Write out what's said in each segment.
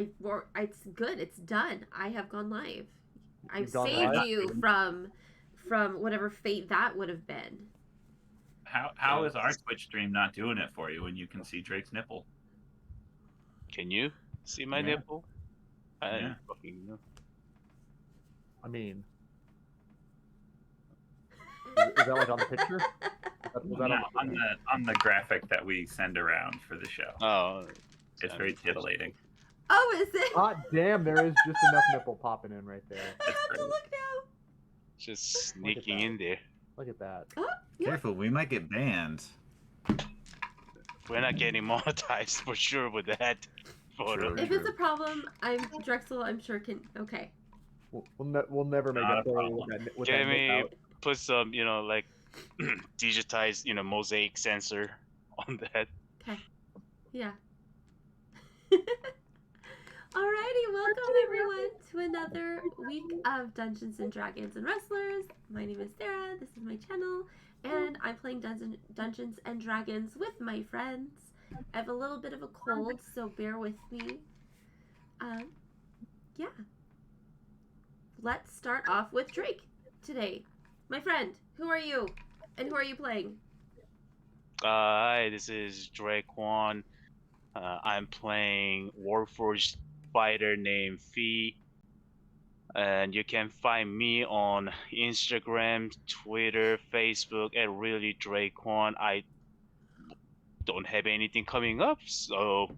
It's good. It's done. I have gone live. I've You've gone saved live? you from whatever fate that would have been. How is our Twitch stream not doing it for you when you can see Drake's nipple? Can you see my Yeah. nipple? I Yeah. don't fucking know. I mean, is that like on the picture? Was that No, on the graphic that we send around for the show. Oh, It's very titillating. Oh, is it? God damn, there is just enough nipple popping in right there. I have to look now. just sneaking in there. Look at that. Oh, yeah. Careful, we might get banned. We're not getting monetized for sure with that photo. True. If it's a problem, Drexel. I'm sure can. Okay. We'll never make Not a a photo problem. with Get that nip me out. put some, like digitized, mosaic sensor on that. Okay. Yeah. Alrighty, welcome everyone to another week of Dungeons and Dragons and Wrestlers. My name is Sarah. This is my channel, and I'm playing Dungeons and Dragons with my friends. I have a little bit of a cold, so bear with me. Yeah. Let's start off with Drake today. My friend, who are you? And who are you playing? Hi, this is Drake Juan. I'm playing Warforged fighter named Fee. And you can find me on Instagram, Twitter, Facebook at Really Drake Juan. I don't have anything coming up, so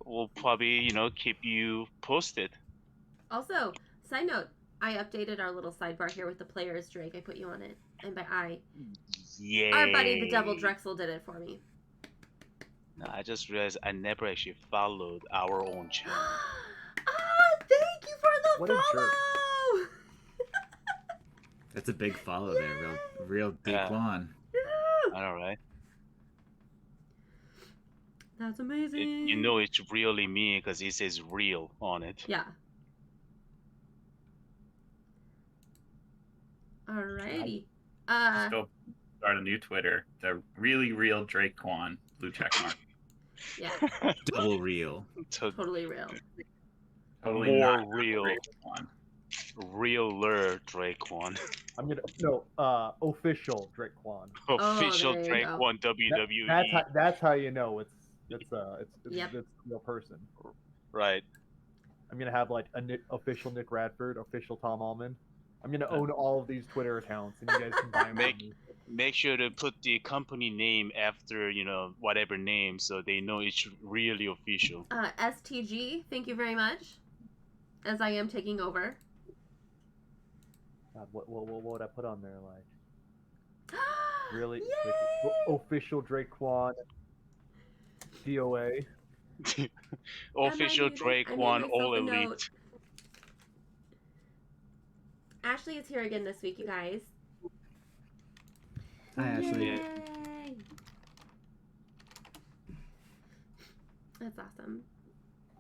we'll probably, keep you posted. Also, side note, I updated our little sidebar here with the players, Drake. I put you on it. And by Yay. our buddy, the Devil Drexel, did it for me. No, I just realized I never actually followed our own channel. Thank you for What the a jerk. follow! That's a big follow there, real deep one. All right. That's amazing. It's really me because it says real on it. Yeah. Alrighty. Just go start a new Twitter. The really real Drake Quan, blue check mark. Yeah. Double real. Totally real. Totally More not real. Drake Quan. Realer Drake One. I'm gonna official Drake Quan. Official there you Drake go. One WWE. That's how you know it's Yep. a real person. Right. I'm gonna have like official Nick Radford, official Thom Alman. I'm gonna own all of these Twitter accounts, and you guys can buy them. Make sure to put the company name after whatever name, so they know it's really official. STG, thank you very much. As I am taking over. God, what would I put on there? Like really Yay! official Drake Quan, DOA. Official Drake One, all elite. Ashley is here again this week, you guys. Hi, Ashley. Yay! That's awesome.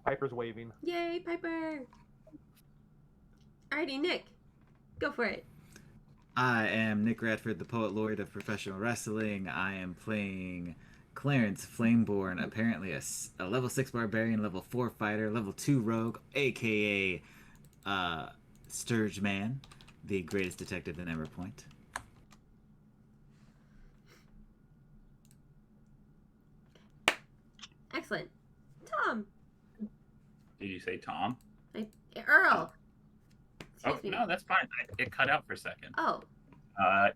Piper's waving. Yay, Piper! Alrighty, Nick, go for it. I am Nick Radford, the poet laureate of professional wrestling. I am playing Clarence Flameborn, apparently a level 6 barbarian, level 4 fighter, level 2 rogue, aka Sturge Man, the greatest detective in Everpoint. Excellent. Tom. Did you say Tom? Earl. Oh, Excuse me. no, that's fine. It cut out for a second. Oh.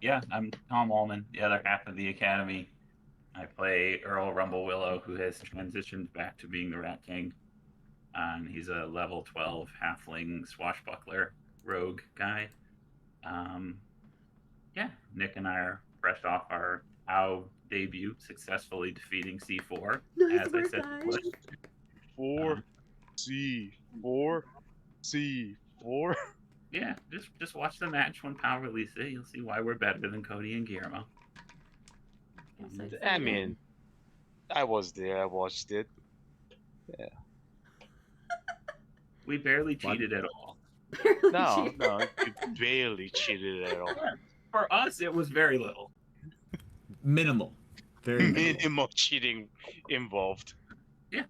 Yeah, I'm Thom Alman, the other half of the Academy. I play Earl Rumble Willow, who has transitioned back to being the Rat King. And he's a level 12 halfling swashbuckler rogue guy. Yeah, Nick and I are fresh off our OW debut, successfully defeating C4. Nice as work, I said, guys. 4 C4 C4. Yeah, just watch the match when Power release it. You'll see why we're better than Cody and Guillermo. I'm so I excited. mean, I was there. I watched it. Yeah. We barely cheated at all. No, you barely cheated at all. For us, it was very little. Minimal. Very minimal. Minimal cheating involved. Yeah.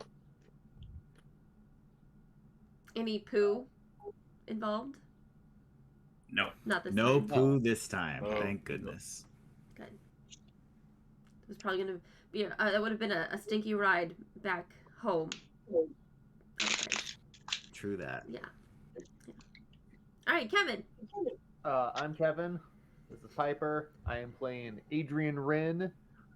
Any poo involved? No. Not this No time. poo this time. Oh. Thank goodness. Good. It was probably gonna be. It would have been a stinky ride back home. Otherwise. True that. Yeah. All right, Kevin. I'm Kevin. This is Piper. I am playing Adrian Rin.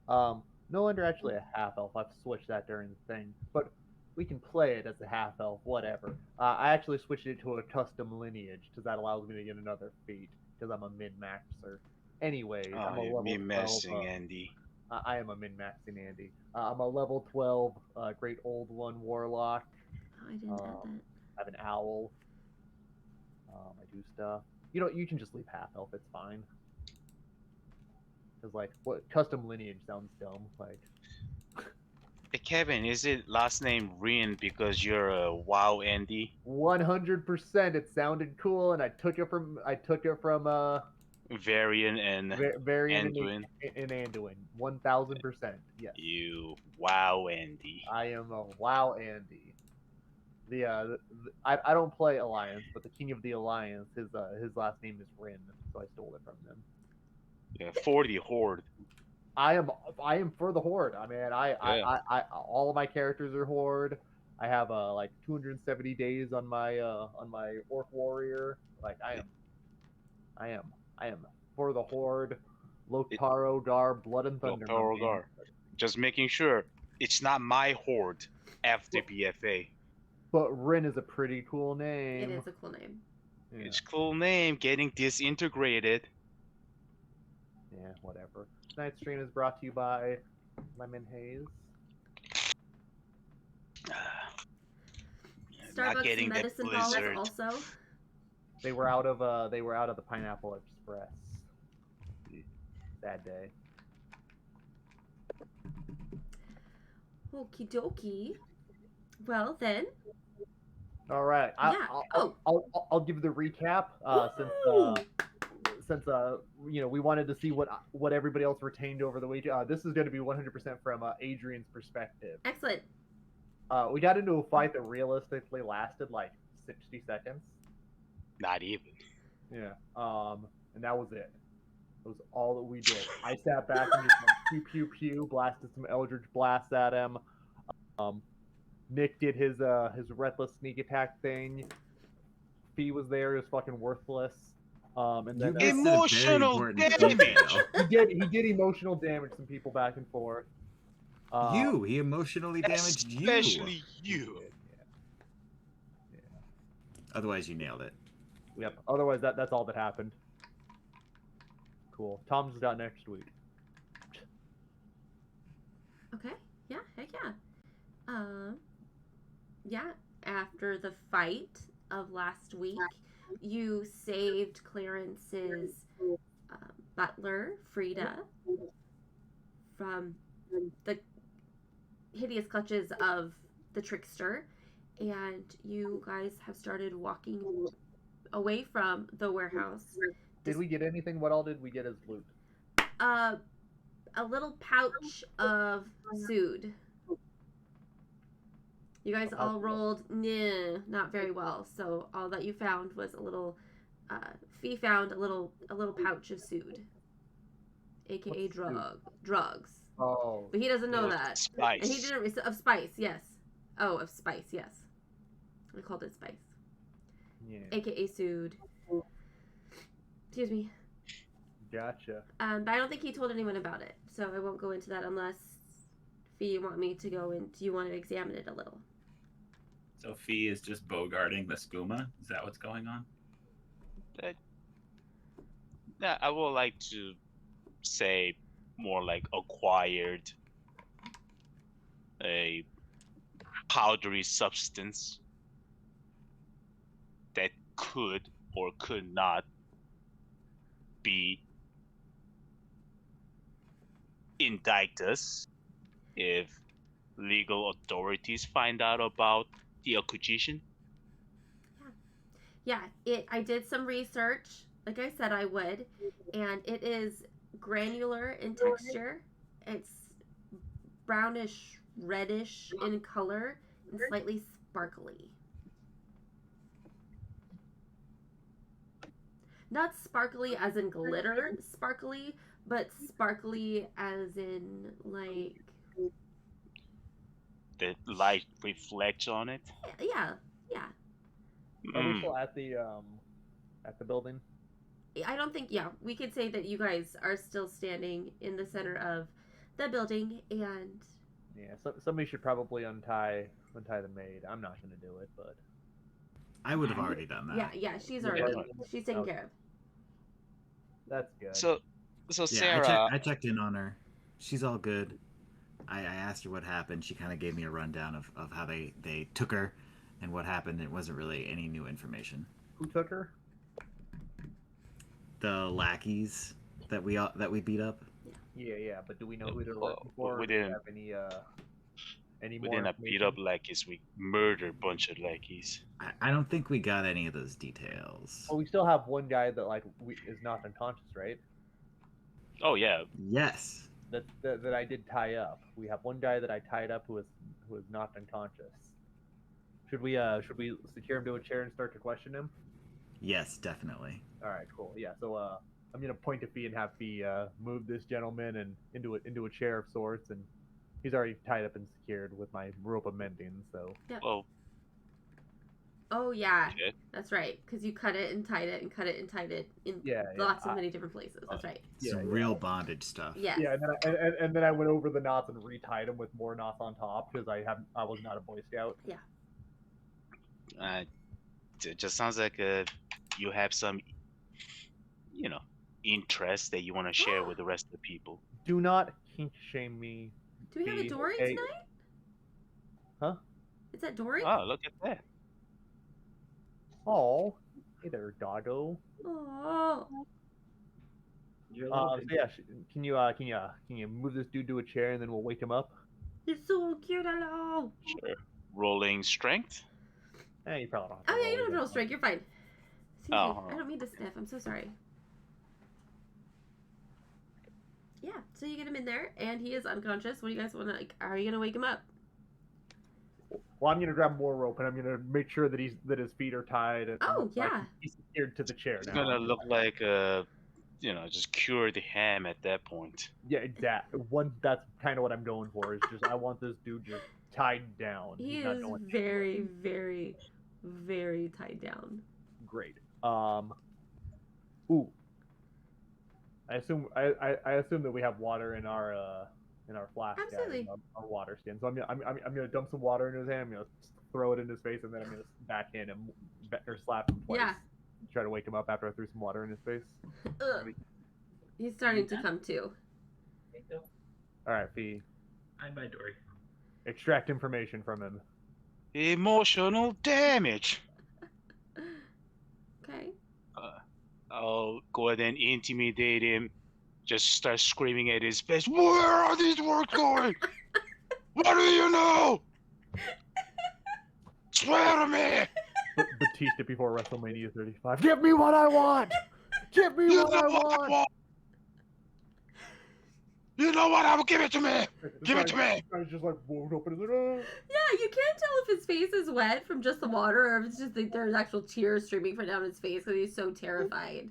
No longer actually a half elf. I've switched that during the thing, but we can play it as a half elf, whatever. I actually switched it to a custom lineage because that allows me to get another feat because I'm a min maxer. Anyways, I'm a Oh, level me 12. messing, Andy. I am a min maxing Andy. I'm a level 12 Great Old One Warlock. Oh, I didn't add that. I have an owl. I do stuff. You know, you can just leave half elf. It's fine. Because like, what custom lineage sounds dumb. Like, Hey, Kevin, is it last name Rian because you're a WoW Andy? 100%. It sounded cool, and I took it from Varian and Varian Anduin. in Anduin. 1000%. Yes. You WoW Andy. I am a WoW Andy. I don't play Alliance, but the King of the Alliance, his last name is Rin, so I stole it from them. Yeah, for the Horde. I am for the Horde. I mean, Yeah. I all of my characters are Horde. I have like 270 days on my Orc Warrior. Like I am for the Horde. Loktar Gar, Blood and Thunder. Loktar. Just making sure it's not my Horde after BFA. But Rin is a pretty cool name. It is a cool name. Yeah. It's a cool name. Getting disintegrated. Yeah, whatever. Tonight's stream is brought to you by Lemon Haze. Not Starbucks getting that medicine balls blizzard. also. They were out of the Pineapple Express. Sad day. Okie dokie. Well then. All right. I'll give the recap since you know, we wanted to see what everybody else retained over the week. This is going to be 100% from Adrian's perspective. Excellent. We got into a fight that realistically lasted like 60 seconds. Not even. Yeah. And that was it. That was all that we did. I sat back and just went pew pew pew, blasted some Eldritch blasts at him. Nick did his reckless sneak attack thing. Fee was there. He was fucking worthless. And then You missed a very Emotional important damage! detail. he did emotional damage some people back and forth. He emotionally damaged you. Especially you. Yeah. Otherwise, you nailed it. Yep. Otherwise, that's all that happened. Cool. Tom's got next week. Okay. Yeah. Heck yeah. Yeah. After the fight of last week, you saved Clarence's butler, Frida, from the hideous clutches of the trickster, and you guys have started walking away from the warehouse. Did we get anything? What all did we get as loot? A little pouch of sood. You guys all rolled not very well, so all that you found was a little. Fee found a little pouch of sood, aka What's sood? drugs. Oh. But he doesn't know Yeah, that. spice. And he didn't of spice, yes. Oh, of spice, yes. I called it spice, Yeah. aka sood. Excuse me. Gotcha. But I don't think he told anyone about it, so I won't go into that unless Fee, you want me to go in. Do you want to examine it a little? So Fee is just bogarting the skooma? Is that what's going on? Yeah, I would like to say more like acquired a powdery substance that could or could not be indict us if legal authorities find out about the acquisition. Yeah, I did some research, like I said I would, and it is granular in texture. It's brownish, reddish in color, and slightly sparkly. not sparkly as in glitter sparkly, but sparkly as in like The light reflects on it. yeah, yeah. Are we Mm. still at the building? I don't think we could say that you guys are still standing in the center of the building and Yeah. So somebody should probably untie the maid. I'm not gonna do it, but I would have already done that. yeah, she's Yeah. already she's taken Okay. care of. that's good. So Yeah, Sarah, I checked in on her. She's all good. I asked her what happened. She kind of gave me a rundown of how they took her and what happened. It wasn't really any new information. Who took her? The lackeys that we beat up. Yeah. But do we know who they're Well, working for? we Do we didn't- have any we more didn't beat information? up lackeys. We murdered a bunch of lackeys. I don't think we got any of those details. Well, we still have one guy that is not unconscious, right? Oh yeah, Yes. That I did tie up. We have one guy that I tied up who is knocked unconscious. Should we secure him to a chair and start to question him? Yes, definitely. All right, cool. Yeah, so I'm gonna point to Fee and have Fee move this gentleman and into a chair of sorts, and he's already tied up and secured with my rope of mending. So well, Oh yeah, okay. that's right. Because you cut it and tied it and cut it and tied it in yeah, lots of many different places. That's right. Some real bondage stuff. Yes. Yeah, and then I went over the knots and retied them with more knots on top because I was not a Boy Scout. It just sounds like you have some, interest that you want to share with the rest of the people. Do not kink shame me. Do we have a Dory Okay. tonight? Huh? Is that Dory? Oh, look at that. Oh, hey there, doggo. Oh. So yeah, can you move this dude to a chair and then we'll wake him up? You're so cute, hello. Sure. Rolling strength. You probably don't have to Oh yeah, you roll don't it. roll strength. You're fine. Excuse Oh. me. I don't mean to sniff. I'm so sorry. Yeah, so you get him in there, and he is unconscious. What do you guys want to like? Are you gonna wake him up? Well, I'm gonna grab more rope and I'm gonna make sure that his feet are tied. And, Oh, yeah. he's secured to the chair It's now. gonna look like just cure the ham at that point. Yeah, exactly. That's kind of what I'm going for. Is just I want this dude just tied down. He He's not is going very, very, very tied down. great. Ooh. I assume that we have water in our flask. guys, Absolutely. our water skin. So I'm gonna dump some water in his hand. I'm gonna throw it in his face, and then I'm gonna backhand him or slap him twice. Yeah. Try to wake him up after I threw some water in his face. Ugh. He's starting to come to. All right, Fee. Hi, bye, Dory. Extract information from him. Emotional damage. Okay. I'll go ahead and intimidate him. Just start screaming at his face. Where are these words going? What do you know? Swear to me. Batista before WrestleMania 35. Give me what I want. Give me You what I want. You know what? I will give it to me. Give it to me. I was just like woke up and was like, oh. Yeah, you can't tell if his face is wet from just the water or if it's just like there's actual tears streaming from down his face because he's so terrified.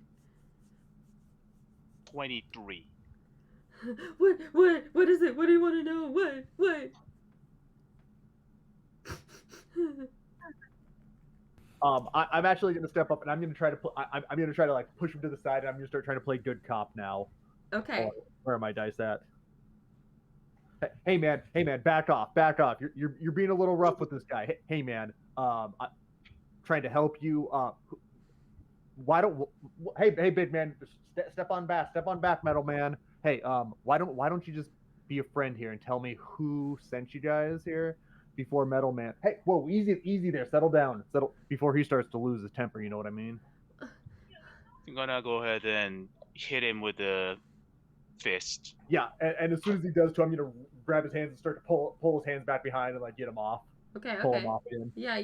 23. What is it? What do you want to know? What? I'm actually gonna step up and I'm gonna try to I'm gonna try to like push him to the side and I'm gonna start trying to play good cop now. Okay. Where are my dice at? Hey man, back off. You're being a little rough with this guy. Hey man, I'm trying to help you. Why don't hey big man, step on back, metal man. Hey, why don't you just be a friend here and tell me who sent you guys here before Metal Man? Hey, whoa, easy there. Settle down. Settle before he starts to lose his temper. You know what I mean? I'm gonna go ahead and hit him with a fist. Yeah, and as soon as he does too, I'm gonna grab his hands and start to pull his hands back behind and like get him off. Okay. Pull him off again. Yeah.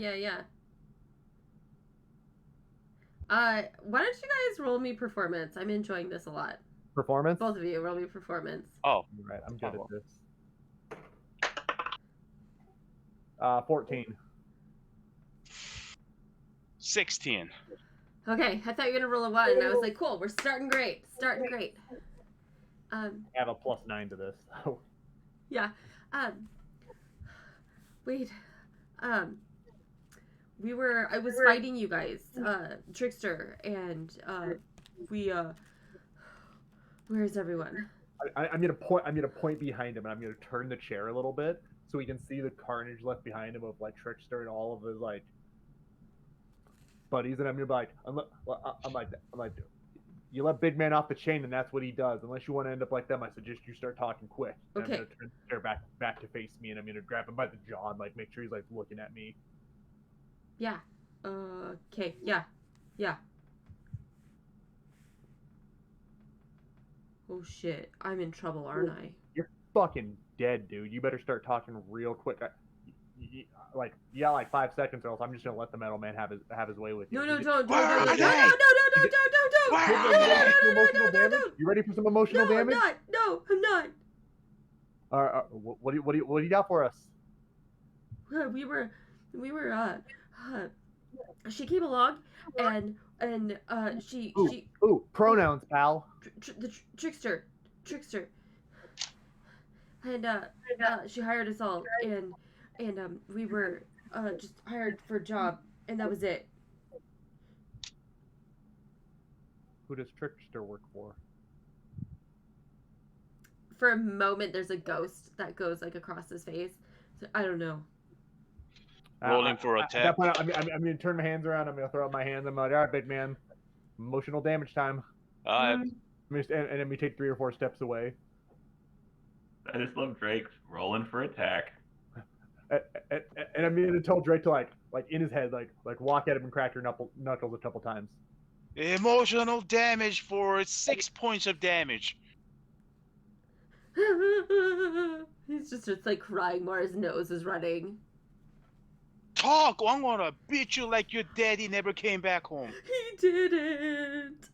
Why don't you guys roll me performance? I'm enjoying this a lot. Performance. Both of you, roll me performance. Oh, Right, I'm good at this. 14. 16. Okay, I thought you were gonna roll a 1, and I was like, cool, we're starting great. Starting great. I have a +9 to this. So. Yeah. Wait. I was fighting you guys, Trickster, and, where's everyone? I'm gonna point behind him, and I'm gonna turn the chair a little bit so we can see the carnage left behind him of like Trickster and all of his like buddies. And I'm gonna be like, I'm like, you let big man off the chain, and that's what he does. Unless you want to end up like them, I suggest you start talking quick. And Okay. I'm gonna turn the chair back to face me, and I'm gonna grab him by the jaw and like make sure he's like looking at me. Yeah. Okay. Yeah. Oh shit, I'm in trouble, aren't I? You're fucking dead, dude. You better start talking real quick. Like, you got like 5 seconds, or else I'm just gonna let the metal man have his way with you. No, don't. Where are they? You ready for some emotional damage? No, I'm not. What do you got for us? We were, she came along, and she Pronouns, pal. the trickster, and she hired us all, and we were just hired for a job, and that was it. Who does Trickster work for? For a moment, there's a ghost that goes like across his face. So, I don't know. Rolling for At that attack. point, I'm gonna turn my hands around. I'm gonna throw up my hands. I'm like, all right, big man, emotional damage time. And then we take 3 or 4 steps away. I just love Drake rolling for attack. And I'm gonna tell Drake to like in his head like walk at him and crack your knuckles a couple times. Emotional damage for 6 points of damage. He's just like crying more. His nose is running. Talk! I'm gonna beat you like your daddy never came back home. He didn't.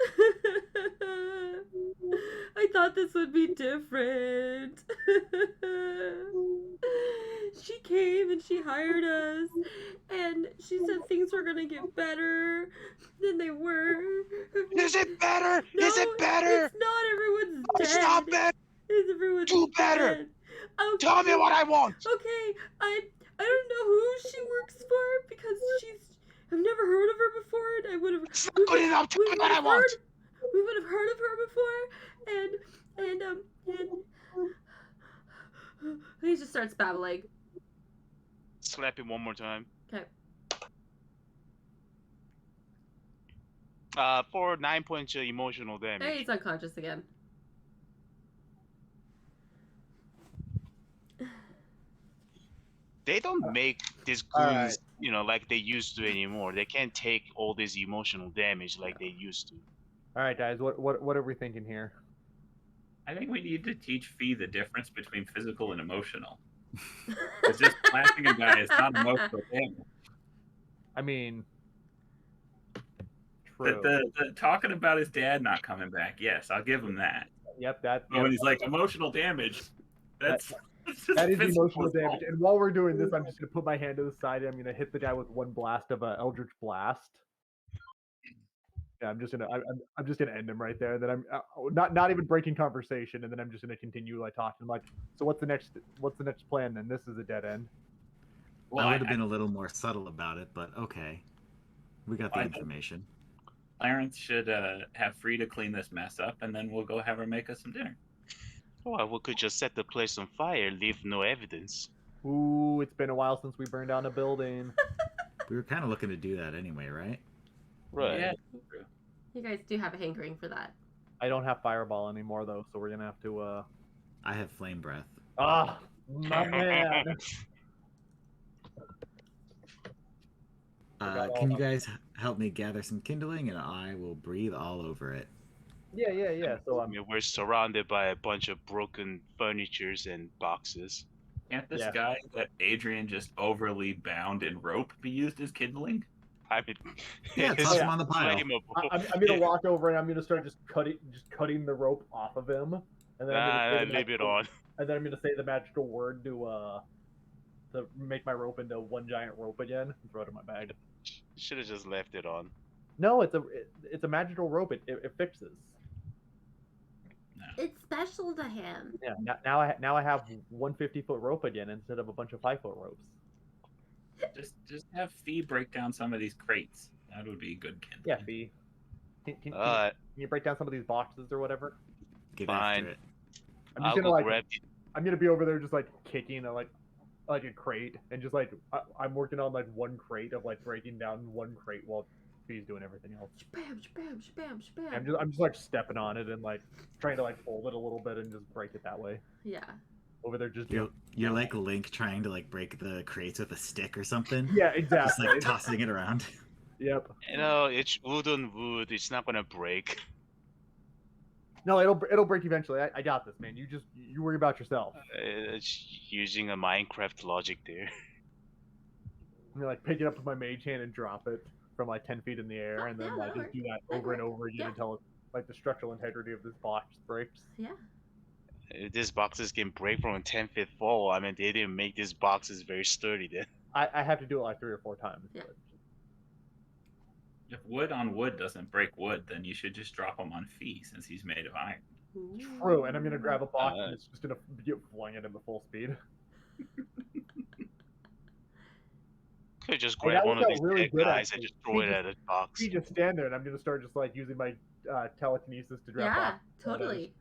I thought this would be different. She came and she hired us, and she said things were gonna get better than they were. Is it better? No, Is it better? It's not. Everyone's dead. It's not better. Everyone's Do better. dead. Okay. Tell me what I want. Okay, I don't know who she works for because I've never heard of her before, and I would have. It's not good enough. Tell me what I want. We would have heard of her before, and he just starts babbling. Slap him one more time. Okay. For 9 points of emotional damage. Hey, he's unconscious again. They don't make these goons, like they used to anymore. They can't take all this emotional damage like they used to. All right, guys, what are we thinking here? I think we need to teach Fee the difference between physical and emotional. It's just slapping a guy is not emotional damage. I mean, true. The talking about his dad not coming back, yes, I'll give him that. Yep, But when he's like emotional damage, that is emotional damage. And while we're doing this, I'm just gonna put my hand to the side and I'm gonna hit the guy with one blast of Eldritch Blast. Yeah, I'm just gonna end him right there. Then I'm not even breaking conversation, and then I'm just gonna continue like talking. I'm like, so what's the next plan? Then this is a dead end. Well, I would have been a little more subtle about it, but okay, we got the information. Clarence should have Free to clean this mess up, and then we'll go have her make us some dinner. Well, we could just set the place on fire, leave no evidence. Ooh, it's been a while since we burned down a building. We were kind of looking to do that anyway, right? Right. Yeah. You guys do have a hankering for that. I don't have Fireball anymore though, so we're gonna have to. I have Flame Breath. Ah, my man. Can you guys help me gather some kindling, and I will breathe all over it. Yeah. So We're surrounded by a bunch of broken furnitures and boxes. Can't this guy that Adrian just overly bound in rope be used as kindling? I mean, yeah, toss him on the pile. I'm gonna walk over and I'm gonna start just cutting the rope off of him, and then leave it on. And then I'm gonna say the magical word to make my rope into one giant rope again and throw it in my bag. Should have just left it on. No, it's a magical rope. It fixes. It's special to him. Yeah. Now I have 150-foot rope again instead of a bunch of 5-foot ropes. Just have Fee break down some of these crates. That would be good kindling. Yeah, Fee. Can you break down some of these boxes or whatever? Get Fine. after it. I'm I'll just go gonna grab the I'm gonna be over there just like kicking like a crate and just like I'm working on like one crate of like breaking down one crate while Fee's doing everything else. Spam, spam, spam, spam. I'm just like stepping on it and like trying to like fold it a little bit and just break it that way. Yeah. Over there just You're like Link trying to like break the crates with a stick or something. Yeah, exactly. Just like tossing it around. Yep. it's wood on wood. It's not gonna break. No, it'll break eventually. I got this, man. You worry about yourself. It's using a Minecraft logic there. I'm gonna like pick it up with my mage hand and drop it from like 10 feet in the air, and then Yeah, like that'll just do that work. over and over again Yeah. until like the structural integrity of this box breaks. Yeah. These boxes can break from a 10-foot fall. I mean, they didn't make these boxes very sturdy then. I have to do it like 3 or 4 times. Yeah. But If wood on wood doesn't break wood, then you should just drop him on Fee since he's made of iron. true, and I'm gonna grab a box Uh, and it's just gonna get flying it into full speed. Could just Hey, grab that one of worked out these really dead good, guys and actually. just throw He it at a box. You just stand there, and I'm gonna start just like using my telekinesis to grab Yeah, boxes. totally.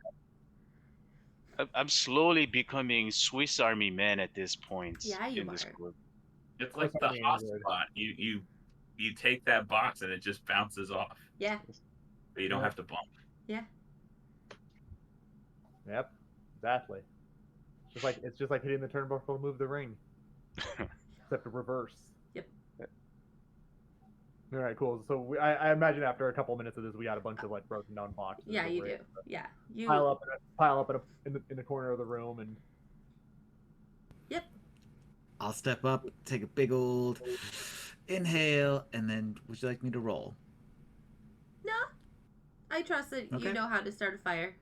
I'm slowly becoming Swiss Army man at this point Yeah, you in this are. group. It's like That's the what I mean, hotspot. You take that box and it just bounces off. Yeah. But you don't Yeah. have to bump. Yep, exactly. It's just like hitting the turnbuckle to move the ring, except the reverse. Yep. All right, cool. So I imagine after a couple minutes of this, we got a bunch of like broken down boxes. Yeah, you over do. it. Yeah. You Pile up in the corner of the room, and I'll step up, take a big old inhale, and then would you like me to roll? No. I trust that you Okay. know how to start a fire.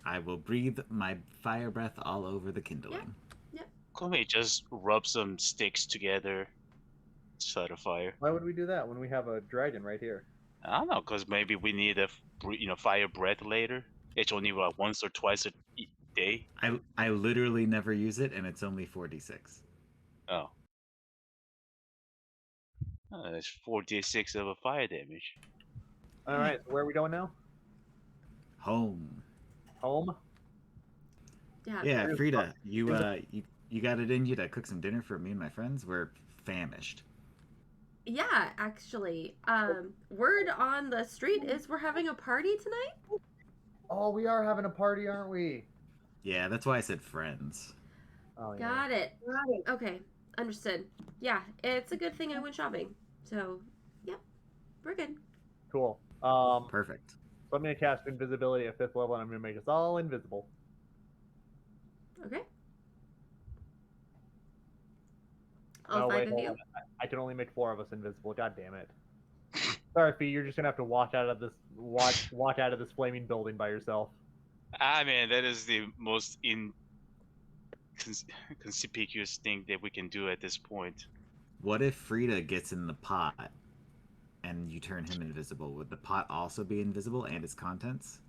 I will breathe my fire breath all over the kindling. Could we just rub some sticks together, start a fire? why would we do that when we have a dragon right here? I don't know, cause maybe we need a fire breath later. It's only once or twice a day. I literally never use it, and it's only 4d6. Oh. That's 4d6 of a fire damage. All right, so where are we going now? Home. Home. Yeah. Yeah, Here's Frida, you got it in you to cook some dinner for me and my friends? We're famished. Yeah, actually. Word on the street is we're having a party tonight. Oh, we are having a party, aren't we? Yeah, that's why I said friends. Oh yeah. Got it. Okay, understood. Yeah, it's a good thing I went shopping. So, yep, we're good. Cool. Perfect. So I'm gonna cast invisibility at 5th level, and I'm gonna make us all invisible. Okay. No, All wait, 5 of hold you. on. I can only make 4 of us invisible. God damn it. Sorry, Fee. You're just gonna have to walk out of this flaming building by yourself. I mean, that is the most conspicuous thing that we can do at this point. What if Frida gets in the pot and you turn him invisible? Would the pot also be invisible and its contents?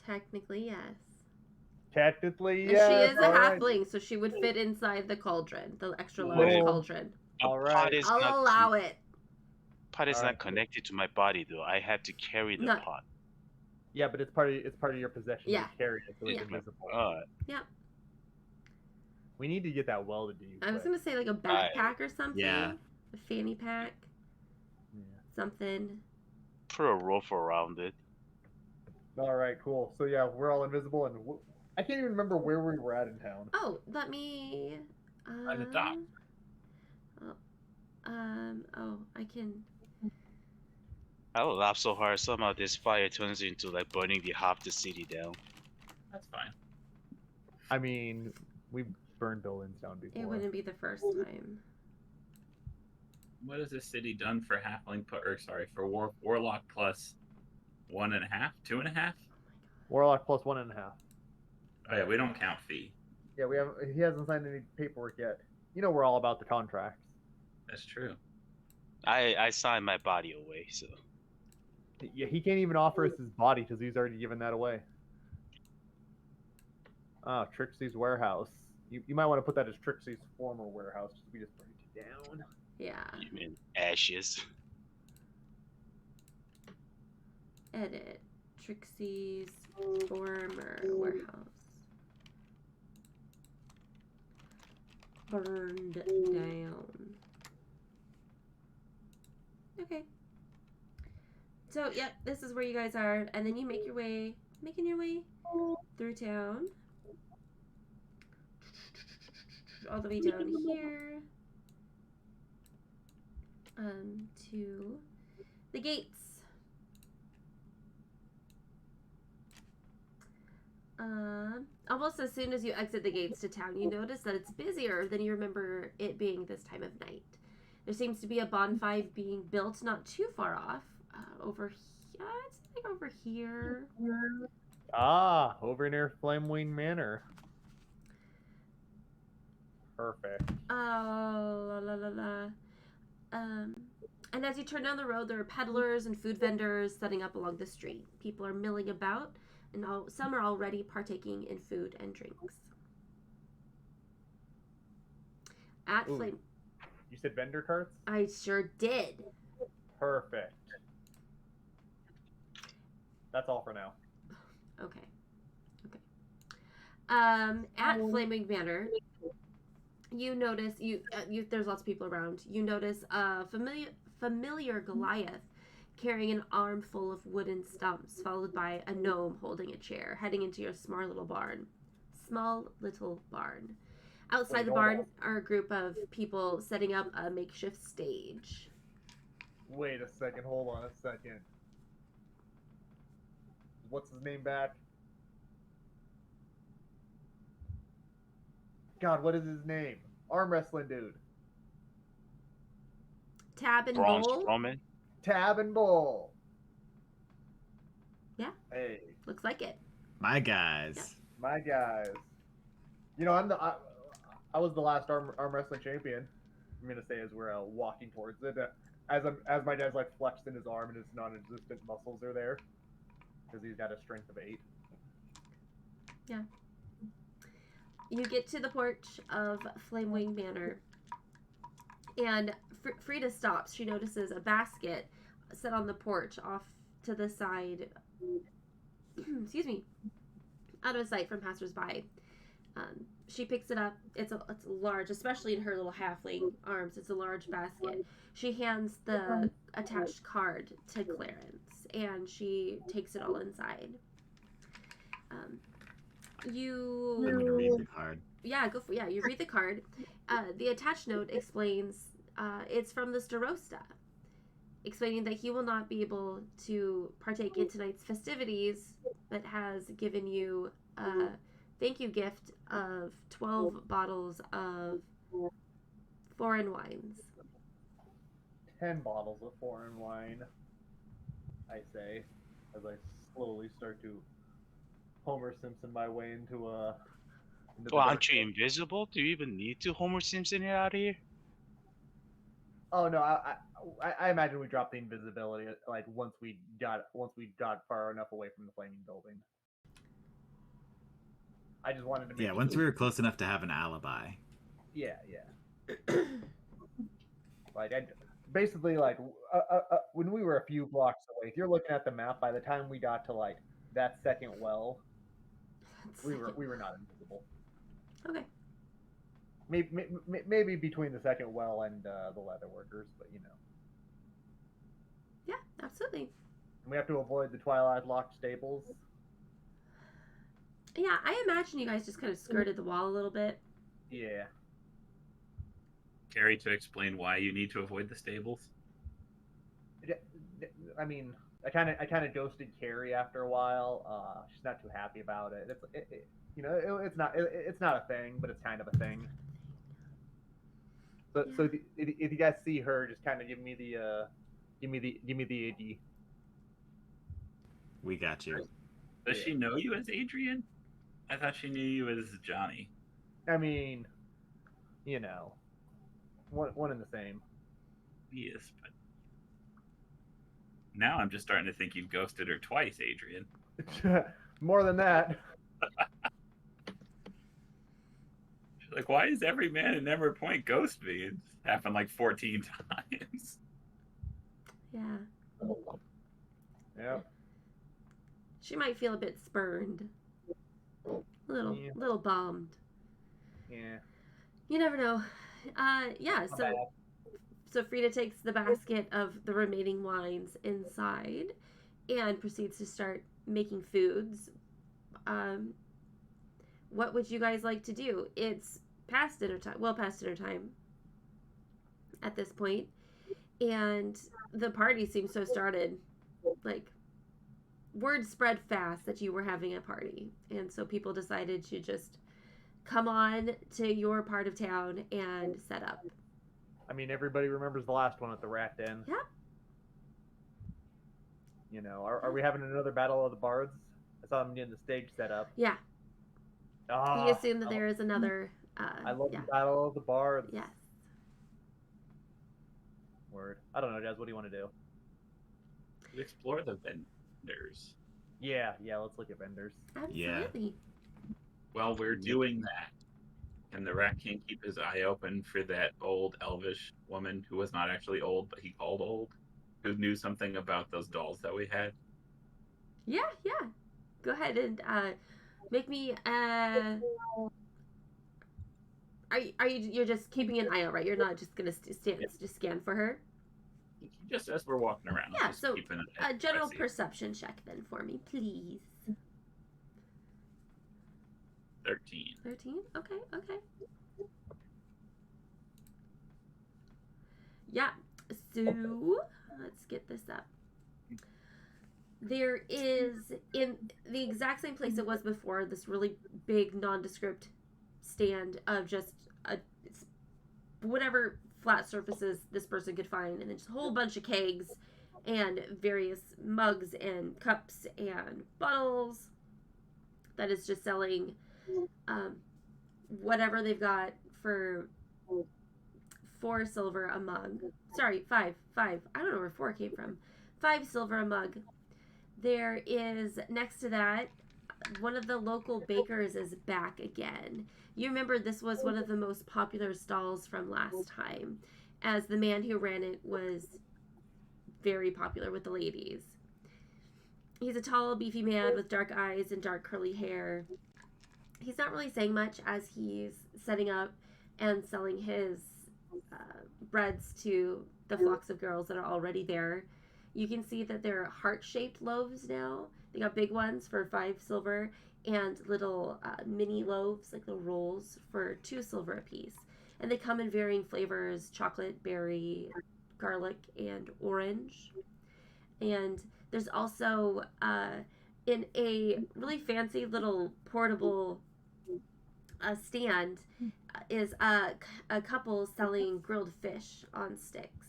Technically, yes. Technically, And yes. she is a all right. halfling, so she would fit inside the cauldron, the extra large Wait. cauldron. A All right. pot is I'll not allow it. pot is All not right. connected to my body though. I have to carry the No. pot. Yeah, but it's part of your possession. Yeah. You carry it, so it's Yeah. invisible. We need to get that welded to you. I was quick. gonna say like a backpack or something. Yeah. A fanny pack. Yeah. Something. Put a rope around it. All right, cool. So yeah, we're all invisible, and I can't even remember where we were at in town. Oh, let me. By the dock. Oh, I can. I will laugh so hard somehow this fire turns into like burning half the city down. That's fine. I mean, we've burned buildings down before. It wouldn't be the first time. What has this city done for halfling for warlock plus 1.5, 2.5? Warlock plus 1.5. Oh yeah, we don't count Fee. Yeah, he hasn't signed any paperwork yet. You know we're all about the contracts. That's true. I signed my body away, so Yeah, he can't even offer us his body because he's already given that away. Oh, Trixie's warehouse. You might want to put that as Trixie's former warehouse. We just break it down. Yeah. you mean ashes. Edit. Trixie's former warehouse. Burned down. Okay. So, yep, this is where you guys are, and then you making your way through town. All the way down here. To the gates. Almost as soon as you exit the gates to town, you notice that it's busier than you remember it being this time of night. There seems to be a bonfire being built not too far off. Over here, it's like over here. Ah, over near Flamewing Manor. Perfect. Oh, la la la. And as you turn down the road, there are peddlers and food vendors setting up along the street. People are milling about, and some are already partaking in food and drinks. At Ooh. Flame, You said vendor carts? I sure did. Perfect. That's all for now. Okay. At Flaming Manor, you notice there's lots of people around. You notice a familiar Goliath carrying an armful of wooden stumps, followed by a gnome holding a chair, heading into your small little barn. Outside the barn are a group of people setting up a makeshift stage. Wait a second. Hold on a second. What's his name back? God, what is his name? Arm wrestling dude. Tab and Braun Bowl. Strowman. Tab and Bull. Yeah. Hey, Looks like it. My guys. Yep. my guys. You know, I was the last arm wrestling champion. I'm gonna say as we're walking towards it, as my dad's like flexed in his arm and his non-existent muscles are there, because he's got a strength of 8. Yeah. You get to the porch of Flamewing Manor, and Frida stops. She notices a basket set on the porch off to the side. Excuse me. Out of sight from passersby. She picks it up. It's large, especially in her little halfling arms. It's a large basket. She hands the attached card to Clarence, and she takes it all inside. I'm gonna read the card. Yeah, go for you read the card. The attached note explains it's from the Starosta, explaining that he will not be able to partake in tonight's festivities, but has given you a thank you gift of 12 bottles of foreign wines. 10 bottles of foreign wine, I say, as I slowly start to Homer Simpson my way into the Well, dark aren't you pit. invisible? Do you even need to Homer Simpson it out of here? Oh no, I imagine we dropped the invisibility like once we got far enough away from the flaming building. I just wanted to make Yeah, once we were close enough to have an alibi. Yeah. Like basically like when we were a few blocks away, if you're looking at the map, by the time we got to like that second well, we were not invisible. Okay. Maybe between the second well and the leather workers, but you know. Yeah, absolutely. And we have to avoid the Twilight Locked stables. Yeah, I imagine you guys just kind of skirted the wall a little bit. Yeah. Carrie, to explain why you need to avoid the stables. I mean, I kind of ghosted Carrie after a while. She's not too happy about it. It's not a thing, but it's kind of a thing. So, Yeah. so if you guys see her, just kind of give me the AD. We got you. Does she know you as Adrian? I thought she knew you as Johnny. I mean, you know, one and the same. obvious, but now I'm just starting to think you've ghosted her twice, Adrian. More than that. She's like, why is every man in Never Point ghost me? It's happened like 14 times. Yeah. Yeah. She might feel a bit spurned. Yeah. Little bombed. Yeah. You never know. Yeah, Not bad. so Frida takes the basket of the remaining wines inside and proceeds to start making foods. What would you guys like to do? It's past dinner time. Well, past dinner time at this point, and the party seems to have started. Like, word spread fast that you were having a party, and so people decided to just come on to your part of town and set up. I mean, everybody remembers the last one at the Rat Den. Yeah. You know, are we having another Battle of the Bards? I saw them getting the stage set up. Yeah. Ah, You assume that there is another. I love yeah. the Battle of the Bards. Yes. Word. I don't know, Jazz. What do you want to do? Explore the vendors. Yeah, let's look at vendors. Absolutely. While we're doing that, can the Rat King keep his eye open for that old elvish woman who was not actually old, but he called old, who knew something about those dolls that we had? Yeah. Go ahead and make me. Are you? You're just keeping an eye out, right? You're not just gonna just scan for her. Just as we're walking around. Yeah. Just So keeping a general I see. perception check then for me, please. 13. 13. Okay. Yeah. So let's get this up. There is, in the exact same place it was before, this really big nondescript stand of just whatever flat surfaces this person could find, and then just a whole bunch of kegs and various mugs and cups and bottles that is just selling whatever they've got for 4 silver a mug. Sorry, 5. I don't know where 4 came from. 5 silver a mug. There is, next to that, one of the local bakers is back again. You remember this was one of the most popular stalls from last time, as the man who ran it was very popular with the ladies. He's a tall, beefy man with dark eyes and dark curly hair. He's not really saying much as he's setting up and selling his breads to the flocks of girls that are already there. You can see that they're heart-shaped loaves now. They got big ones for 5 silver and little mini loaves, like little rolls, for 2 silver a piece. And they come in varying flavors: chocolate, berry, garlic, and orange. And there's also, in a really fancy little portable stand, is a couple selling grilled fish on sticks.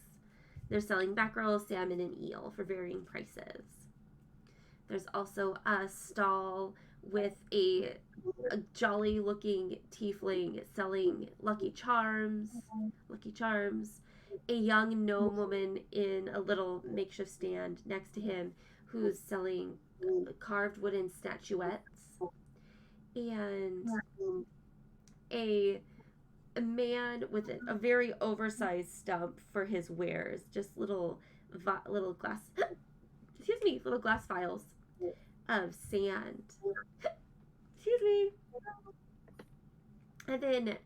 They're selling mackerel, salmon, and eel for varying prices. There's also a stall with a jolly-looking tiefling selling Lucky Charms. A young gnome woman in a little makeshift stand next to him who's selling carved wooden statuettes. And a man with a very oversized stump for his wares, just little glass little glass vials of sand. Excuse me. And then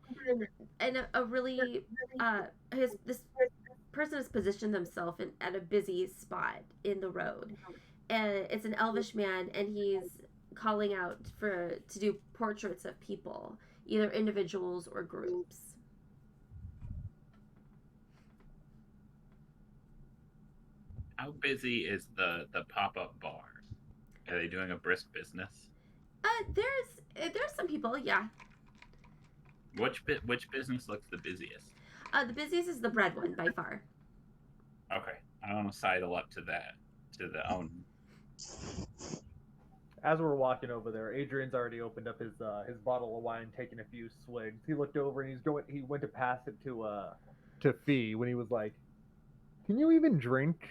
a really this person has positioned themselves at a busy spot in the road, and it's an elvish man, and he's calling out to do portraits of people, either individuals or groups. How busy is the pop-up bar? Are they doing a brisk business? There's some people, yeah. Which business looks the busiest? The busiest is the bread one by far. Okay, I want to sidle up to that, to the own. As we're walking over there, Adrian's already opened up his bottle of wine, taking a few swigs. He looked over and he went to pass it to Fee when he was like, Can you even drink?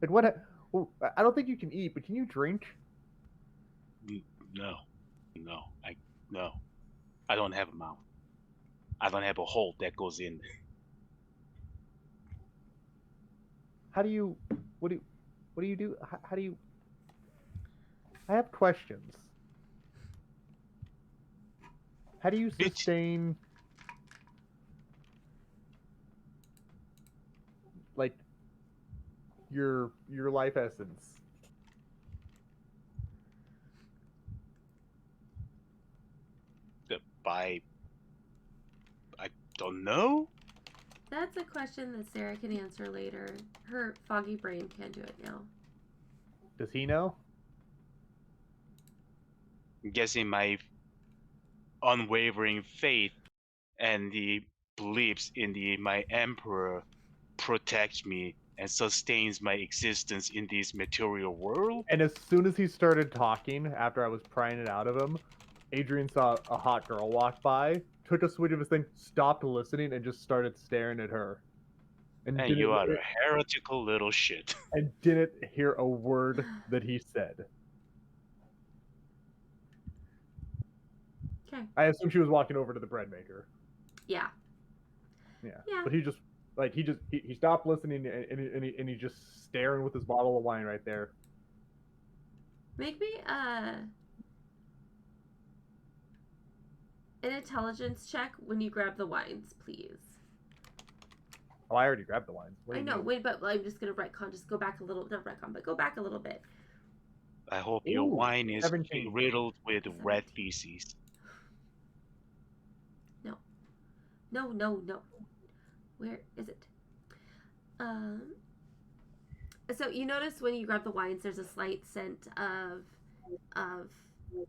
Like what? Well, I don't think you can eat, but can you drink? No, no, no. I don't have a mouth. I don't have a hole that goes in. How do you? What do? What do you do? How do you? I have questions. How do you sustain like your life essence? By I don't know. That's a question that Sarah can answer later. Her foggy brain can't do it now. Does he know? I'm guessing my unwavering faith and the beliefs in my emperor protects me and sustains my existence in this material world. And as soon as he started talking, after I was prying it out of him, Adrian saw a hot girl walk by, took a switch of his thing, stopped listening, and just started staring at her. And you are a heretical little shit. And didn't hear a word that he said. Okay. I assume she was walking over to the bread maker. Yeah. Yeah. Yeah. But he stopped listening and he just staring with his bottle of wine right there. Make me an intelligence check when you grab the wines, please. Oh, I already grabbed the wine. I know, wait, but I'm just gonna retcon. Just go back a little, not retcon, but go back a little bit. I hope your wine is 17. riddled with red feces. No. Where is it? So you notice when you grab the wines, there's a slight scent of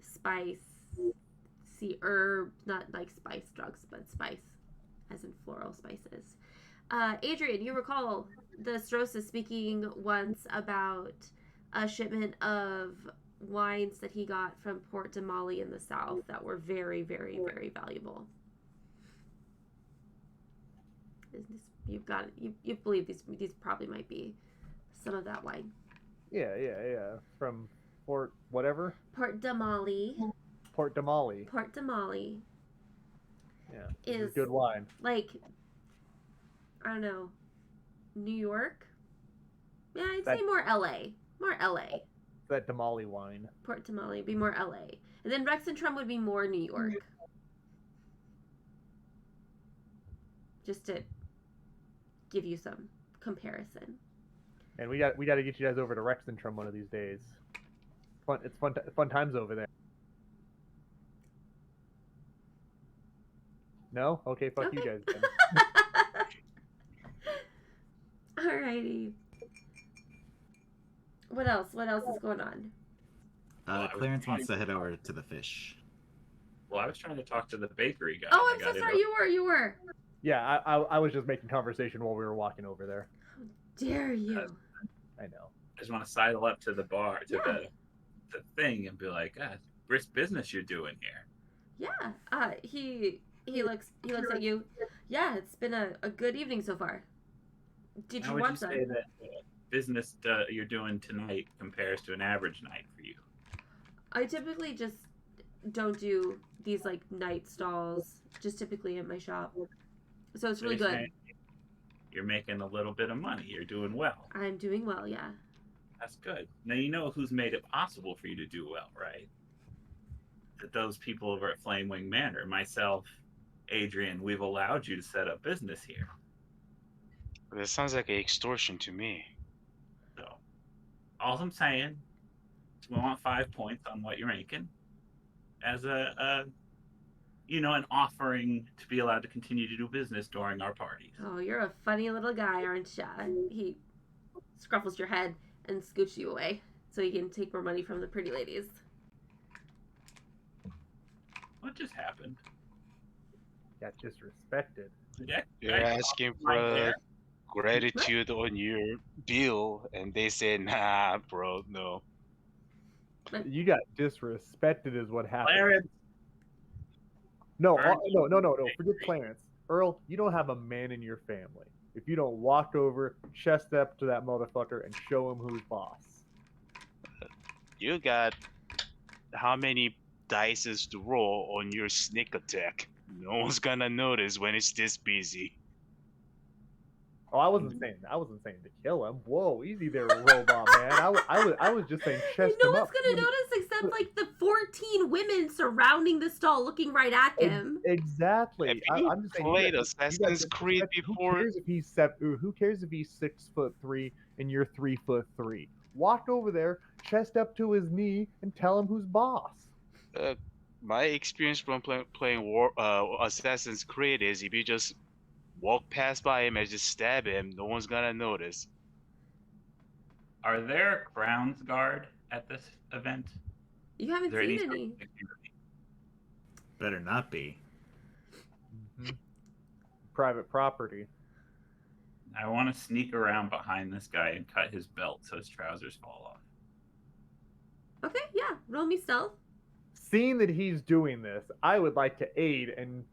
spice, herb, not like spice drugs, but spice, as in floral spices. Adrian, you recall the Strosa speaking once about a shipment of wines that he got from Port de Mali in the south that were very, very, very valuable. You've got it. You believe these probably might be some of that wine. Yeah. From Port whatever? Port de Mali. Port de Mali. Port de Mali. Yeah. Is good wine. Like, I don't know, New York? Yeah, I'd say more LA. More LA. That Damali wine. Port de Mali would be more LA. And then Rex and Trum would be more New York. Just to give you some comparison. And we got to get you guys over to Rexentrum one of these days. It's fun times over there. No? Okay, fuck you guys then. Alrighty. What else? What else is going on? Clarence wants to head over to the fish. Well, I was trying to talk to the bakery guy. Oh, I'm so sorry. You were. Yeah, I was just making conversation while we were walking over there. How dare you? I know. I just want to sidle up to the bar, to the thing, and be like, brisk business you're doing here. Yeah. He looks at you. Yeah, it's been a good evening so far. Did you want some? How would you say that business you're doing tonight compares to an average night for you? I typically just don't do these like night stalls. Just typically at my shop. So it's really good. You're making a little bit of money. You're doing well. I'm doing well, yeah. That's good. Now you know who's made it possible for you to do well, right? That those people over at Flamewing Manor, myself, Adrian, we've allowed you to set up business here. That sounds like an extortion to me. So, all I'm saying is we want 5 points on what you're making as an offering to be allowed to continue to do business during our parties. Oh, you're a funny little guy, aren't ya? He scruffles your head and scoots you away so he can take more money from the pretty ladies. What just happened? Got disrespected. You're asking for gratitude on your bill, and they said, "Nah, bro, no." You got disrespected is what happened. Clarence. No. Forget Clarence. Earl, you don't have a man in your family. if you don't walk over, chest up to that motherfucker, and show him who's boss. You got how many dices to roll on your sneak attack? No one's gonna notice when it's this busy. Oh, I wasn't saying to kill him. Whoa, easy there, robot man. I was just saying chest no him one's up. gonna notice except like the 14 women surrounding the stall looking right at him. Exactly. Have you I'm just saying. played you Assassin's Creed before? Who cares if he's 6'3" and you're 3'3"? Walk over there, chest up to his knee, and tell him who's boss. My experience from playing Assassin's Creed is if you just walk past by him and just stab him, no one's gonna notice. Are there grounds guard at this event? You haven't Is there seen sort of any. security? Better not be. Private property. I want to sneak around behind this guy and cut his belt so his trousers fall off. Okay, yeah. Roll me stealth. Seeing that he's doing this, I would like to aid and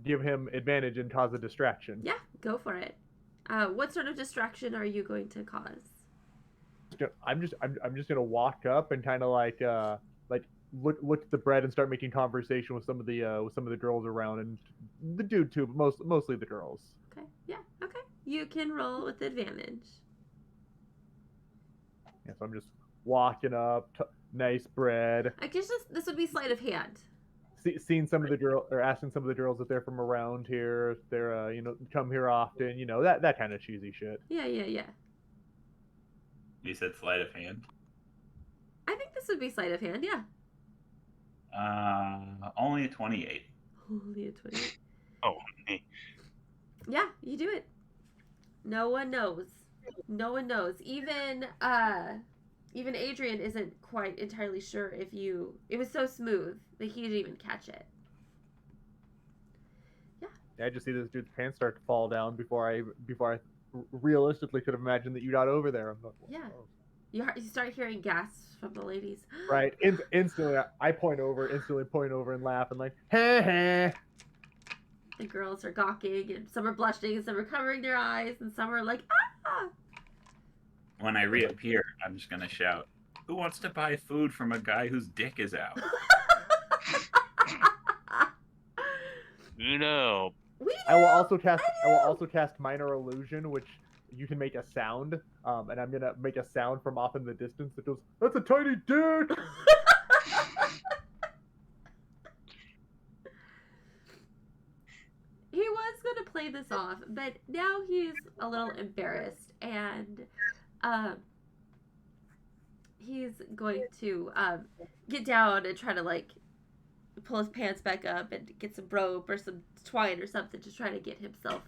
give him advantage and cause a distraction. Yeah, go for it. What sort of distraction are you going to cause? I'm just gonna walk up and kind of like look at the bread and start making conversation with some of the girls around, and the dude too, but mostly the girls. Okay, yeah, okay. You can roll with advantage. Yeah, so I'm just walking up, nice bread. I guess this would be sleight of hand. Seeing some of the girl, or asking some of the girls if they're from around here, if they're come here often, that kind of cheesy shit. Yeah. You said sleight of hand. I think this would be sleight of hand, yeah. Only a 28. Holy a 20. Oh, me. Yeah, you do it. No one knows. No one knows. Even Adrian isn't quite entirely sure if you. It was so smooth that he didn't even catch it. Yeah, I just see this dude's pants start to fall down before I realistically could have imagined that you got over there. I'm like, Yeah. oh. You start hearing gasps from the ladies. Right. Instantly, I point over and laugh and like, heh heh. The girls are gawking, and some are blushing, and some are covering their eyes, and some are like, ah! When I reappear, I'm just gonna shout, "Who wants to buy food from a guy whose dick is out?" No. I will also cast minor illusion, which you can make a sound, and I'm gonna make a sound from off in the distance that goes, "That's a tiny dick." He was going to play this off, but now he's a little embarrassed, and he's going to get down and try to like pull his pants back up and get some rope or some twine or something to try to get himself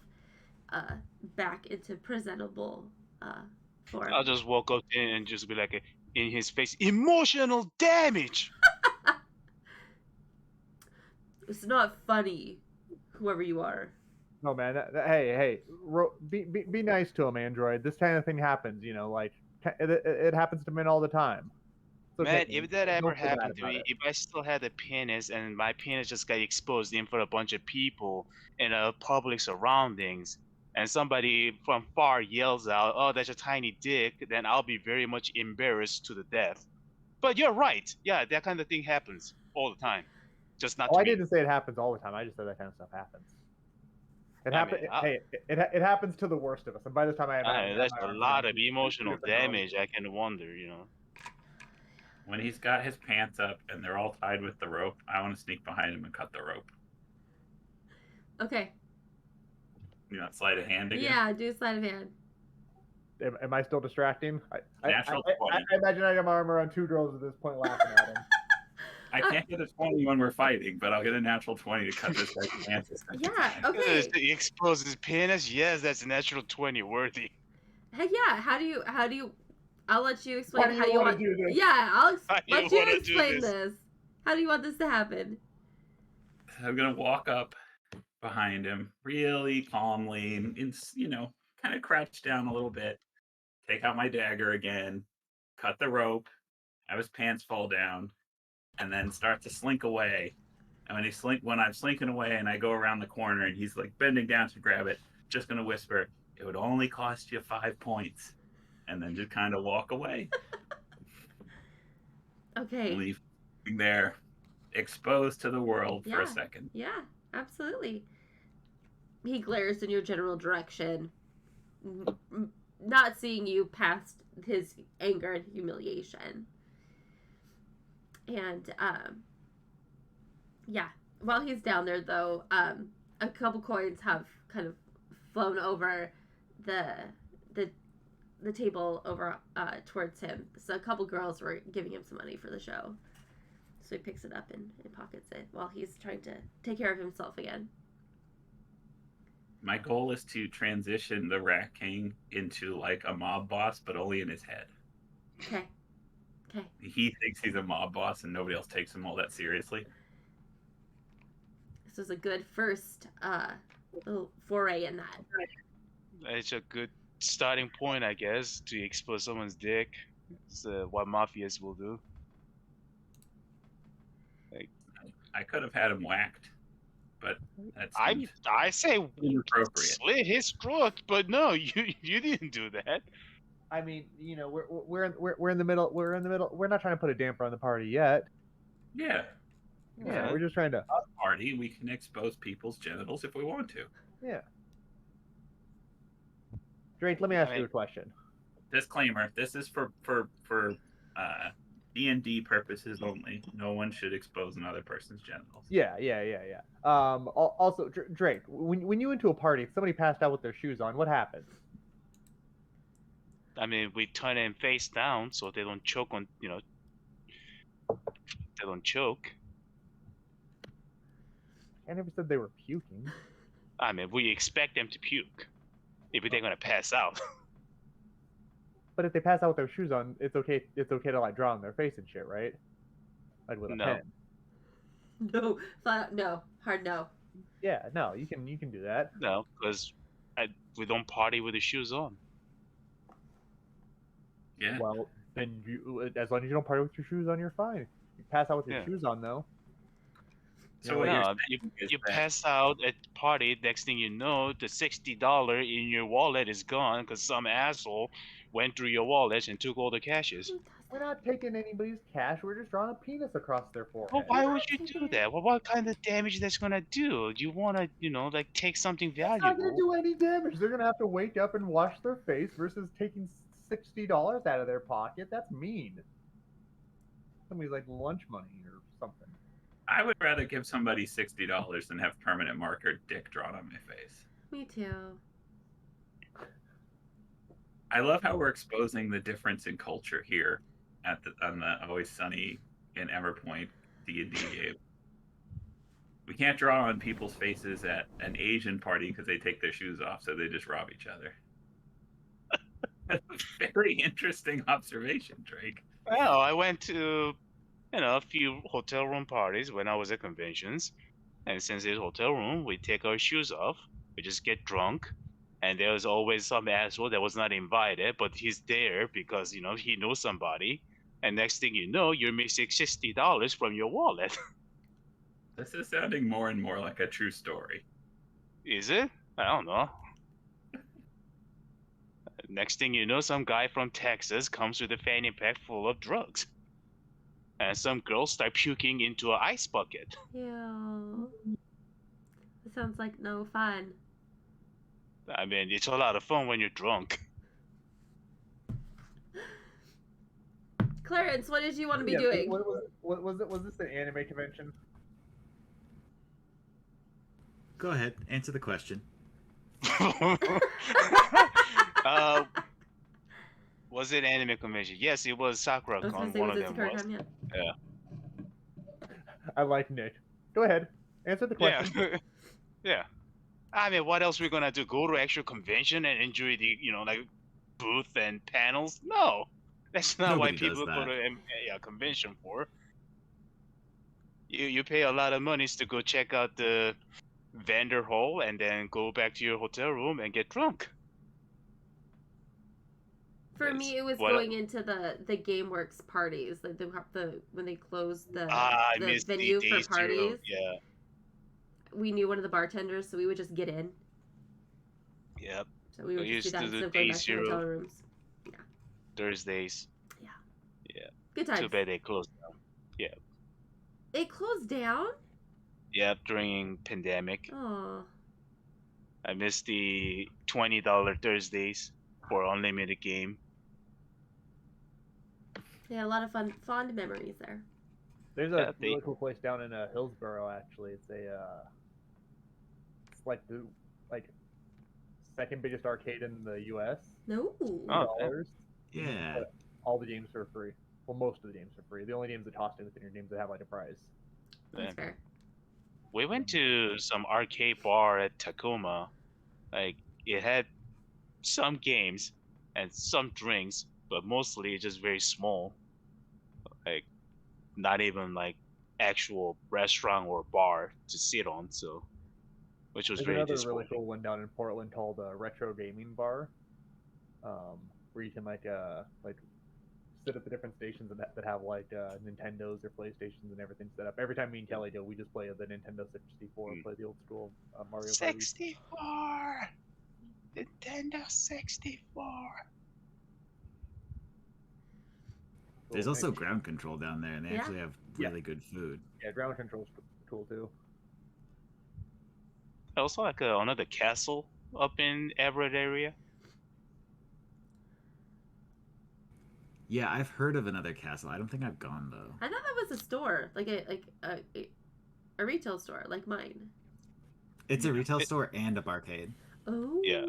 back into presentable form. I'll just walk up in and just be like, in his face, emotional damage. It's not funny, whoever you are. No, man. Hey, be nice to him, Android. This kind of thing happens, like it happens to men all the time. It's okay, Man, if that ever don't feel bad happened to about me, it. if I still had a penis and my penis just got exposed in front of a bunch of people in a public surroundings, and somebody from far yells out, "Oh, that's a tiny dick," then I'll be very much embarrassed to the death. But you're right. Yeah, that kind of thing happens all the time. Just not Oh, to I me. didn't say it happens all the time. I just said that kind of stuff happens. It I happens. mean, Hey, it happens to the worst of us, and by the time I have That's a lot of emotional damage. I can wonder, When he's got his pants up and they're all tied with the rope, I want to sneak behind him and cut the rope. Okay. You know, sleight of hand again? Yeah, do sleight of hand. Am I still distracting? I Natural 20. I imagine I got my arm around two girls at this point laughing at him. I can't get a 20 when we're fighting, but I'll get a natural 20 to cut this guy's pants. Yeah, okay. He exposes his penis. Yes, that's a natural 20 worthy. Hey, yeah. How do you? I'll let you explain How do you wanna do this? Yeah, I'll How do you let you wanna do explain this? this. How do you want this to happen? I'm gonna walk up behind him really calmly and kind of crouch down a little bit, take out my dagger again, cut the rope, have his pants fall down, and then start to slink away. And when I'm slinking away and I go around the corner and he's like bending down to grab it, just gonna whisper, "It would only cost you 5 points," and then just kind of walk away. Okay. Leave him there, exposed to the world for a Yeah. second. Yeah, absolutely. He glares in your general direction, not seeing you past his anger and humiliation. And yeah, while he's down there though, a couple coins have kind of flown over the table over towards him. So a couple girls were giving him some money for the show. So he picks it up and pockets it while he's trying to take care of himself again. My goal is to transition the Rat King into like a mob boss, but only in his head. Okay. Okay. He thinks he's a mob boss and nobody else takes him all that seriously. This was a good first little foray in that. It's a good starting point, I guess, to expose someone's dick. It's what mafias will do. I could have had him whacked, but that's I say inappropriate. slit his throat, but no, you didn't do that. I mean, you know, we're in the middle. We're in the middle. We're not trying to put a damper on the party yet. Yeah. Yeah, we're just trying to Party. We can expose people's genitals if we want to. Yeah. Drake, let me ask you a question. Disclaimer: this is for D&D purposes only. No one should expose another person's genitals. Yeah. Also, Drake, when you went to a party, if somebody passed out with their shoes on, what happens? I mean, we turn them face down so they don't choke on, they don't choke. I never said they were puking. I mean, we expect them to puke if they're gonna pass out. But if they pass out with their shoes on, it's okay. It's okay to like draw on their face and shit, right? Like with a pen. No, no, hard no. Yeah, no, you can do that. No, because we don't party with the shoes on. Yeah. Well, then as long as you don't party with your shoes on, you're fine. You pass out with your shoes on, though. So what you're saying is you that pass out at the party. Next thing you know, the $60 in your wallet is gone because some asshole went through your wallet and took all the cashes. We're not taking anybody's cash. We're just drawing a penis across their forehead. Well, why would you do that? Well, what kind of damage that's gonna do? You wanna, like take something valuable? It's not gonna do any damage. They're gonna have to wake up and wash their face versus taking $60 out of their pocket. That's mean. Somebody's like lunch money or something. I would rather give somebody $60 than have permanent marker dick drawn on my face. Me too. I love how we're exposing the difference in culture here on the Always Sunny in Everpoint D&D game. We can't draw on people's faces at an Asian party because they take their shoes off, so they just rob each other. Very interesting observation, Drake. Well, I went to, a few hotel room parties when I was at conventions, and since it's hotel room, we take our shoes off, we just get drunk, and there was always some asshole that was not invited, but he's there because he knows somebody, and next thing you know, you're missing $60 from your wallet. This is sounding more and more like a true story. Is it? I don't know. Next thing you know, some guy from Texas comes with a fanny pack full of drugs. And some girls start puking into an ice bucket. Ew. It sounds like no fun. I mean, it's a lot of fun when you're drunk. Clarence, what did you want to be doing? What was it? Was this an anime convention? Go ahead, answer the question. Was it anime convention? Yes, it was SakuraCon. One of them was. Yeah. I like Nick. Go ahead, answer the question. Yeah. Yeah. I mean, what else we gonna do? Go to actual convention and enjoy the like booth and panels? No, that's not Nobody what people does go to a convention for. You pay a lot of monies to go check out the vendor hall and then go back to your hotel room and get drunk. For me, it was going into the GameWorks parties, like when they closed the venue for parties. Yeah. We knew one of the bartenders, so we would just get in. Yep. So we I would just do used that to instead do of going day back to hotel zero rooms. Thursdays. Yeah. Yeah. Good times. Too bad they closed down. Yeah. It closed down? Yep. During pandemic, Oh. I missed the $20 Thursdays for unlimited game. They had a lot of fond memories there. There's Yeah, a they- really cool place down in Hillsboro. Actually, it's like the like second biggest arcade in the U.S. No. Oh, yeah. $4. Yeah. But all the games are free. Well, most of the games are free. The only games that cost anything are games that have like a prize. That's Yeah. fair. We went to some arcade bar at Tacoma. Like it had some games and some drinks, but mostly just very small. Like not even like actual restaurant or bar to sit on. So, which was There's very another really disappointing. cool one down in Portland called Retro Gaming Bar, where you can like sit at the different stations that have like Nintendos or PlayStations and everything set up. Every time me and Kelly go, we just play the Nintendo 64, play the old school Mario Party. 64, Nintendo 64. There's Cool. also And- ground control down there, and they Yeah. actually have really good food. yeah, ground control's cool too. Also, like another castle up in Everett area. Yeah, I've heard of another castle. I don't think I've gone though. I thought that was a store, like a retail store, like mine. It's a retail store and a barcade. Oh, Yeah.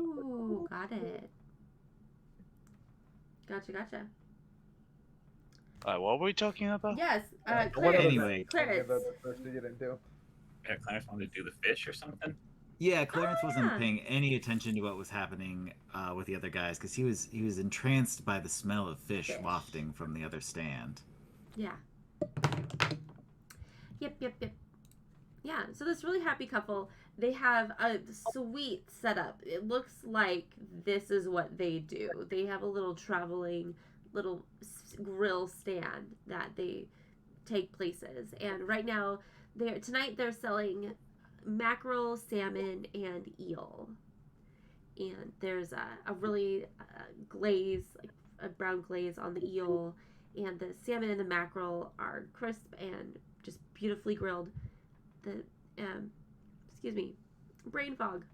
got it. Gotcha. What were we talking about? Yes, What Clarence. other Anyway. Clarence. the first to get into? Yeah, Clarence wanted to do the fish or something. Yeah, Clarence wasn't yeah. paying any attention to what was happening with the other guys because he was entranced by the smell of fish wafting from the other stand. Yeah. Yep. Yeah, so this really happy couple, they have a sweet setup. It looks like this is what they do. They have a little traveling little grill stand that they take places. And right now, tonight they're selling mackerel, salmon, and eel. And there's a really glaze, like a brown glaze on the eel, and the salmon and the mackerel are crisp and just beautifully grilled. The brain fog.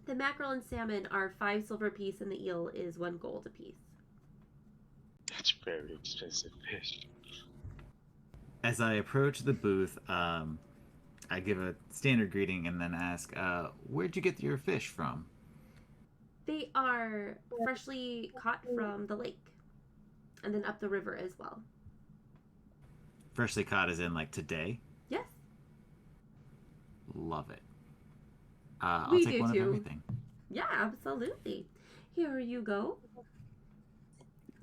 The mackerel and salmon are 5 silver apiece, and the eel is 1 gold apiece. That's very expensive fish. As I approach the booth, I give a standard greeting and then ask, "Where'd you get your fish from?" They are freshly caught from the lake, and then up the river as well. Freshly caught as in like today. Yes. Love it. I'll We take do one too. of everything. Yeah, absolutely. Here you go.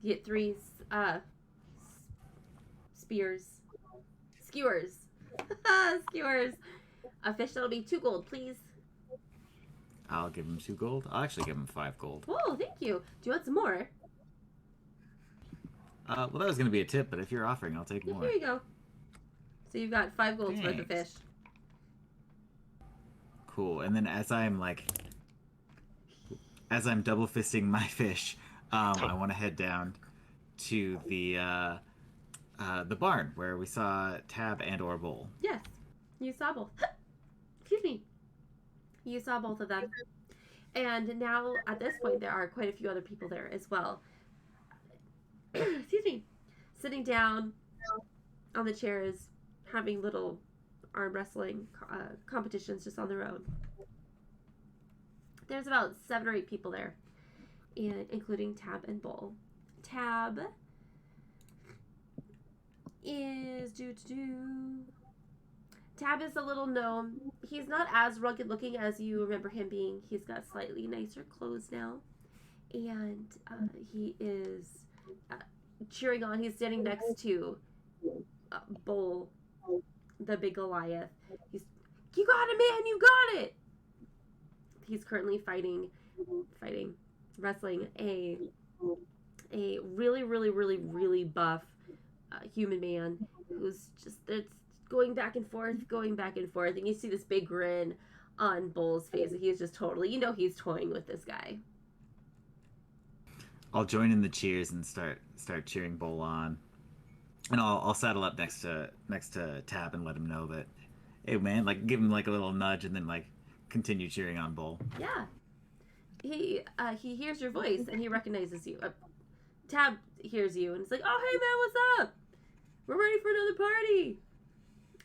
You get 3 skewers. Skewers. A fish that'll be 2 gold, please. I'll give him 2 gold. I'll actually give him 5 gold. Oh, thank you. Do you want some more? Well, that was going to be a tip, but if you're offering, I'll take more. Here you go. So you've got 5 golds worth of fish. Thanks. Cool. And then as I'm double fisting my fish, I want to head down to the barn where we saw Tab and or Bowl. Yes, you saw both. Excuse me. You saw both of them. And now, at this point, there are quite a few other people there as well. Excuse me. Sitting down on the chairs, having little arm wrestling competitions just on their own. There's about 7 or 8 people there, and including Tab and Bull. Tab is Tab is a little gnome. He's not as rugged looking as you remember him being. He's got slightly nicer clothes now, and he is cheering on. He's standing next to Bull, the big Goliath. You got it, man! You got it! He's currently wrestling a really buff human man who's just it's going back and forth, and you see this big grin on Bull's face. He's just totally, he's toying with this guy. I'll join in the cheers and start cheering Bull on, and I'll saddle up next to Tab and let him know that, hey man, like give him like a little nudge and then like continue cheering on Bull. Yeah. He hears your voice and he recognizes you. Tab hears you and it's like, oh hey man, what's up? We're ready for another party.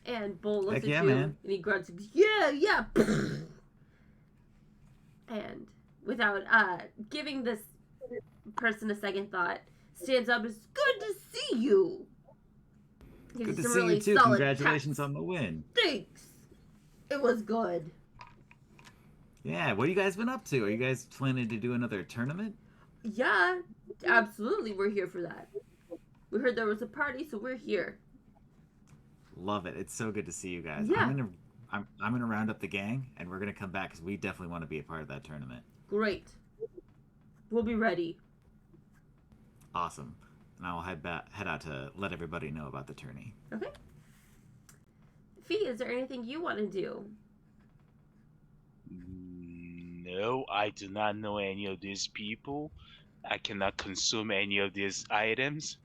And Bull looks Heck at yeah, you man. and he grunts, yeah. And without giving this person a second thought, stands up and says, good to see you. Good to see you too. Congratulations on the win. Thanks. It was good. Yeah, what have you guys been up to? Are you guys planning to do another tournament? Yeah, absolutely. We're here for that. We heard there was a party, so we're here. Love it. It's so good to see you guys. Yeah. I'm gonna round up the gang, and we're gonna come back because we definitely want to be a part of that tournament. Great. We'll be ready. Awesome. And I will head out to let everybody know about the tourney. Okay. Fee, is there anything you want to do? No, I do not know any of these people. I cannot consume any of these items.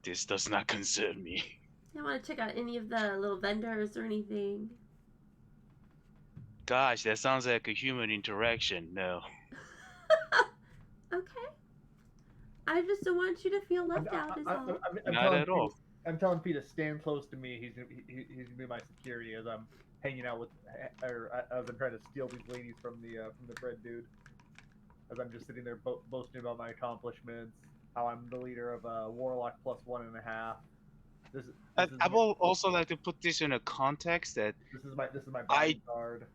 This does not concern me. You want to check out any of the little vendors or anything? Gosh, that sounds like a human interaction. No. Okay. I just don't want you to feel left out is all. Not at all. I'm telling Pete to stand close to me. He's gonna be my security as I'm hanging out with, or as I'm trying to steal these ladies from the bread dude. As I'm just sitting there boasting about my accomplishments, how I'm the leader of Warlock plus 1.5. I will also like to put this in a context that this is my bodyguard.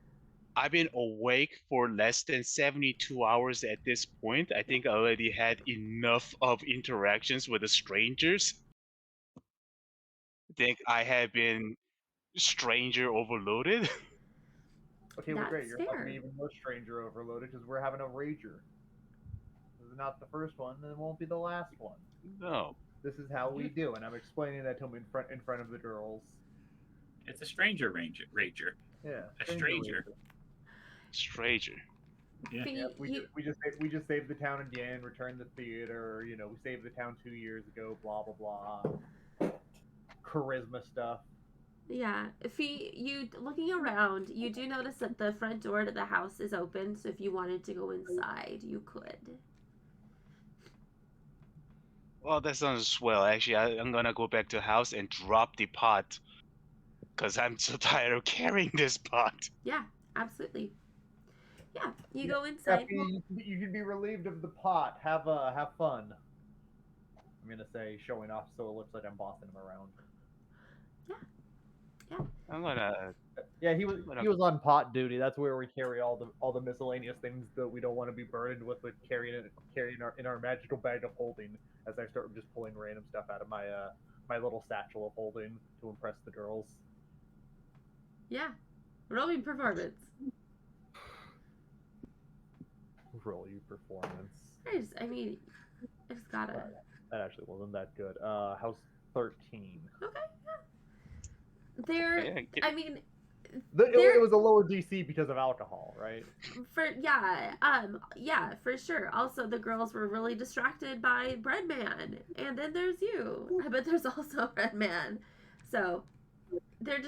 I've been awake for less than 72 hours at this point. I think I already had enough of interactions with the strangers. I think I have been stranger overloaded. Okay, well, great. That's You're fair. having even more stranger overloaded because we're having a rager. This is not the first one, and it won't be the last one. No. This is how we do, and I'm explaining that to him in front of the girls. It's a stranger rager. Yeah, A stranger. Stranger. Yeah. Fee, Yeah, we just saved the town again, returned the theater. You know, we saved the town 2 years ago. Blah blah blah. Charisma stuff. Yeah, Fee, you looking around, you do notice that the front door to the house is open, so if you wanted to go inside, you could. Well, that sounds swell. Actually, I'm gonna go back to the house and drop the pot. Because I'm so tired of carrying this pot. Yeah, absolutely. Yeah, you go inside. You can be relieved of the pot. Have fun. I'm gonna say, showing off so it looks like I'm bossing him around. I'm gonna... Yeah, he was on pot duty. That's where we carry all the miscellaneous things that we don't want to be burdened with carrying in our magical bag of holding. As I start just pulling random stuff out of my my little satchel of holding to impress the girls. Yeah, rolling performance. Roll you performance. I just gotta. That actually wasn't that good. How's 13? Okay, yeah. It was a lower DC because of alcohol, right? For sure. Also, the girls were really distracted by Breadman, and then there's you. I bet there's also Breadman. So their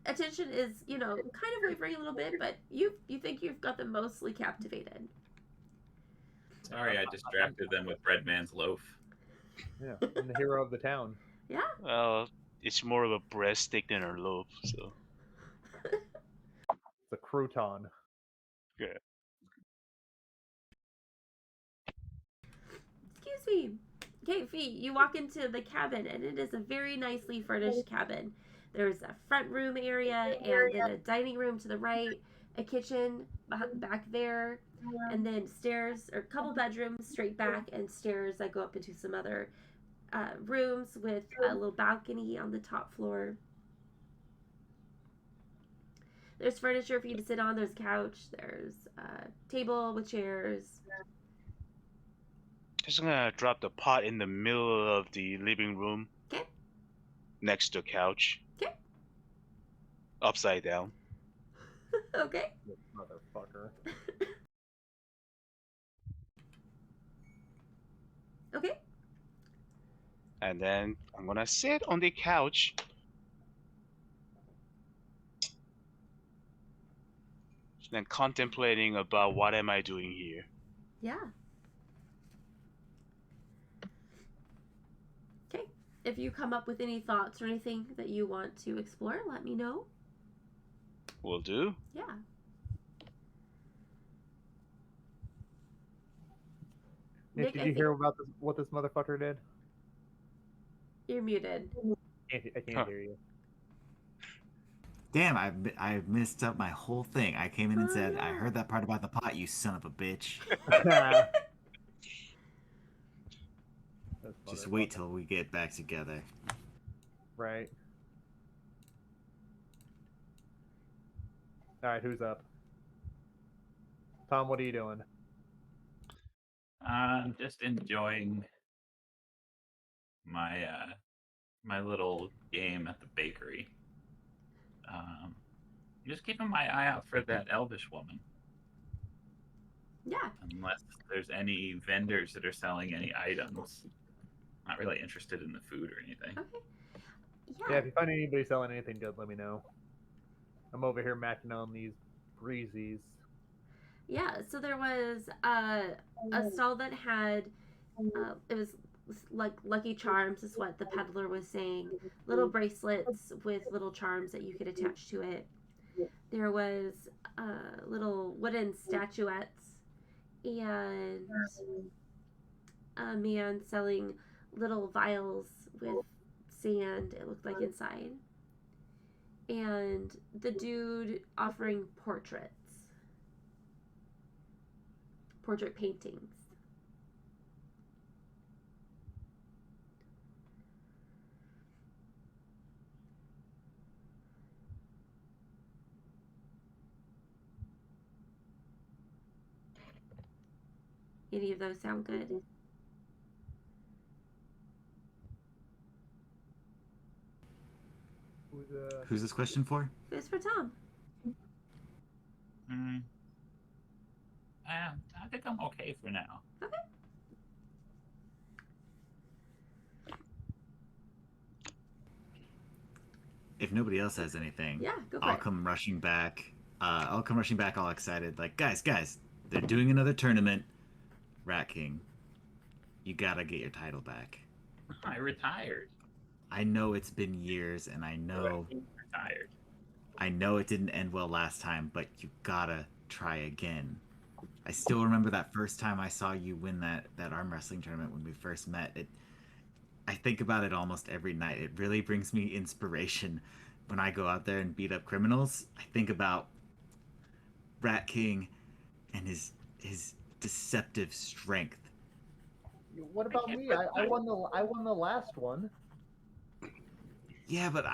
attention is, kind of wavering a little bit, but you think you've got them mostly captivated. Sorry, I distracted them with Breadman's loaf. Yeah, I'm the hero of the town. Yeah. Well, it's more of a breadstick than a loaf, so. It's a crouton. Yeah. Excuse me. Okay, Fee, you walk into the cabin, and it is a very nicely furnished cabin. There's a front room area, and then a dining room to the right, a kitchen back there, and then stairs, or a couple bedrooms straight back, and stairs that go up into some other rooms with a little balcony on the top floor. There's furniture for you to sit on. There's a couch. There's a table with chairs. Just gonna drop the pot in the middle of the living room. Okay. Next to the couch. Okay. Upside down. Okay. This motherfucker. Okay. And then I'm gonna sit on the couch. And contemplating about what am I doing here. Yeah. Okay. If you come up with any thoughts or anything that you want to explore, let me know. Will do. Yeah. Nick, Nick, I did you think hear about what this motherfucker did? you're muted. I can't Huh. hear you. Damn, I messed up my whole thing. I came in and Oh, said, I yeah. heard that part about the pot, you son of a bitch. This Just wait motherfucker. till we get back together. Right. All right, who's up? Tom, what are you doing? I'm just enjoying my my little game at the bakery. Just keeping my eye out for that elvish woman. Yeah. Unless there's any vendors that are selling any items. Not really interested in the food or anything. Okay. Yeah, Yeah. if you find anybody selling anything good, let me know. I'm over here macking on these breezies. Yeah. So there was a stall that had it was like Lucky Charms is what the peddler was saying. Little bracelets with little charms that you could attach to it. There was little wooden statuettes and a man selling little vials with sand, it looked like inside. And the dude offering portrait paintings. Any of those sound good? Who's this question for? It's for Tom. I think I'm okay for now. Okay. If nobody else has anything, Yeah, go for I'll it. come rushing back. I'll come rushing back all excited. Like, guys, they're doing another tournament. Rat King, you gotta get your title back. I retired. I know it's been years, and I know Retired. it didn't end well last time, but you gotta try again. I still remember that first time I saw you win that arm wrestling tournament when we first met. I think about it almost every night. It really brings me inspiration when I go out there and beat up criminals. I think about Rat King and his deceptive strength. What about me? I won the last one. Yeah, but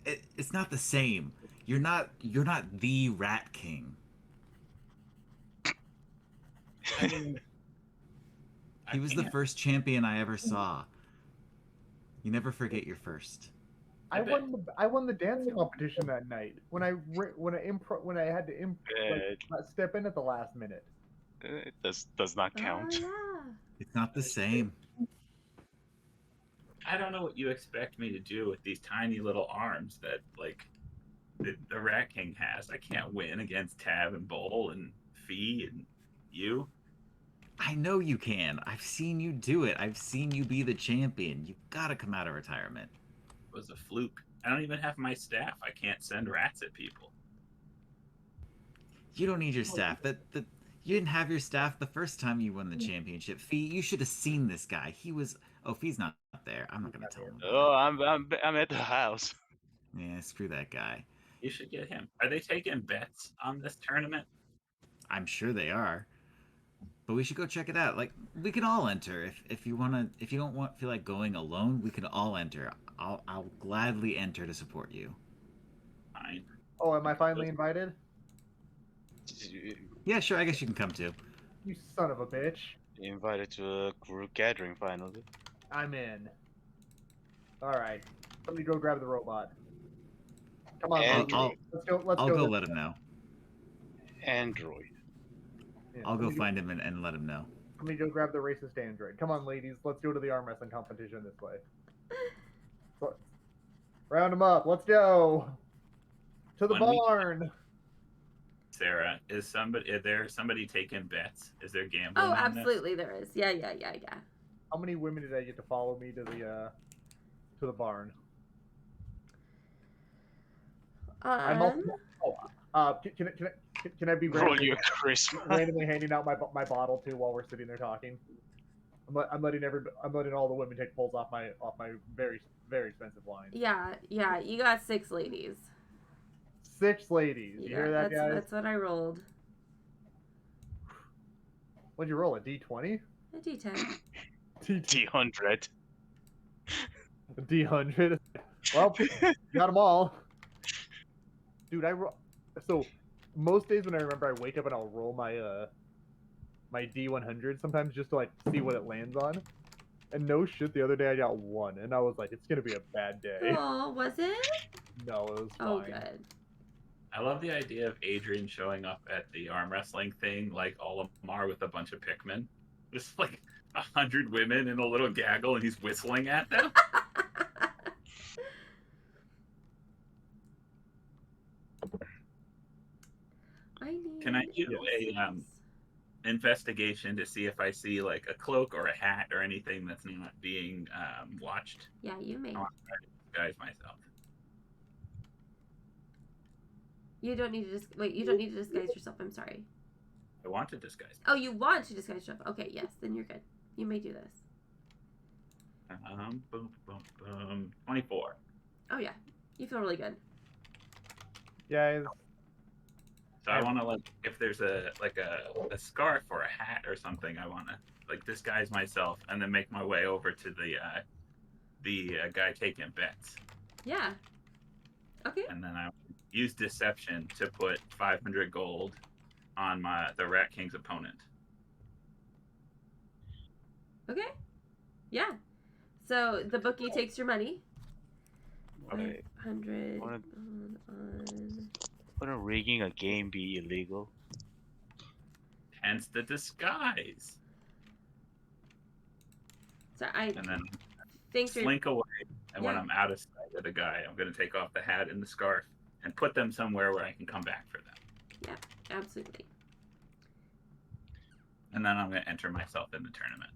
it's not the same. You're not the Rat King. I mean, He was the first champion I ever saw. You never forget your first. I won the dance competition that night when I had to step in at the last minute. It does not count. Oh, yeah. It's not the same. I don't know what you expect me to do with these tiny little arms that like the Rat King has. I can't win against Tab and Bowl and Fee and you. I know you can. I've seen you do it. I've seen you be the champion. You gotta come out of retirement. It was a fluke. I don't even have my staff. I can't send rats at people. You don't need your staff. You didn't have your staff the first time you won the championship. Fee, you should have seen this guy. He was. Oh, Fee's not there. I'm not gonna tell him. Oh, I'm at the house. Yeah, screw that guy. You should get him. Are they taking bets on this tournament? I'm sure they are. But we should go check it out. Like, we can all enter if you wanna. If you don't feel like going alone, we can all enter. I'll gladly enter to support you. Fine. Oh, am I finally invited? Yeah, sure. I guess you can come too. You son of a bitch! Invited to a group gathering finally. I'm in. All right, let me go grab the robot. Come on, And let's go. Let's I'll go. go let him know. Android. Yeah, I'll go let me find him and let him know. Let me go grab the racist android. Come on, ladies. Let's go to the arm wrestling competition this way. Round them up. Let's go. To the When we- barn. Sarah, is there somebody taking bets? Is there gambling? Oh, on absolutely, there is. Yeah. How many women did I get to follow me to the barn? I'm also. Can I be Roll randomly, your charisma. randomly handing out my bottle too while we're sitting there talking? I'm letting all the women take pulls off my very very expensive wine. Yeah. You got 6 ladies. 6 ladies. You hear that, guys? That's what I rolled. What'd you roll? A D20? A D10. D100. D100. Well, got them all. Dude, so most days when I remember, I wake up and I'll roll my D100 sometimes just to like see what it lands on. And no shit, the other day I got 1, and I was like, it's gonna be a bad day. Oh, was it? No, it was fine. Oh, good. I love the idea of Adrian showing up at the arm wrestling thing like Olimar with a bunch of Pikmin. Just like 100 women in a little gaggle, and he's whistling at them. Can I do a investigation to see if I see like a cloak or a hat or anything that's not being watched? Yeah, you may. I want to disguise myself. You don't need to wait. You don't need to disguise yourself. I'm sorry. I want to disguise. Oh, you want to disguise yourself? Okay, yes. Then you're good. You may do this. Boom, boom, boom. 24. Oh yeah, you feel really good. Guys, So I want to like, if there's a scarf or a hat or something, I want to like disguise myself and then make my way over to the guy taking bets. Yeah. Okay. And then I use deception to put 500 gold on the Rat King's opponent. Okay. Yeah. So the bookie takes your money. Okay. 500 Wanna- on. Wouldn't rigging a game be illegal? Hence the disguise. So I And then think you're. slink away. And when Yeah. I'm out of sight of the guy, I'm going to take off the hat and the scarf and put them somewhere where I can come back for them. Yeah, absolutely. And then I'm going to enter myself in the tournament.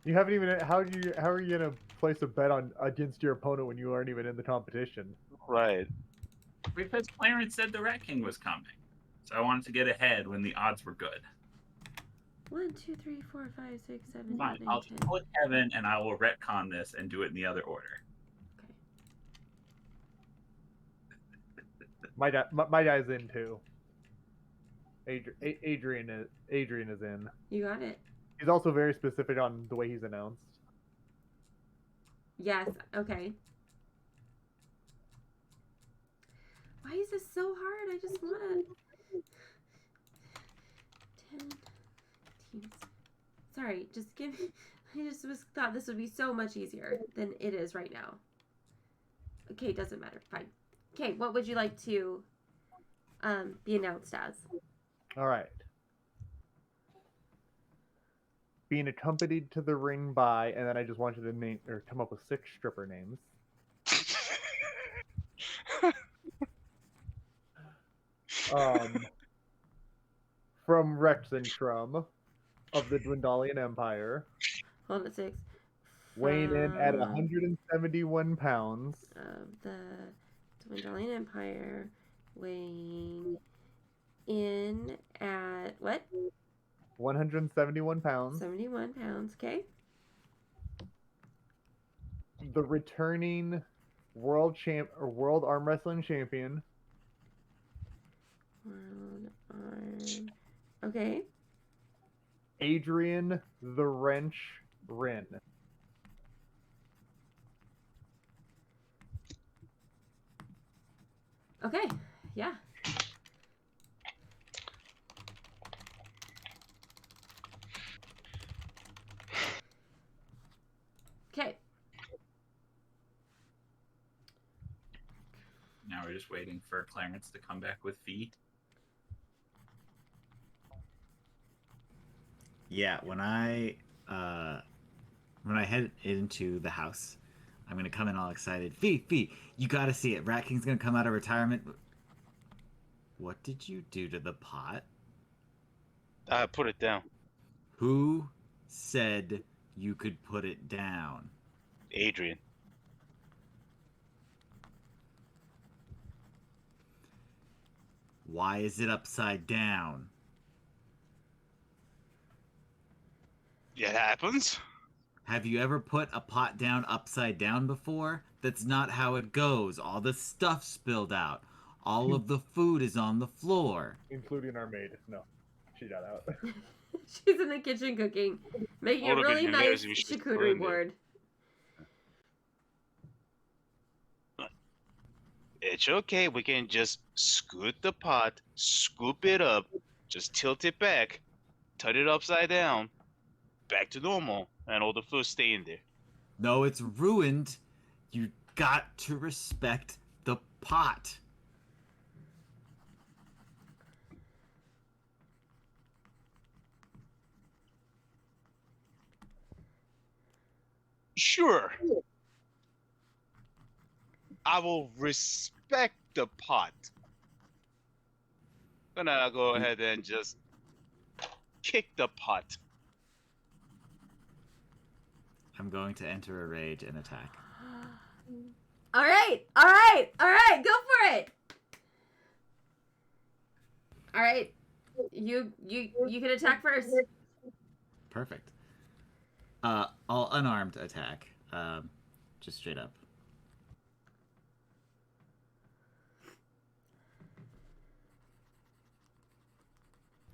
you haven't even. How are you gonna place a bet against your opponent when you aren't even in the competition? Right. Because Clarence said the Rat King was coming. So I wanted to get ahead when the odds were good. 1, 2, 3, 4, 5, 6, 7, 8, Fine, 9, I'll 10. put Kevin and I will retcon this and do it in the other order. My guy's in too. Adrian is in. You got it. He's also very specific on the way he's announced. Yes. Okay. Why is this so hard? I just want to. 10 teams. Sorry, just give me. I just thought this would be so much easier than it is right now. Okay, doesn't matter. Fine. Okay, what would you like to be announced as? All right. Being accompanied to the ring by, and then I just want you to name or come up with 6 stripper names. From Rexentrum of the Dwindalian Empire, Hold on, 6. weighing in at From 171 pounds. Of the Dwindling Empire, weighing in at what? 171 pounds. 71 pounds. Okay. The returning world arm wrestling champion. World arm. Okay. Adrian the Wrench Rin. Okay. Yeah. Okay. Now we're just waiting for Clarence to come back with Fee. Yeah, when I head into the house, I'm gonna come in all excited. Fee, you gotta see it. Rat King's gonna come out of retirement. What did you do to the pot? I put it down. Who said you could put it down? Adrian. Why is it upside down? It happens. Have you ever put a pot down upside down before? That's not how it goes. All the stuff spilled out. All of the food is on the floor. Including our maid. No, she got out. She's in the kitchen cooking, making a Would have really been nice hilarious if she was still charcuterie in there. board. It's okay. We can just scoot the pot, scoop it up, just tilt it back, turn it upside down, back to normal, and all the food stay in there. No, it's ruined. You got to respect the pot. Sure. I will respect the pot. Gonna go ahead and just kick the pot. I'm going to enter a rage and attack. All right, go for it. All right, you can attack first. Perfect. I'll unarmed attack. Just straight up.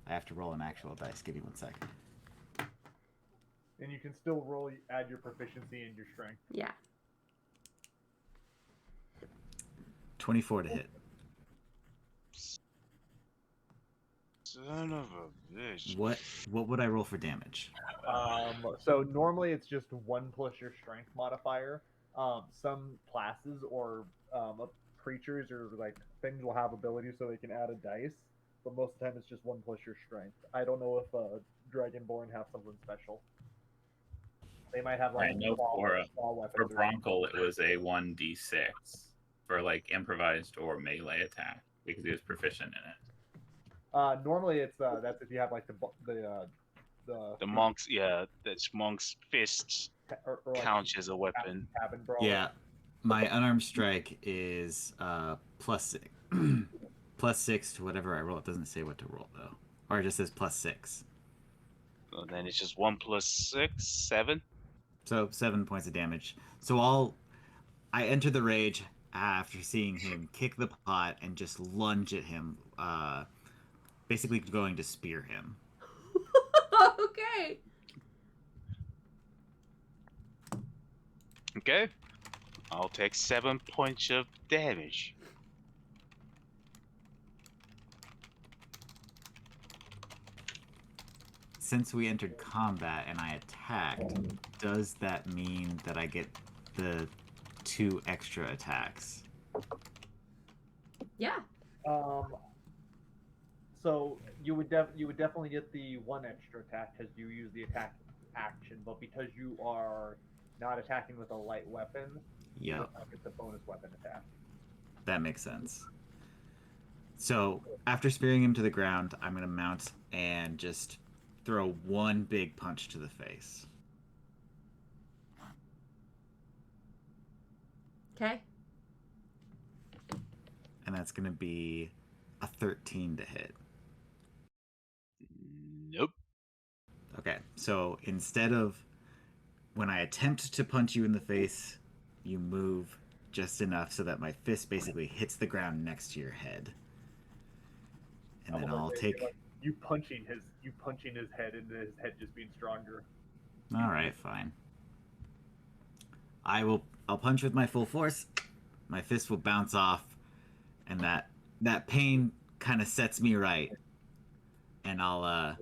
I have to roll an actual dice. Give me 1 second. And you can still add your proficiency and your strength. Yeah. 24 to hit. Son of a bitch. What would I roll for damage? So normally it's just 1 plus your strength modifier. Some classes or creatures or like things will have abilities so they can add a dice, but most of the time it's just 1 plus your strength. I don't know if Dragonborn have something special. They might have like I know claw for weapons. Bronkel it was a 1d6 for like improvised or melee attack because he was proficient in it. Normally it's that's if you have like The monks, yeah, that's monks' fists or like counts as a weapon. cabin brawl. Yeah, my unarmed strike is +6. +6 to whatever I roll. It doesn't say what to roll though, or it just says +6. So then it's just 1 plus 6, 7. So 7 points of damage. So I enter the rage after seeing him kick the pot and just lunge at him, basically going to spear him. Okay. Okay. I'll take 7 points of damage. Since we entered combat and I attacked, does that mean that I get the 2 extra attacks? Yeah. So you would definitely get the 1 extra attack because you use the attack action, but because you are not attacking with a light weapon, Yeah, it's a bonus weapon attack. that makes sense. So after spearing him to the ground, I'm gonna mount and just throw 1 big punch to the face. Okay. And that's gonna be a 13 to hit. Nope. Okay, so instead of when I attempt to punch you in the face, you move just enough so that my fist basically hits the ground next to your head. And then I'll take... Like you punching his head into his head just being stronger. Alright, fine. I'll punch with my full force. My fist will bounce off, and that pain kind of sets me right. And I'll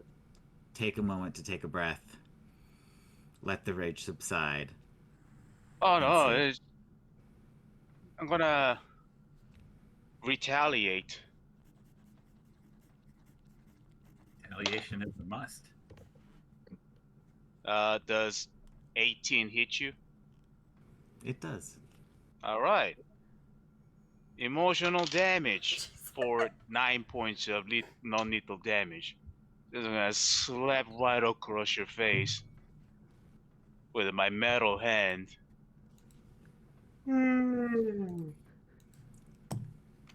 take a moment to take a breath, let the rage subside. Oh no, Let's I'm gonna retaliate. Retaliation is a must. Does 18 hit you? It does. All right. Emotional damage for 9 points of non-lethal damage. Just gonna slap right across your face with my metal hand.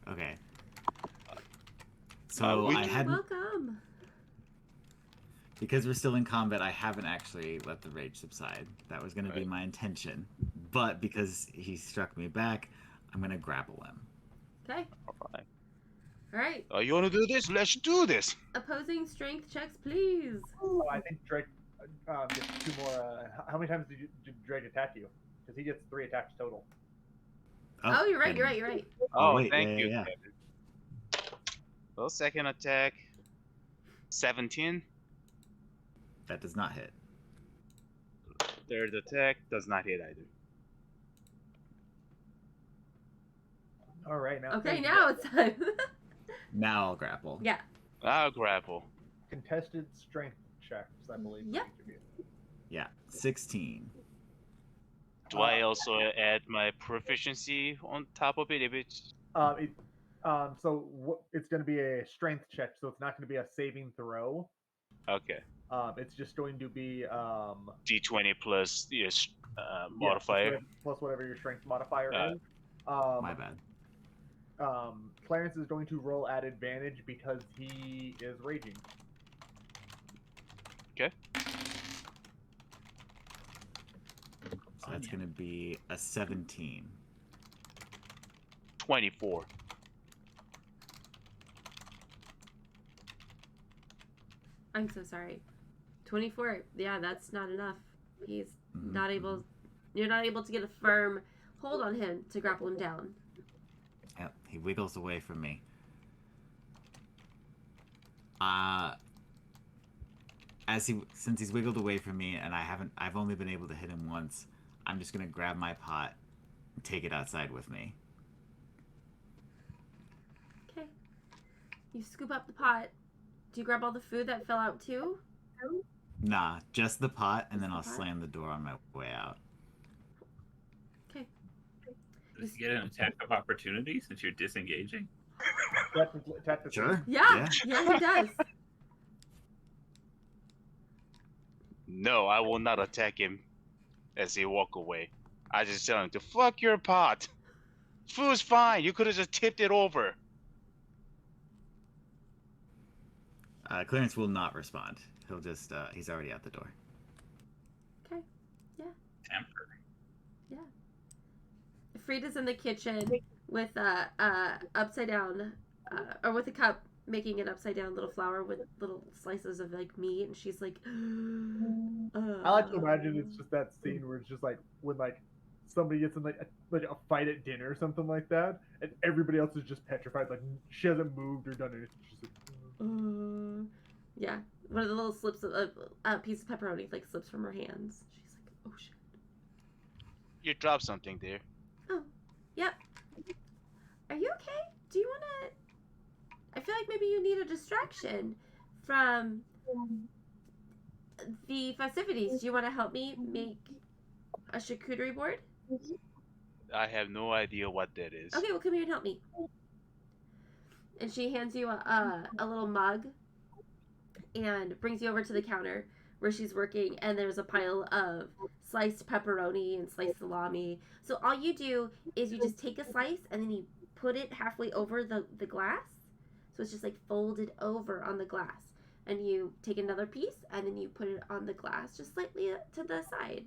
Okay. So which- I hadn't, Welcome. because we're still in combat, I haven't actually let the rage subside. That was going to be Right. my intention. But because he struck me back, I'm going to grapple him. Okay. Alright. All right. You wanna do this? Let's do this. Opposing strength checks, please. Oh, I think Drake gets 2 more. How many times did Drake attack you? Because he gets 3 attacks total. Oh, you're right. then- You're right. You're right. Oh, wait, thank yeah, you, yeah. Kevin. Well, second attack, 17. That does not hit. Third attack does not hit either. All right, now. Okay, now it's time. Now I'll grapple. Yeah. I'll grapple. Contested strength checks, I believe. for Yep. each of you. Yeah, 16. Do I also add my proficiency on top of it if it's It's going to be a strength check, so it's not going to be a saving throw. okay? It's just going to be D20 plus yes, yeah, modifier. plus whatever your strength modifier Uh, is. My bad. Clarence is going to roll at advantage because he is raging. Okay. So that's going to be a 17. 24. I'm so sorry. 24. Yeah, that's not enough. He's not able. You're not able to get a firm hold on him to grapple him down. Yep, he wiggles away from me. Since he's wiggled away from me and I've only been able to hit him once, I'm just gonna grab my pot and take it outside with me. Okay. You scoop up the pot. Do you grab all the food that fell out too? Nah, just the pot, and Just then the I'll pot? slam the door on my way out. Okay. Does he get an attack of opportunity since you're disengaging? Technically. Sure. Yeah, yeah, he does. No, I will not attack him as he walk away. I just tell him to fuck your pot. Food's fine. You could have just tipped it over. Clarence will not respond. He'll just, he's already out the door. Okay. Temper. Frida's in the kitchen with upside down, or with a cup, making an upside down little flower with little slices of like meat, and she's like, I like to imagine it's just that scene where it's just like when like somebody gets in like a fight at dinner or something like that, and everybody else is just petrified, like she hasn't moved or done anything. She's just like, yeah, one of the little slips of a piece of pepperoni like slips from her hands. She's like, oh shit. You dropped something there. Oh, yep. Are you okay? Do you want to? I feel like maybe you need a distraction from the festivities. Do you want to help me make a charcuterie board? I have no idea what that is. Okay, well, come here and help me. And she hands you a little mug and brings you over to the counter where she's working, and there's a pile of sliced pepperoni and sliced salami. So all you do is you just take a slice and then you put it halfway over the glass. So it's just like folded over on the glass. And you take another piece and then you put it on the glass just slightly to the side.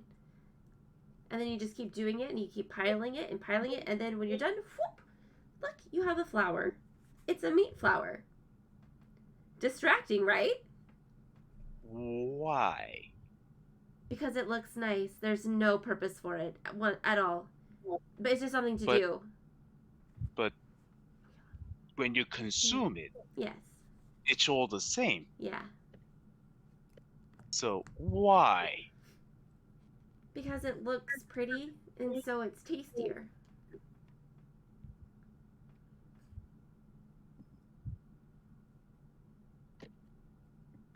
And then you just keep doing it and you keep piling it. And then when you're done, whoop, look, you have a flower. It's a meat flower. Distracting, right? Why? Because it looks nice. There's no purpose for it at all. But it's just something to do. But when you consume it, Yes. it's all the same. Yeah. So why? Because it looks pretty and so it's tastier.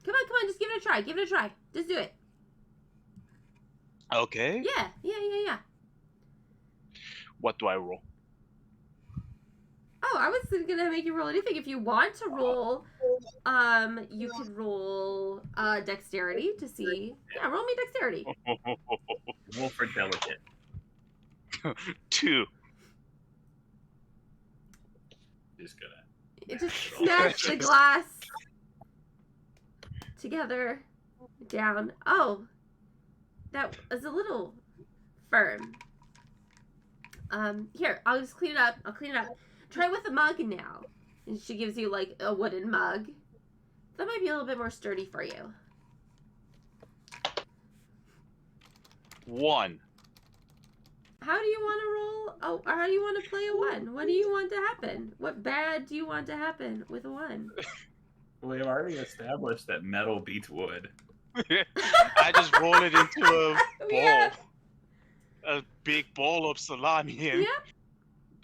Come on, just give it a try. Give it a try. Just do it. Okay. Yeah. What do I roll? Oh, I was gonna make you roll anything. If you want to roll, you could roll dexterity to see. Yeah, roll me dexterity. Roll for delicate. 2. Just gonna. It just smash the glass together, down. Oh, that was a little firm. Here, I'll just clean it up. I'll clean it up. Try with a mug now. And she gives you like a wooden mug. That might be a little bit more sturdy for you. 1. How do you want to roll? Oh, or how do you want to play a 1? What do you want to happen? What bad do you want to happen with a 1? We've already established that metal beats wood. I just roll it into a bowl. Yeah. A big bowl of salami and Yeah,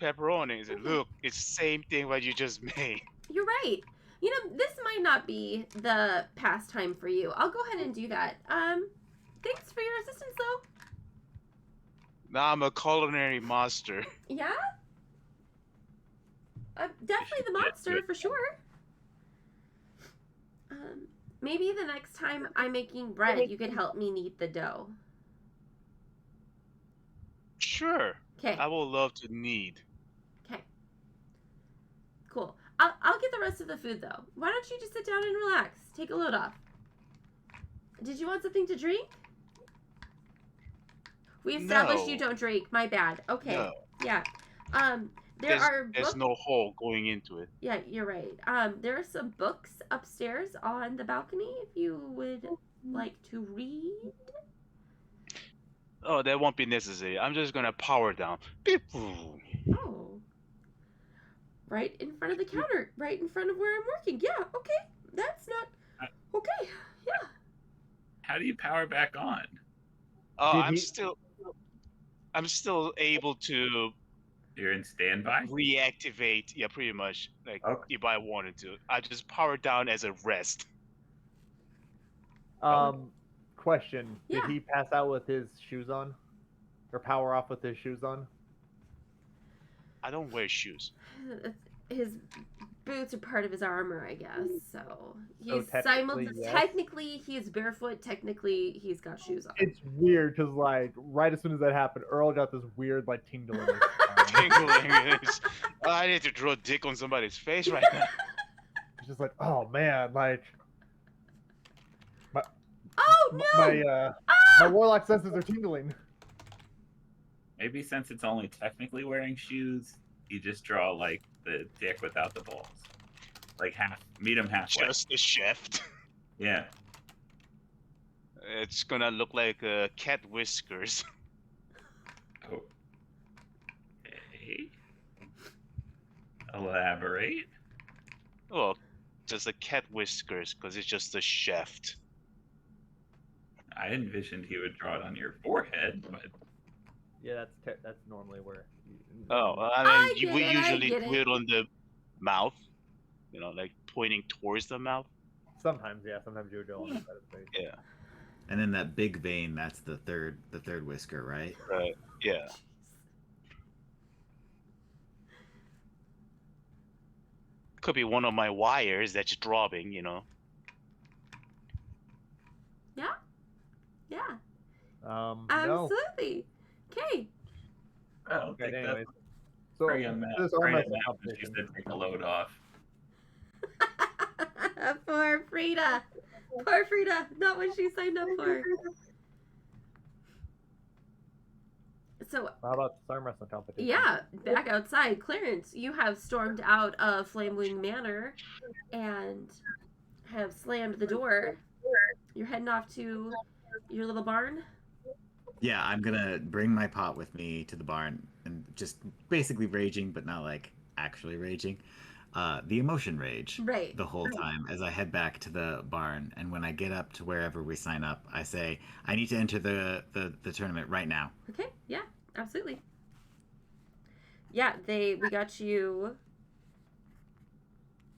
pepperonis. And look, it's the same thing what you just made. you're right. You know, this might not be the pastime for you. I'll go ahead and do that. Thanks for your assistance, though. Now I'm a culinary monster. Yeah? Definitely the monster, for sure. Maybe the next time I'm making bread, you could help me knead the dough. Sure. Okay. I will love to knead. Okay. Cool. I'll get the rest of the food, though. Why don't you just sit down and relax? Take a load off. Did you want something to drink? We established No. you don't drink. My bad. Okay. No. Yeah. There's books. no hole going into it. Yeah, you're right. There are some books upstairs on the balcony if you would like to read. Oh, that won't be necessary. I'm just gonna power down. Beep. Oh. Right in front of the counter. Right in front of where I'm working. Yeah, okay. That's not... Okay, yeah. How do you power back on? Oh, Did I'm he- still able to You're in standby? reactivate. Yeah, pretty much. Like Okay. if I wanted to, I just power down as a rest. Question: Yeah. Did he pass out with his shoes on, or power off with his shoes on? I don't wear shoes. His boots are part of his armor, I guess. So he's technically, yes. technically he's barefoot. Technically he's got shoes on. It's weird because like right as soon as that happened, Earl got this weird like tingling. in his spine. Tingling. I need to draw a dick on somebody's face right now. It's just like, oh man, like Oh no! my warlock senses are tingling. Maybe since it's only technically wearing shoes, you just draw like the dick without the balls. Like meet him halfway. Just a shaft. Yeah. It's gonna look like cat whiskers. Oh. Okay. Elaborate. Oh, just a cat whiskers because it's just a shaft. I envisioned he would draw it on your forehead, but Yeah, that's normally where. Oh, I and get we it, I usually get do it on the mouth. You know, like pointing towards the mouth. Sometimes, yeah. Sometimes you would go on the side of the face. Yeah. And then that big vein, that's the third whisker, right? Right. Yeah. Could be one of my wires that's dropping. You know. Yeah, No. absolutely. Okay. I don't Okay, think anyways. that's So very unmet. this arm Very wrestling unmet when she competition. said take a load off. Poor Frida. Poor Frida. Not what she signed up for. So, How about this arm wrestling competition? yeah, back outside. Clarence, you have stormed out of Flamewing Manor and have slammed the door. You're heading off to your little barn. Yeah, I'm gonna bring my pot with me to the barn and just basically raging, but not like actually raging. The emotion rage Right. the whole time as I head back to the barn. And when I get up to wherever we sign up, I say, I need to enter the tournament right now. Okay, yeah, absolutely. Yeah, we got you.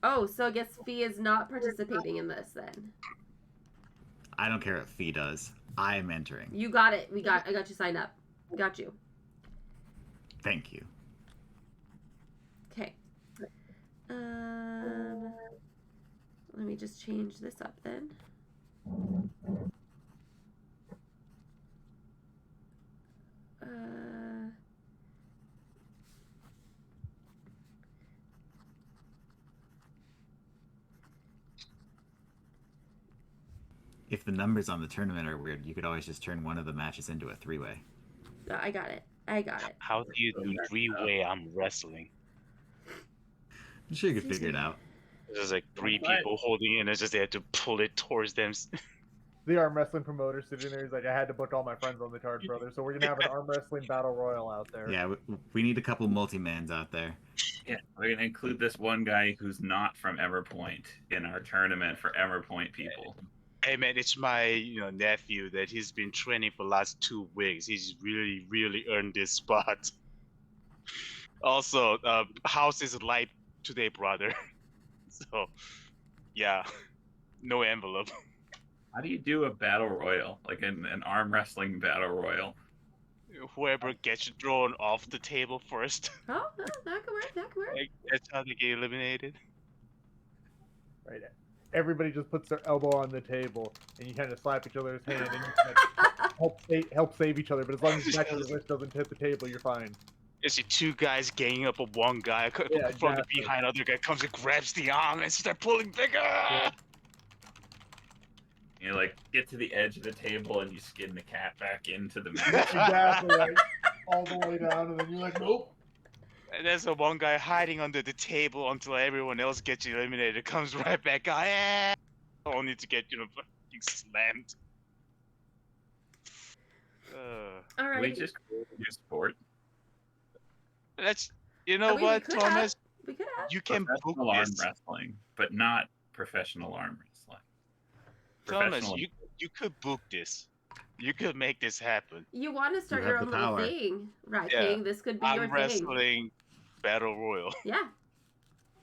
Oh, so I guess Fee is not participating in this then. I don't care what Fee does. I am entering. You got it. I got you signed up. Got you. Thank you. Okay. Let me just change this up then. If the numbers on the tournament are weird, you could always just turn one of the matches into a 3-way. I got it. I got it. How do you do three-way arm wrestling? I'm sure you could figure it out. There's like three Right. people holding it, and it's just they have to pull it towards them. The arm wrestling promoter sitting there. He's like, I had to book all my friends on the card, brother. So we're gonna have an arm wrestling battle royal out there. Yeah, we need a couple multi-mans out there. Yeah, we're gonna include this one guy who's not from Everpoint in our tournament for Everpoint people. Hey man, it's my nephew that he's been training for the last 2 weeks. He's really earned this spot. Also, house is light today, brother. So, yeah, no envelope. How do you do a battle royal, like an arm wrestling battle royal? Whoever gets thrown off the table first, Oh, no, that could work. That could work. like, that's how they get eliminated. Right. Everybody just puts their elbow on the table, and you kind of slap each other's hand, and you kind of help save each other. But as long as the back of your wrist doesn't hit the table, you're fine. You see 2 guys ganging up on one guy from exactly. the behind. Other guy comes and grabs the arm and start pulling bigger. Yeah. You like get to the edge of the table and you skin the cat back into the match. Exactly, like all the way down, and then you're like, nope. And there's the one guy hiding under the table until everyone else gets eliminated. Comes right back out, only to get fucking slammed. All right. We just created a new sport. That's We what, could Thomas. We could have. You can book Professional arm this. wrestling, but not professional arm wrestling. Thomas, Professional- you could book this. You could make this happen. You want to start You your have own the little power. thing, right, Yeah. King? This could be your Arm thing. wrestling battle royal. Yeah.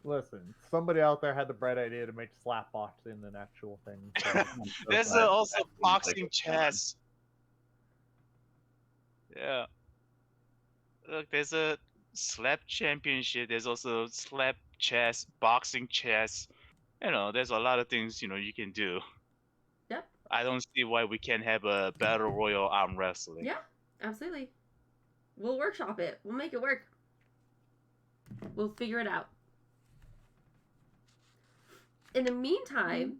Listen, somebody out there had the bright idea to make slap boxing an actual thing. So. I'm so There's glad also that seems boxing like a chess. Yeah. Look, there's a slap championship. There's also slap chess, boxing chess. There's a lot of things you can do. Yep. I don't see why we can't have a battle royal arm wrestling. Yeah. Absolutely. We'll workshop it. We'll make it work. We'll figure it out. In the meantime,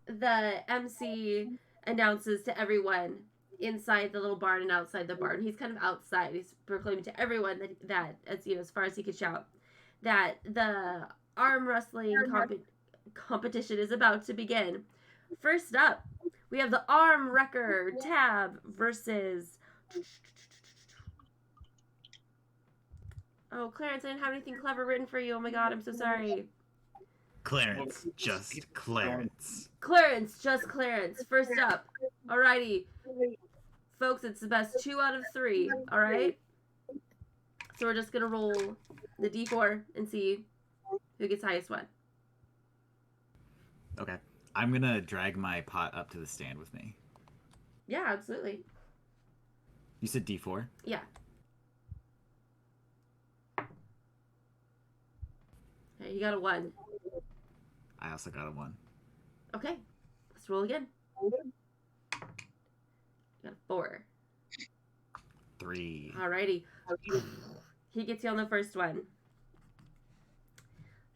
the MC announces to everyone inside the little barn and outside the barn. He's kind of outside. He's proclaiming to everyone that as far as he could shout, that the arm wrestling competition is about to begin. First up, we have the arm wrecker Tab versus. Oh, Clarence, I didn't have anything clever written for you. Oh my god, I'm so sorry. Clarence, just Clarence. Clarence, just Clarence. First up. Alrighty. Folks, it's the best 2 out of 3. Alright? So we're just gonna roll the d4 and see who gets highest one. Okay. I'm gonna drag my pot up to the stand with me. Yeah, absolutely. You said D4? Yeah. Okay, you got a 1. I also got a 1. Okay. Let's roll again. You got a 4. 3. Alrighty. He gets you on the first one.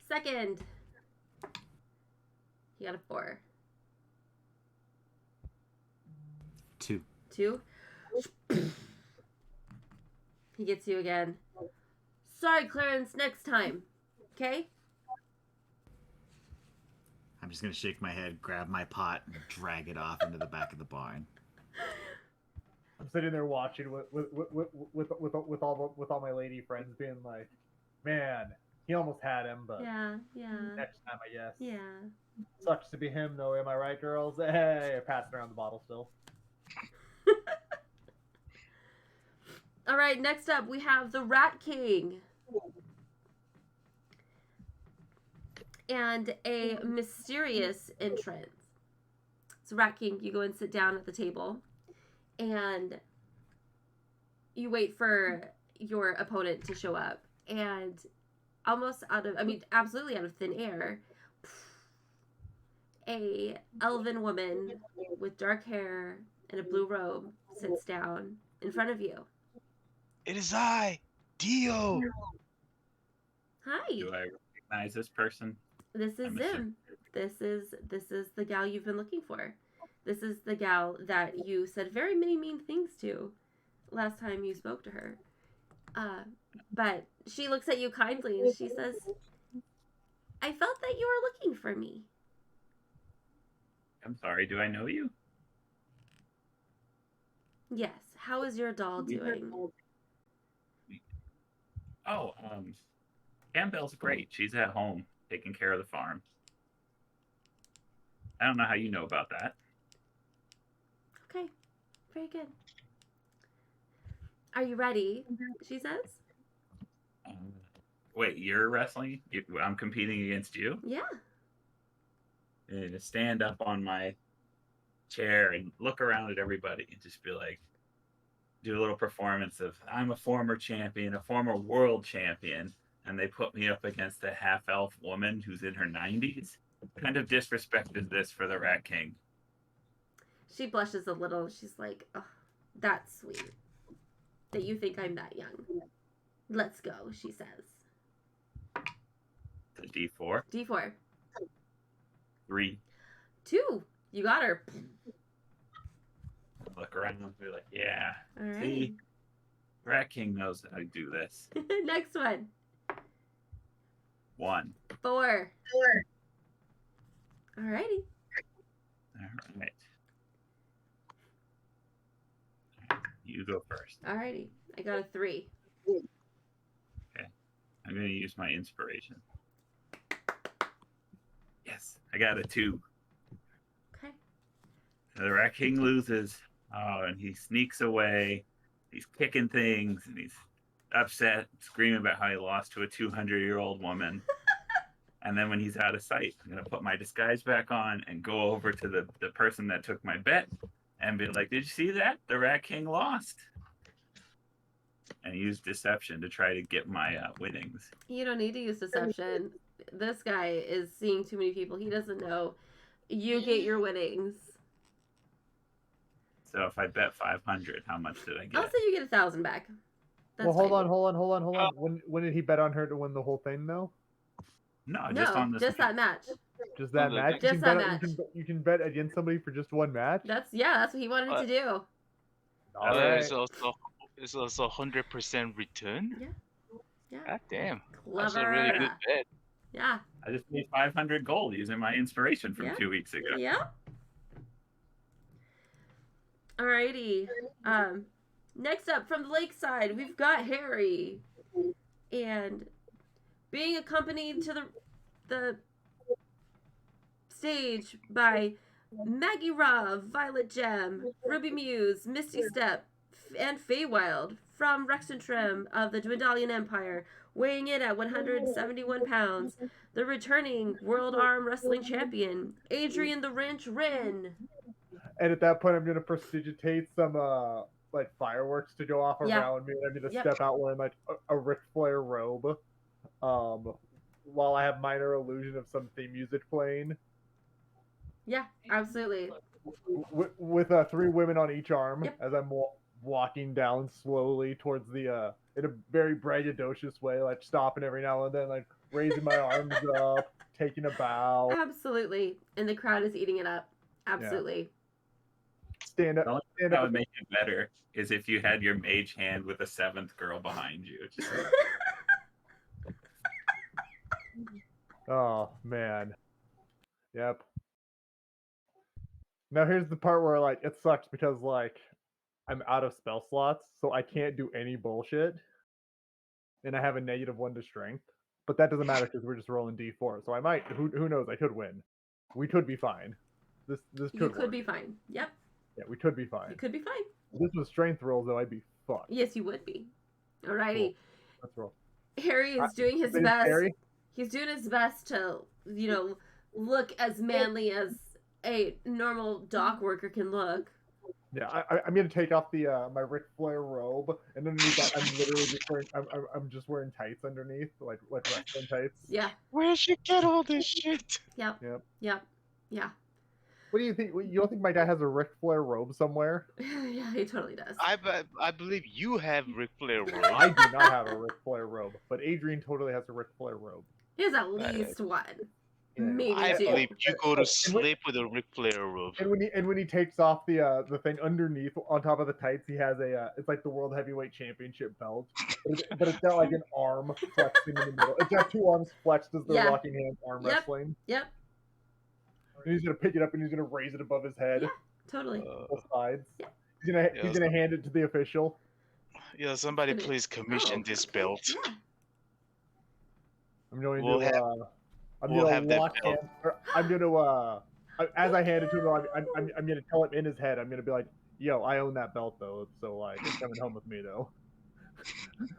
Second. He got a 4. 2. 2. He gets you again. Sorry, Clarence, next time. Okay? I'm just gonna shake my head, grab my pot, and drag it off into the back of the barn. I'm sitting there watching with all my lady friends, being like, "Man, he almost had him, but Yeah. next time, I guess." Yeah. Sucks to be him, though. Am I right, girls? Hey, passing around the bottle still. All right, next up we have the Rat King. And a mysterious entrance. So Rat King, you go and sit down at the table. and you wait for your opponent to show up, and absolutely out of thin air, a elven woman with dark hair and a blue robe sits down in front of you. It is I, Dio. Hi. Do I recognize this person? This is I'm assuming- Zim. This is the gal you've been looking for. This is the gal that you said very many mean things to last time you spoke to her. But she looks at you kindly and she says, I felt that you were looking for me. I'm sorry, do I know you? Yes. How is your doll doing? Oh, Campbell's great. She's at home taking care of the farm. I don't know how you know about that. Okay. Very good. Are you ready? She says. Wait, you're wrestling? I'm competing against you? Yeah. And to stand up on my chair and look around at everybody and just be like, do a little performance of, I'm a former champion, a former world champion, and they put me up against a half-elf woman who's in her 90s? What kind of disrespect is this for the Rat King? She blushes a little. She's like, oh, that's sweet. That you think I'm that young. Let's go, she says. The D4? D4. 3. 2. You got her. Look around and be like, yeah. All right. See? Rat King knows how to do this. Next one. 1. 4. Alrighty. All right. You go first. Alrighty. I got a 3. I'm going to use my inspiration. Yes, I got a 2. Okay. The Rat King loses. Oh, and he sneaks away. He's kicking things, and he's upset, screaming about how he lost to a 200-year-old woman. And then when he's out of sight, I'm going to put my disguise back on and go over to the person that took my bet and be like, did you see that? The Rat King lost. And use deception to try to get my winnings. You don't need to use deception. This guy is seeing too many people. He doesn't know. You get your winnings. So if I bet 500, how much did I get? I'll say you get 1,000 back. That's Well, hold fine. on. When did he bet on her to win the whole thing, though? No, No, just on this. just that match. Just that the- match? Just you that can bet, match. You can bet against somebody for just one match? That's what he wanted to do. All right. It's also 100% return. Yeah. God damn. Clever. That's a really good bet. Yeah. I just made 500 gold using my inspiration from Yeah. 2 weeks ago. Yeah. Alrighty. Next up from the lakeside, we've got Harry. And being accompanied to the stage by Maggie Raw, Violet Gem, Ruby Muse, Misty Step, and Feywild from Rexentrim of the Dwendalian Empire, weighing in at 171 pounds, the returning World Arm Wrestling Champion, Adrian the Wrench Rin. And at that point, I'm going to prestidigitate some like fireworks to go off Yeah. around me. And I'm going to Yep. step out wearing like a Ric Flair robe. While I have minor illusion of some theme music playing. Yeah, absolutely. With 3 women on each arm. Yep. As I'm walking down slowly towards the in a very braggadocious way, like stopping every now and then, like raising my arms up, taking a bow. Absolutely. And the crowd is eating it up. Absolutely. Stand The up. only thing Stand that up. would make it better is if you had your mage hand with a 7th girl behind you. Just Oh man. Yep. Now here's the part where like it sucks because like I'm out of spell slots, so I can't do any bullshit. And I have a -1 to strength. But that doesn't matter because we're just rolling D4. So I might who knows, I could win. We could be fine. This You could could work. be fine. Yep. Yeah, we could be You fine. could be fine. If this was strength rolls though, I'd be fucked. Yes, you would be. Alrighty. Let's roll. Harry is doing his Is best. Harry? He's doing his best to, look as manly as a normal dock worker can look. Yeah, I'm gonna take off the my Ric Flair robe, and underneath that, I'm literally just wearing I'm just wearing tights underneath, like wrestling tights. Yeah. Where'd you get all this shit? Yep. Yep. Yep. Yeah. What do you think? You don't think my dad has a Ric Flair robe somewhere? Yeah, he totally does. I believe you have Ric Flair robe. I do not have a Ric Flair robe, but Adrian totally has a Ric Flair robe. He has at least one. Yeah. Maybe I two. believe you go to And when- sleep with a Ric Flair robe. And when he takes off the thing underneath on top of the tights, he has a it's like the World Heavyweight Championship belt, but it's got like an arm flexing in the middle. It's got two arms flexed as they're Yeah. locking hands, arm Yep. wrestling. Yep. And he's gonna pick it up and he's gonna raise it above his head, Yeah. Totally. both sides. Yeah. He's gonna hand it to the official. Yeah, somebody Gonna- please commission Oh, this okay. belt. Yeah. I'm going We'll to have- I'm we'll gonna have that lock belt. hands. I'm gonna as I hand it to him, I'm gonna tell him in his head. I'm gonna be like, "Yo, I own that belt though, so like it's coming home with me though."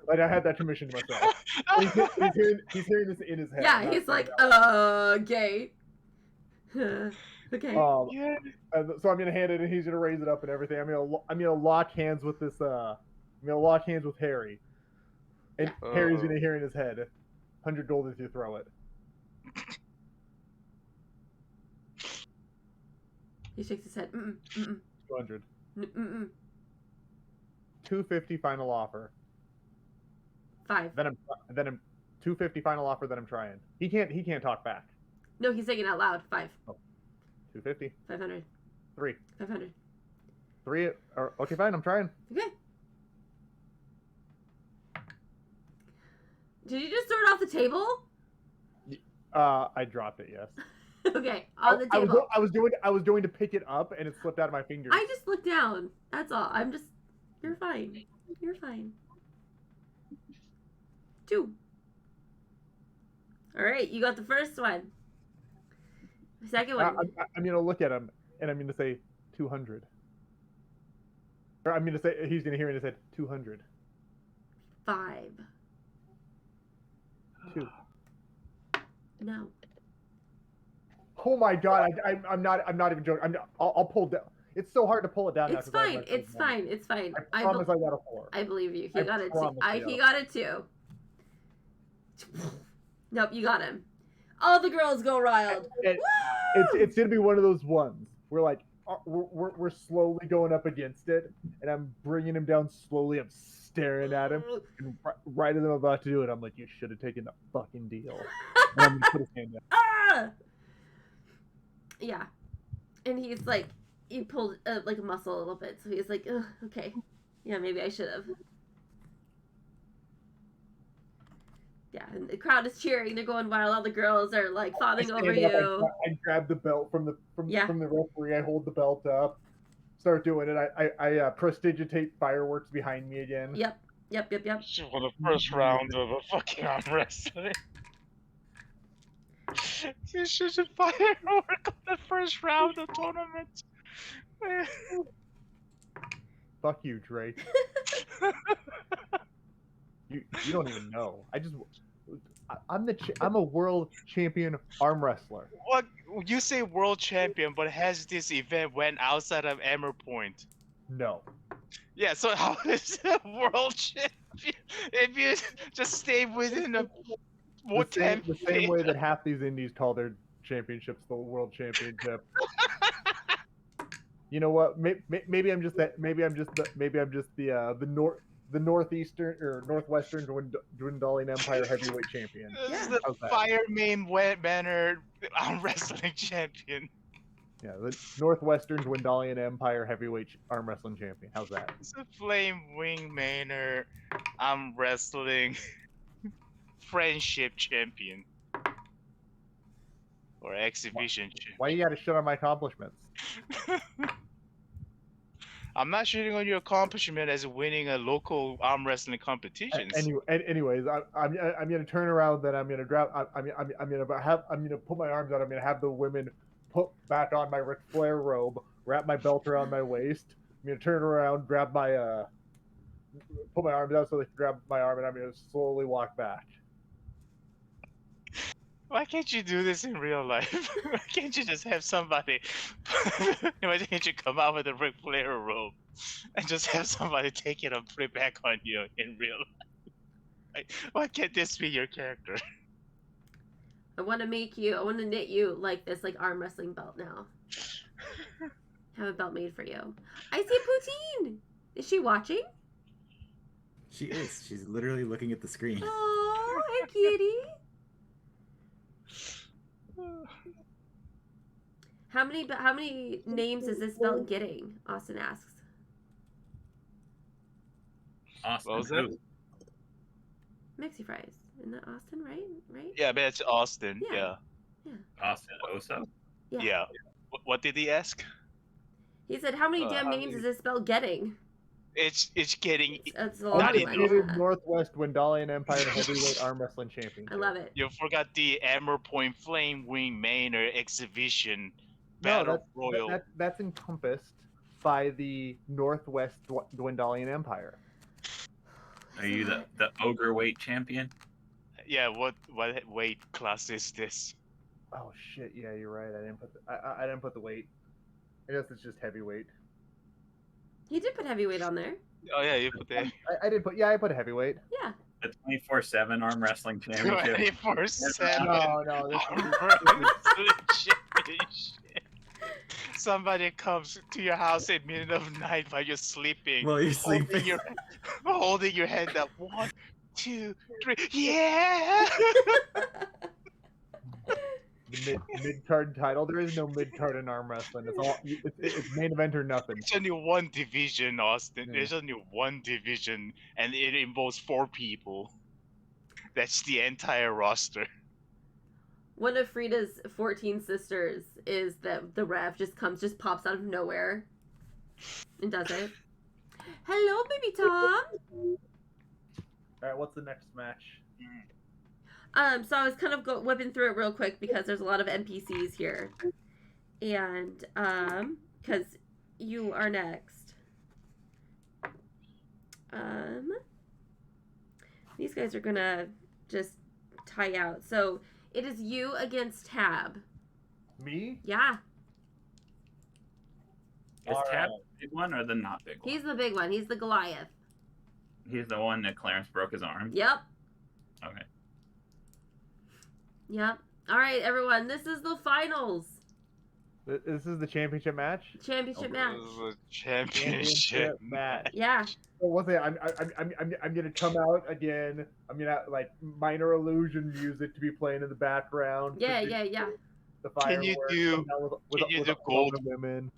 Like I had that commission to myself. And he's hearing this in his head. Yeah, not he's like, saying gay. Okay. out. Yeah. So I'm gonna hand it, and he's gonna raise it up and everything. I'm gonna lock hands with this. I'm gonna lock hands with Harry, and Yeah. Harry's gonna hear in his head, 100 gold if you throw it. He shakes his head. 200. 5. 250 final offer. Then I'm 250 final offer. Then I'm trying. He can't talk back. No, he's saying it out loud. 5. 250. 500. 3. 500. 3. Okay, fine. I'm trying. Okay. Did you just throw it off the table? I dropped it. Yes. Okay, on the table. I was doing to pick it up, and it slipped out of my fingers. I just looked down. That's all. You're fine. You're fine. 2. All right, you got the first one. The second one. I'm gonna look at him, and I'm gonna say 200. Or I'm gonna say he's gonna hear in his head 200. 5. 2. No. Oh my god! I'm not even joking. I'll pull down. It's so hard to pull it down. now It's 'cause I have fine. my It's phone on. fine. It's fine. I promise I got a 4. I believe you. He I got it. promise you. He got it too. Nope, you got him. All the girls go wild. It's gonna be one of those ones where like we're slowly going up against it, and I'm bringing him down slowly. I'm staring at him, and right as I'm about to do it, I'm like, "You should have taken the fucking deal." And I'm gonna put his hand down. Ah! Yeah, and he's like, he pulled like a muscle a little bit, so he's like, ugh, okay, yeah, maybe I should have. Yeah, and the crowd is cheering. They're going wild. All the girls are like fawning over stand up, you. I grab the belt from the Yeah. referee. I hold the belt up, start doing it. I prestigitate fireworks behind me again. Yep. For the first round of a fucking arm wrestling. You should just firework on the first round of tournament. Fuck you, Drake. You don't even know. I'm a world champion arm wrestler. What you say world champion, but has this event went outside of Emmer Point? No. Yeah, so how is it a world champion if you just stay within a The same way that half these indies call their championships the world championship. You know what? Maybe I'm just the northeastern or northwestern dwindling empire heavyweight champion. This is Yeah. the Fire Main Banner arm wrestling champion. Yeah, the northwestern dwindling empire heavyweight arm wrestling champion. How's that? It's a Flame Wing Manor arm wrestling friendship champion. Or exhibition champion. Why you gotta shit on my accomplishments? I'm not shooting on your accomplishment as winning a local arm wrestling competitions. Anyways, I'm gonna turn around. Then I'm gonna grab. I'm gonna put my arms out. I'm gonna have the women put back on my Ric Flair robe, wrap my belt around my waist. I'm gonna turn around, grab my put my arms out so they can grab my arm, and I'm gonna slowly walk back. Why can't you do this in real life? Why can't you just have somebody? Why can't you come out with a Ric Flair robe and just have somebody take it and put it back on you in real life? Like, why can't this be your character? I want to knit you like this, like arm wrestling belt now. Have a belt made for you. I see Poutine. Is she watching? She is. She's literally looking at the screen. Oh, hey, kitty. How many names is this belt getting? Austin asks. Austin, What was that? who? Mexi fries. Isn't that Austin, right? Right? Yeah, but it's Austin. Yeah. Yeah. Austin Oso. Yeah. What did he ask? He said, "How many damn how names many- is this belt getting?" It's getting. It's a lot of even- money. Undisputed Yeah. Northwest Wendalian Empire Heavyweight Arm Wrestling Championship. I love it. You forgot the Armor Point Flame Wing Manor exhibition No, battle royal. that's encompassed by the Northwest Wendalian Empire. Are you the ogre weight champion? Yeah. What weight class is this? Oh shit! Yeah, you're right. I didn't put the weight. I guess it's just heavyweight. He did put heavyweight on there. Oh yeah, you put that. I did put. Yeah, I put a heavyweight. Yeah. The 24/7 arm wrestling championship. 24/7 No, this arm is, wrestling championship. Somebody comes to your house at middle of night while you're sleeping. While you're holding sleeping. holding your head up. 1, 2, 3. Yeah. the mid card title. There is no mid card in arm wrestling. It's all it's main event or nothing. There's only one division, Austin. Yeah. There's only one division, and it involves 4 people. That's the entire roster. One of Frida's 14 sisters is that the Rev just pops out of nowhere and does it. Hello, baby Tom. All right, what's the next match? So I was kind of whipping through it real quick because there's a lot of NPCs here, and because you are next. These guys are gonna just tie out. So it is you against Tab. Me? Yeah, Is All Tab right. the big one or the not big one? he's the big one. He's the Goliath. He's the one that Clarence broke his arm. Yep. Okay. Yep. All right, everyone. This is the finals. This is the championship match. Championship match. This is a championship match. Yeah. So one thing, I'm gonna come out again. I'm gonna like minor illusion music to be playing in the background. Yeah. Yeah. The Can you fireworks, do- come down with can you with do all gold? the women.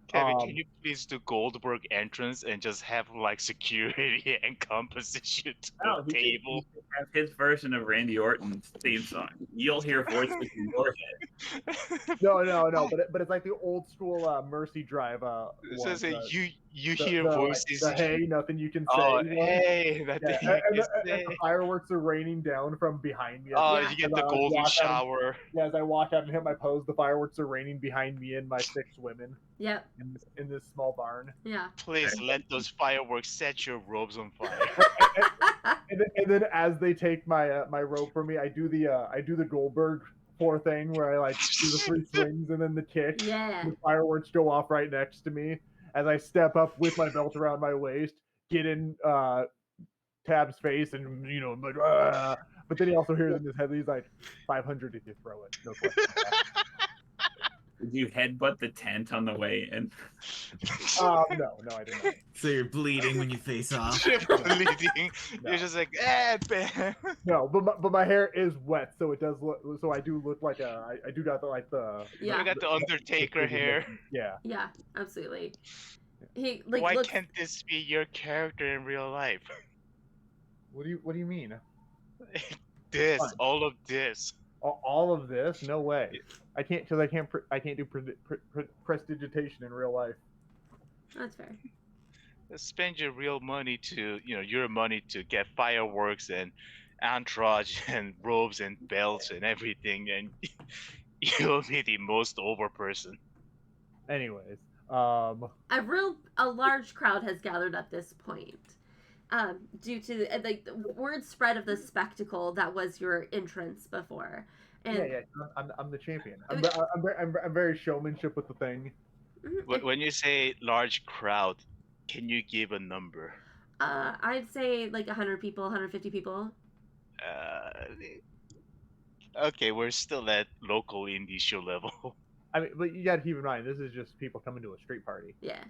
Kevin, can you please do Goldberg entrance and just have like security encompass you to No, the he table? can have his version of Randy Orton's theme song. You'll hear voices in your head. No, but it's like the old school Mercy Drive. It says one, that you the- hear the, like, voices. the, hey, nothing you can say. Oh, one. hey, that Yeah, thing and you the say. fireworks are raining down from behind me. Oh, Yeah. you get As the I golden walk out- shower. Yeah, as I walk out and hit my pose, the fireworks are raining behind me and my 6 women Yep. in this small barn. Yeah. Please let those fireworks set your robes on fire. And then as they take my my rope from me, I do the Goldberg 4 thing where I like do the 3 swings and then the kick. Yeah. The fireworks go off right next to me as I step up with my belt around my waist, get in Tab's face, and I'm like, "Ah." But then he also hears in his head, he's like, 500 if you throw it. No question. Did you headbutt the tent on the way in? No, I didn't. So you're bleeding when you face off. You're bleeding. No. You're just like, bam. No, but my hair is wet, so it does look. So I do look like I do got the Yeah. You got the Undertaker hair. Yeah. Yeah. Absolutely. He like Why looks. can't this be your character in real life? What do you mean? This, Fine. all of this. All of this? No way. I can't because I can't do prestidigitation in real life. That's fair. Spend your real money to, your money to get fireworks and entourage and robes and belts and everything, and you'll be the most over person. Anyways, A large crowd has gathered at this point. Due to like the word spread of the spectacle that was your entrance before, And Yeah. I'm the champion. I'm very showmanship with the thing. When you say large crowd, can you give a number? I'd say like 100 people, 150 people. Okay, we're still at local indie show level. I mean, but you gotta keep in mind, this is just people coming to a street party. Yeah.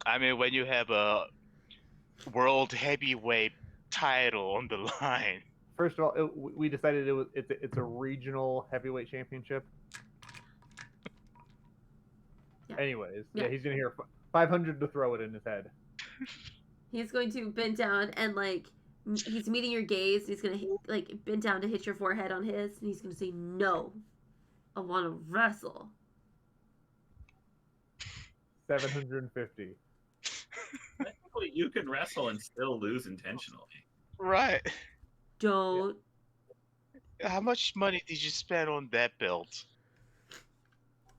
I mean, when you have a world heavyweight title on the line. First of all, we decided it's a regional heavyweight championship. Yeah. Anyways, Yeah. he's gonna hear 500 to throw it in his head. He's going to bend down and like he's meeting your gaze. He's gonna like bend down to hit your forehead on his, and he's gonna say, "No, I want to wrestle." 750. Technically, you can wrestle and still lose intentionally. Right. Don't. How much money did you spend on that belt?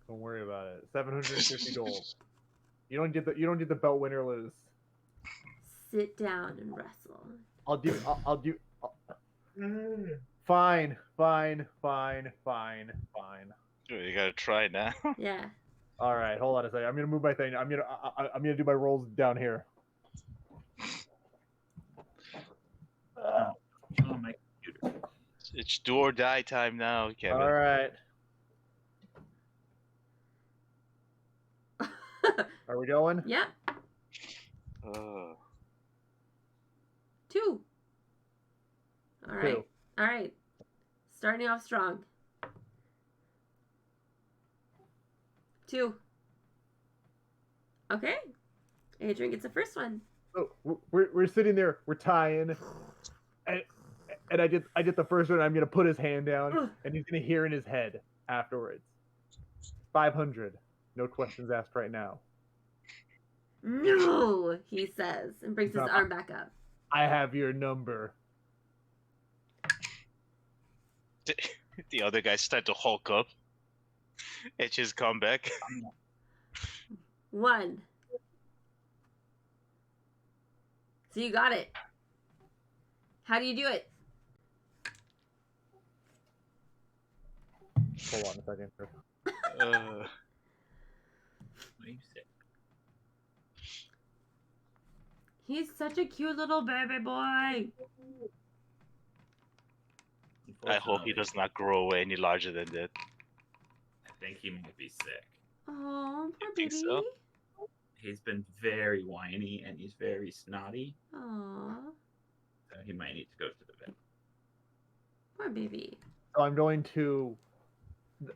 Don't worry about it. 750 gold. You don't get the belt win or lose. Sit down and wrestle. I'll do. Fine. You gotta try now. Yeah. All right, hold on a second. I'm gonna move my thing. I'm gonna do my rolls down here. On my computer. It's do or die time now, Kevin. All right. Are we going? Yeah. 2. All right. 2. All right. Starting off strong. 2. Okay. Adrian gets the first one. So we're sitting there. We're tying, and I did the first one. I'm gonna put his hand down, and he's gonna hear in his head afterwards. 500. No questions asked right now. No, he says, and brings his arm back up. I have your number. The other guy start to hulk up. It's his comeback. 1. So you got it. How do you do it? Hold on a second. What do you say? He's such a cute little baby boy. I hope he does not grow any larger than that. I think he might be sick. Oh, poor think baby. so? He's been very whiny and he's very snotty, Aw, so he might need to go to the vet. poor baby. So I'm going to,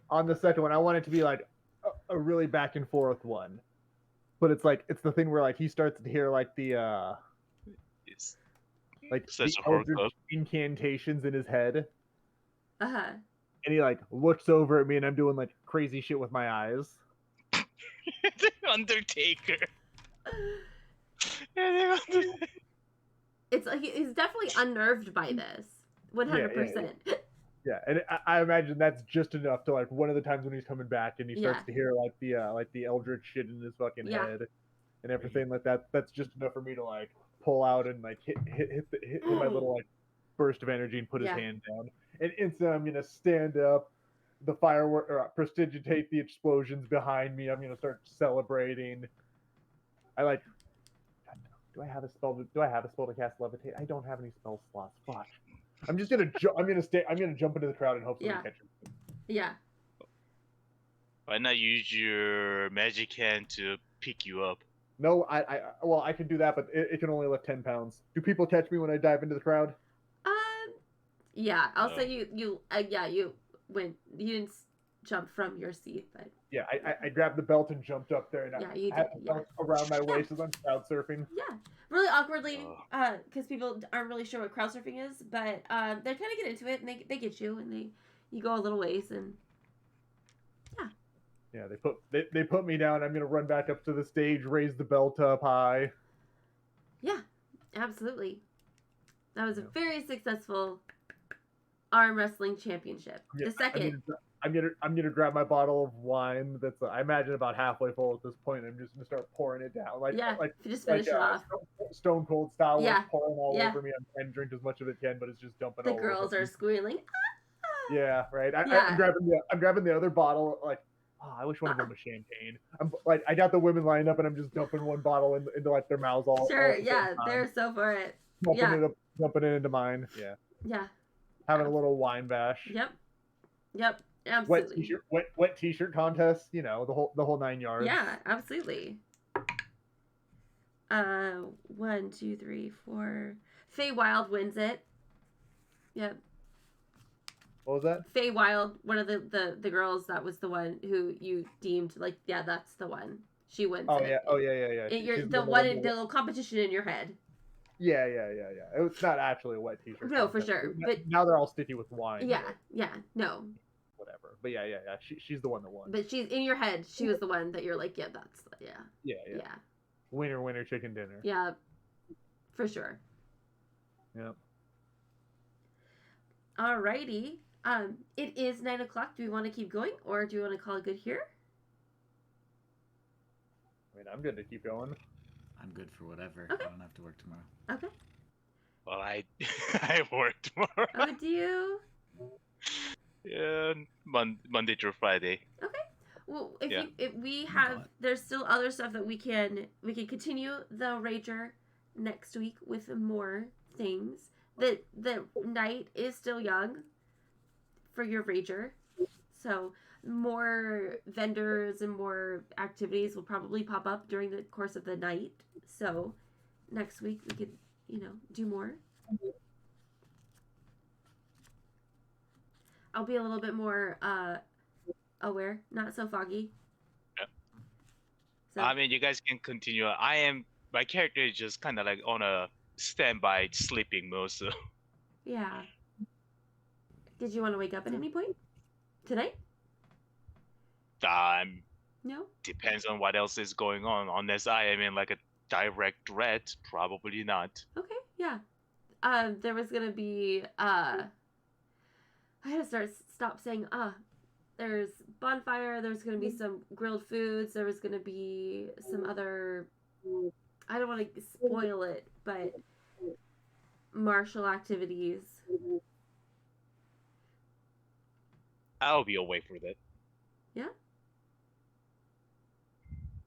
on the second one, I want it to be like a really back and forth one, but it's the thing where like he starts to hear like the It's like such the a horror eldritch club. incantations in his head, Uh-huh. and he like looks over at me, and I'm doing like crazy shit with my eyes. Undertaker. It's like he's definitely unnerved by this. 100%. Yeah, and I imagine that's just enough to like one of the times when he's coming back and he starts to hear like the eldritch shit in his fucking head and everything like that. That's just enough for me to like pull out and like hit my little like burst of energy and put his hand down. And instantly I'm gonna stand up, the firework or prestigitate the explosions behind me. I'm gonna start celebrating. Do I have a spell to cast levitate? I don't have any spell slots. Fuck. I'm just gonna I'm gonna jump into the crowd and hope somebody catches me. Yeah. Why not use your magic hand to pick you up? No, well, I can do that, but it can only lift 10 pounds. Do people catch me when I dive into the crowd? Yeah. I'll say you didn't jump from your seat, but Yeah, I grabbed the belt and jumped up there, and you I had did. the belt around my waist as I'm crowd surfing. Yeah, really awkwardly, because people aren't really sure what crowd surfing is, but they kind of get into it, and they get you, and you go a little ways, and yeah, they put me down. I'm gonna run back up to the stage, raise the belt up high. Yeah, absolutely. That was a very successful arm wrestling championship. Yeah, The second. I'm gonna grab my bottle of wine that's I imagine about halfway full at this point. I'm just gonna start pouring it down, like just finish it off. Stone Cold style, Yeah. pouring all over me. I'm trying to drink as much of it can, but it's just dumping. The all girls over are me. squealing. Yeah, right. Yeah. I'm grabbing the other bottle. Like, oh, I wish one of them was champagne. I'm like, I got the women lined up, and I'm just dumping one bottle into like their mouths all Sure, at the yeah, same time. they're so for it. Dumping it into mine. Yeah. Yeah. Having a little wine bash. Yep. Absolutely. Wet t-shirt contest. You know, the whole 9 yards. Yeah, absolutely. 1, 2, 3, 4. Feywild wins it. Yep. What was that? Feywild, one of the girls that was the one who you deemed like, yeah, that's the one. She wins. Oh it. yeah. Oh yeah. You're the one in the little competition in your head. Yeah. It's not actually a wet t-shirt. No, contest. for sure. But now they're all sticky with wine. Yeah. No. Whatever. But yeah. She's the one that won. But she's in your head. She was the one that you're like, yeah, that's Yeah. Winner, chicken dinner. Yeah. For sure. Yeah. Alrighty. It is 9 o'clock. Do we want to keep going, or do we want to call it good here? I mean, I'm good to keep going. I'm good for whatever. Okay. I don't have to work tomorrow. Okay. Well, I work tomorrow. Oh, do you? Yeah, Monday through Friday. Okay. Well, Yeah. if we have, there's still other stuff that we can continue the Rager next week with more things. The night is still young for your Rager, so more vendors and more activities will probably pop up during the course of the night. So next week we could, do more. I'll be a little bit more aware, not so foggy. Yep. So, I mean, you guys can continue. My character is just kind of like on a standby sleeping mode, so. Yeah. Did you want to wake up at any point tonight? No. Depends on what else is going on. Unless I am in like a direct threat, probably not. Okay. Yeah. There was gonna be I had to stop saying there's bonfire. There's gonna be some grilled foods. There was gonna be some other. I don't want to spoil it, but martial activities. I'll be away for that. Yeah.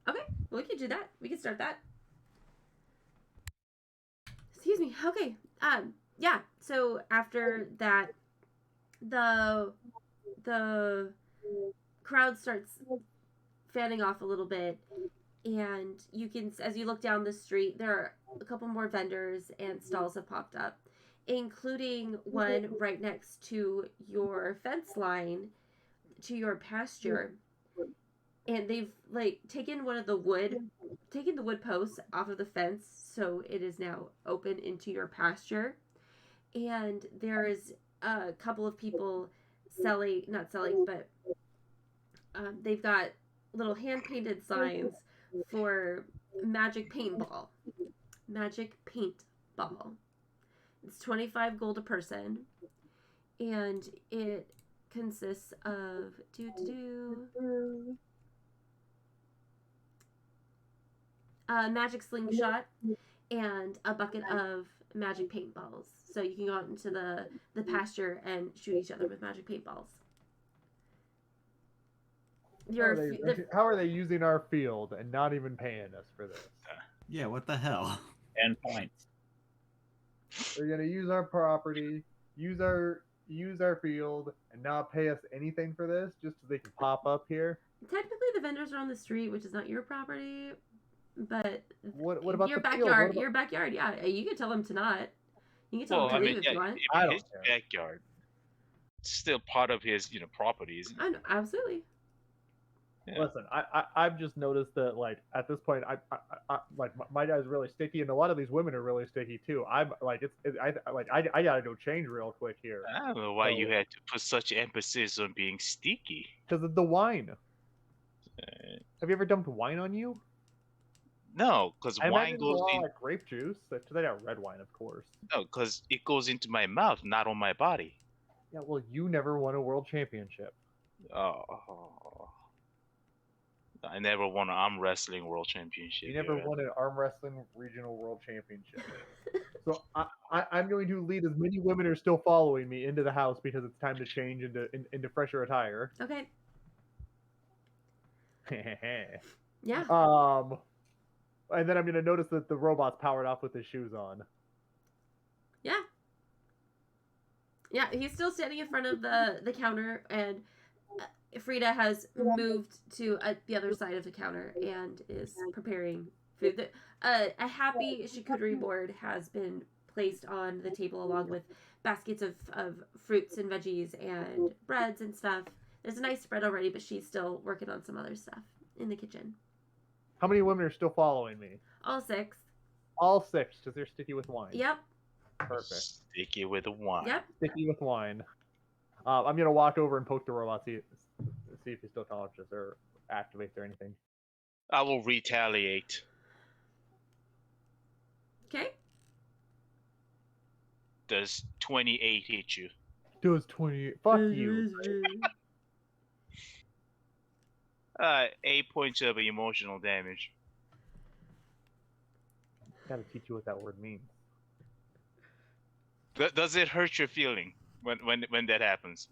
Okay, well, we can do that. We can start that. Excuse me. Okay. Yeah. So after that, the crowd starts fanning off a little bit, and you can, as you look down the street, there are a couple more vendors and stalls have popped up, including one right next to your fence line, to your pasture. And they've taken the wood posts off of the fence, so it is now open into your pasture. And there's a couple of people not selling, but they've got little hand painted signs for Magic Paintball. Magic Paintball. It's 25 gold a person, and it consists of magic slingshot and a bucket of magic paintballs. So you can go out into the pasture and shoot each other with magic paintballs. How are they using our field and not even paying us for this? Yeah, what the hell? 10 points. They're gonna use our property, use our field, and not pay us anything for this, just so they can pop up here. Technically, the vendors are on the street, which is not your property, but what about your the backyard? Field? Your backyard, yeah. You can tell them to not. You can tell Well, them I to mean, leave yeah, if you want. I don't his care. backyard. It's still part of his, properties. I know, absolutely. Yeah. Listen, I've just noticed that at this point, I my guy's really sticky, and a lot of these women are really sticky too. I'm like I gotta go change real quick here I don't know why you had to put such emphasis on being sticky. because of the wine. Have you ever dumped wine on you? No, because I wine imagine goes it's all in. like grape juice. Because I got red wine, of course. No, because it goes into my mouth, not on my body. Yeah, well, you never won a world championship. Oh. I never won an arm wrestling world championship. You never here. won an arm wrestling regional world championship. So I'm going to lead as many women are still following me into the house because it's time to change into fresher attire. Okay. Yeah. And then I'm going to notice that the robot's powered off with his shoes on. Yeah. Yeah, he's still standing in front of the counter, and Frida has moved to the other side of the counter and is preparing food. A happy charcuterie board has been placed on the table along with baskets of fruits and veggies and breads and stuff. There's a nice spread already, but she's still working on some other stuff in the kitchen. How many women are still following me? All 6. All 6, because they're sticky with wine. Yep. Perfect. Sticky with the wine. Yep. Sticky with wine. I'm going to walk over and poke the robot, see if he's still conscious or activates or anything. I will retaliate. Okay. Does 28 hit you? Does 20... Fuck you. 8 points of emotional damage. Gotta teach you what that word means. Does it hurt your feeling when that happens?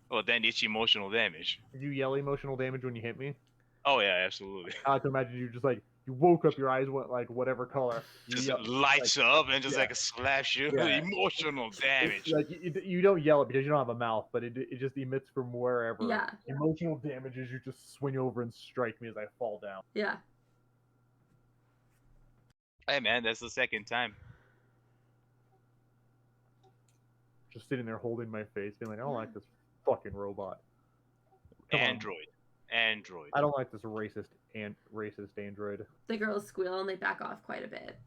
Well, then it's emotional damage. Did you yell emotional damage when you hit me? Oh yeah, absolutely. I like to imagine you just like, you woke up, your eyes went like whatever color. You Just yelled, lights like, up and just yeah. like slaps you. Yeah. Emotional damage. It's like you don't yell it because you don't have a mouth, but it just emits from wherever. Yeah. Emotional damage is you just swing over and strike me as I fall down. Yeah. Hey man, that's the second time. Just sitting there holding my face, being like, I don't like this fucking robot. Come on. Android. I don't like this racist android. The girls squeal and they back off quite a bit.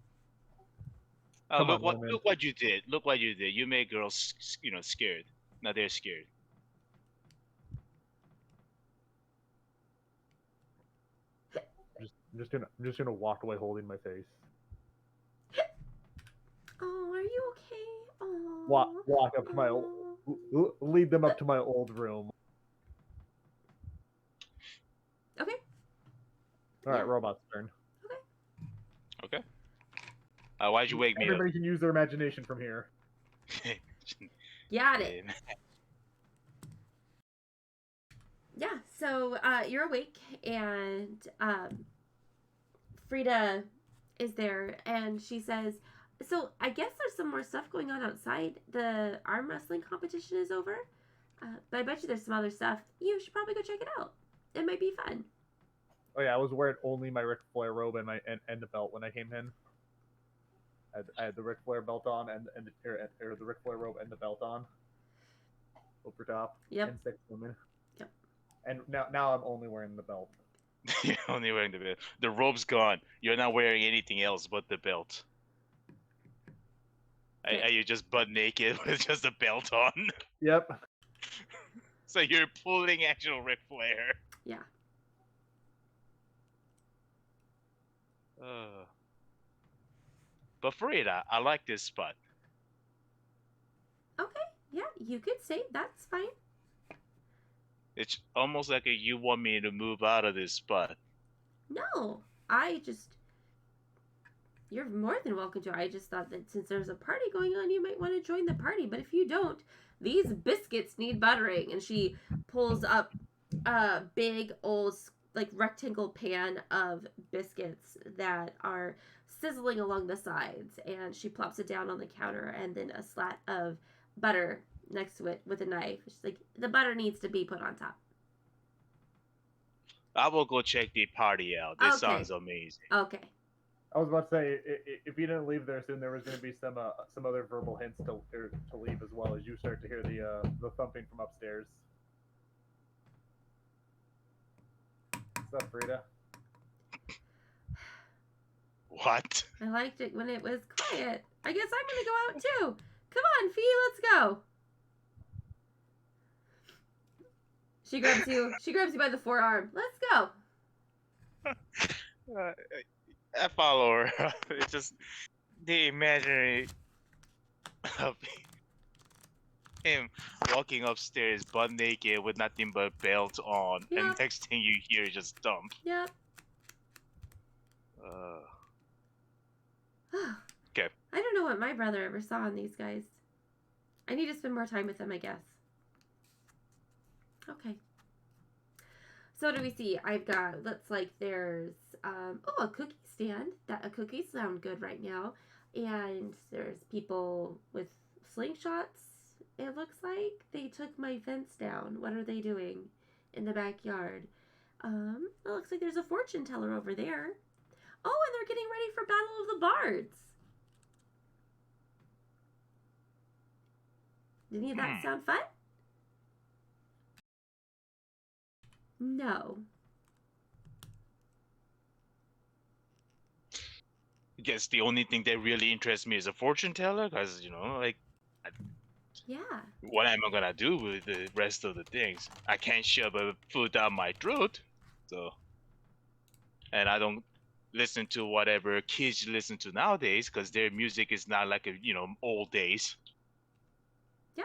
Come Look on, woman. look what you did. Look what you did. You made girls, scared. Now they're scared. I'm just gonna walk away holding my face. Oh, are you okay? Oh. Walk up to my lead them up to my old room. Okay. All right, Yeah. robot's turn. Okay. Why'd you wake me up? Everybody can use their imagination from here. Got it. Yeah, so you're awake, and Frida is there, and she says, so I guess there's some more stuff going on outside. The arm wrestling competition is over, but I bet you there's some other stuff. You should probably go check it out. It might be fun. Oh yeah, I was wearing only my Ric Flair robe and the belt when I came in. I had the Ric Flair belt on and the Ric Flair robe and the belt on. Over top. Yep. And 6 women. Yep. And now I'm only wearing the belt. You're only wearing the belt. The robe's gone. You're not wearing anything else but the belt. Are you just butt naked with just a belt on? Yep. So you're pulling actual Ric Flair. Yeah. But Frida, I like this spot. Okay. Yeah, you could say that's fine. It's almost like you want me to move out of this spot. No, you're more than welcome to. I just thought that since there's a party going on, you might want to join the party. But if you don't, these biscuits need buttering. And she pulls up a big old like rectangle pan of biscuits that are sizzling along the sides. And she plops it down on the counter, and then a slat of butter next to it with a knife. She's like, the butter needs to be put on top. I will go check the party out. This Okay. sounds amazing. Okay. I was about to say, if you didn't leave there soon, there was going to be some other verbal hints to leave as well as you start to hear the thumping from upstairs. What's up, Frida? What? I liked it when it was quiet. I guess I'm gonna go out too. Come on, Fee, let's go. She grabs you by the forearm. Let's go. I follow her. It's just the imaginary of him walking upstairs butt naked with nothing but belt on, and Yep. next thing you hear is just dump. Yep. Okay. I don't know what my brother ever saw in these guys. I need to spend more time with them, I guess. Okay. So what do we see? I've got, there's, a cookie stand. Cookies sound good right now. And there's people with slingshots, it looks like. They took my fence down. What are they doing in the backyard? It looks like there's a fortune teller over there. Oh, and they're getting ready for Battle of the Bards. Did any of that sound fun? No. I guess the only thing that really interests me is a fortune teller, because Yeah. what am I gonna do with the rest of the things? I can't shove a food down my throat, so. And I don't listen to whatever kids listen to nowadays, because their music is not like old days. Yeah.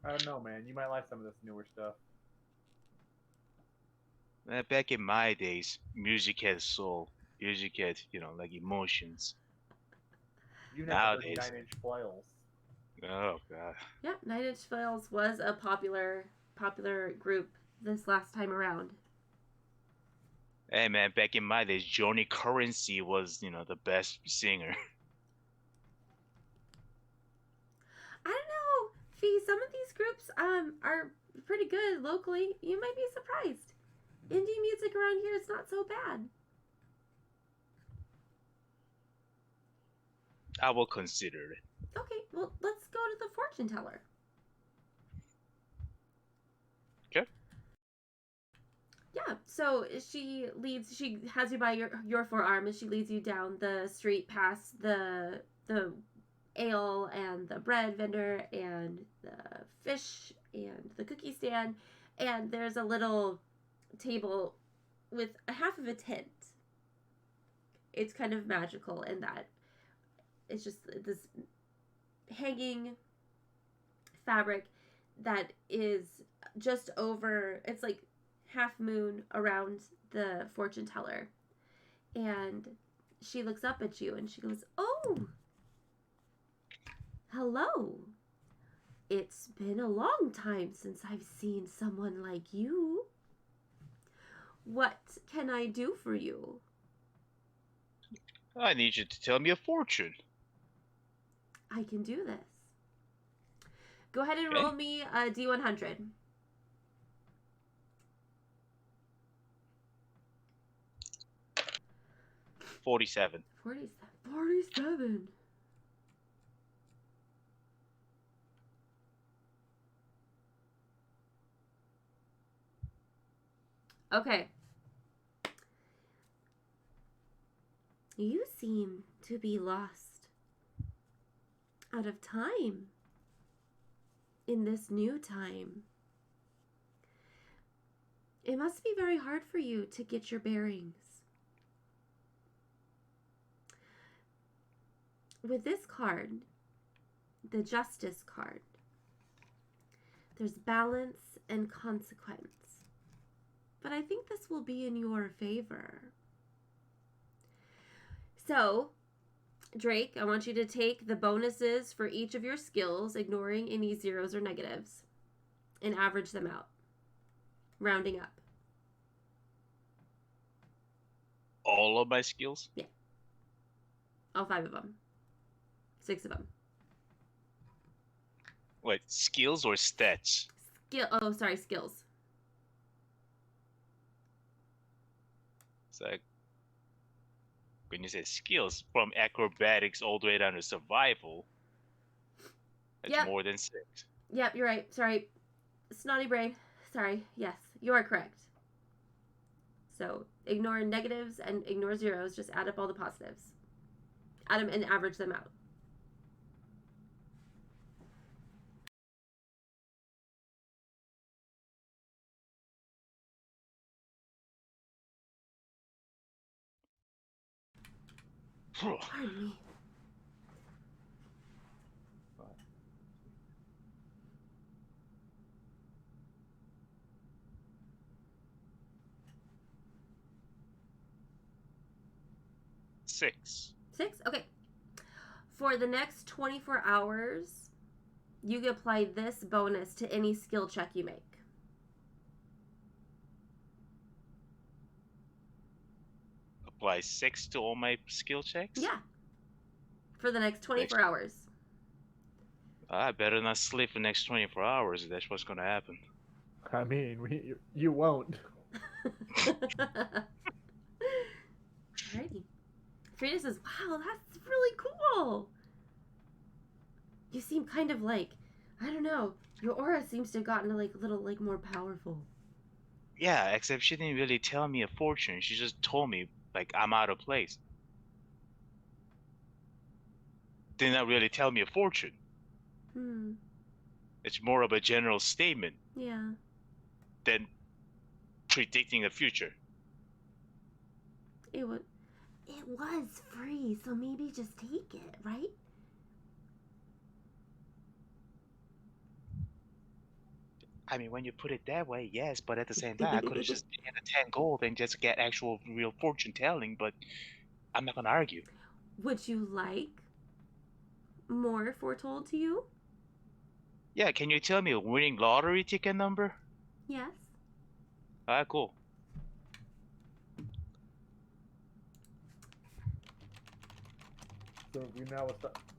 I don't know, man. You might like some of this newer stuff. Back in my days, music had soul. Music had, like emotions. You never Nowadays. heard 9 Inch Flails. Oh god. Yep, 9 Inch Flails was a popular group this last time around. Hey man, back in my days, Johnny Currency was, the best singer. I don't know, Fee, some of these groups are pretty good locally. You might be surprised. Indie music around here is not so bad. I will consider it. Okay, well, let's go to the fortune teller. Okay. Yeah, so she has you by your forearm as she leads you down the street past the ale and the bread vendor and the fish and the cookie stand, and there's a little table with a half of a tent. It's kind of magical in that it's just this hanging fabric that is just over, it's like half moon around the fortune teller, and she looks up at you and she goes, "Oh, hello. It's been a long time since I've seen someone like you. What can I do for you?" I need you to tell me a fortune. I can do this. Go ahead and Okay. roll me a D100. 47. 47. Okay. You seem to be lost out of time in this new time. It must be very hard for you to get your bearings. With this card, the Justice card, there's balance and consequence. But I think this will be in your favor. So, Drake, I want you to take the bonuses for each of your skills, ignoring any zeros or negatives, and average them out, rounding up. All of my skills? Yeah. All 5 of them. 6 of them. Wait, skills or stats? Skills. It's like, when you say skills, from acrobatics all the way down to survival, that's more than 6. Yep, you're right. Sorry. Snotty brain. Sorry. Yes, you are correct. So ignore negatives and ignore zeros. Just add up all the positives. Add them and average them out. Pardon me. 6. 6? Okay. For the next 24 hours, you can apply this bonus to any skill check you make. Apply 6 to all my skill checks? Yeah. For the next 24 hours. I better not sleep for the next 24 hours if that's what's going to happen. I mean, you won't. Alrighty. Frida says, wow, that's really cool. You seem kind of like, I don't know, your aura seems to have gotten a little more powerful. Yeah, except she didn't really tell me a fortune. She just told me, like, I'm out of place. Did not really tell me a fortune. It's more of a general statement. Yeah. Than predicting the future. It was free, so maybe just take it, right? I mean, when you put it that way, yes, but at the same time, I could have just taken the 10 gold and just get actual real fortune telling, but I'm not gonna argue. Would you like more foretold to you? Yeah, can you tell me a winning lottery ticket number? Yes. Alright, cool. So we now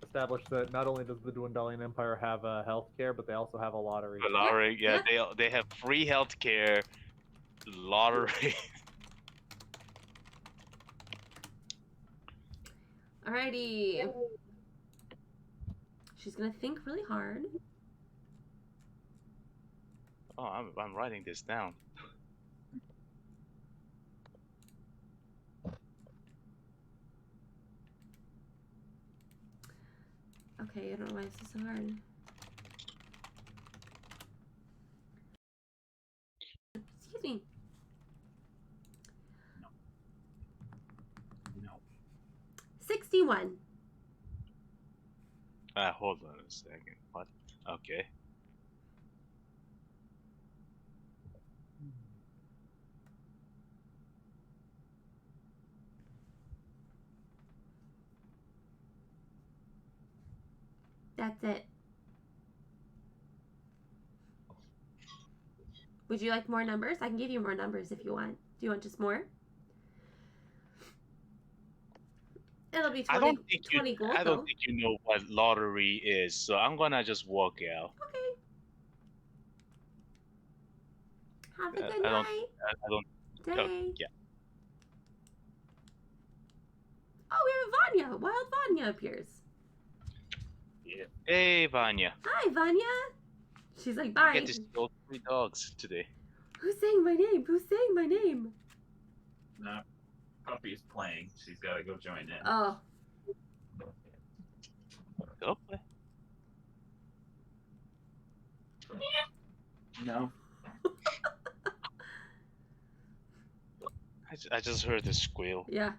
established that not only does the Dwendalian Empire have health care, but they also have a lottery. The lottery, yeah, they have free healthcare, lottery. Alrighty. She's gonna think really hard. Oh, I'm writing this down. Okay, I don't know why this is so hard. Excuse me. No. 61. Hold on a second. What? Okay. That's it. Would you like more numbers? I can give you more numbers if you want. Do you want just more? It'll be 20 gold, I don't think you know what lottery is, so I'm gonna just walk out. Okay. Have a good I don't. night. I don't. Day. Yeah. Oh, we have Vanya. Wild Vanya appears. Yeah. Hey, Vanya. Hi, Vanya. She's like, bye. You get to see all 3 dogs today. Who's saying my name? Who's saying my name? No. Puppy's playing. She's got to go join in. Oh. Go play. No. I just heard the squeal. Yeah.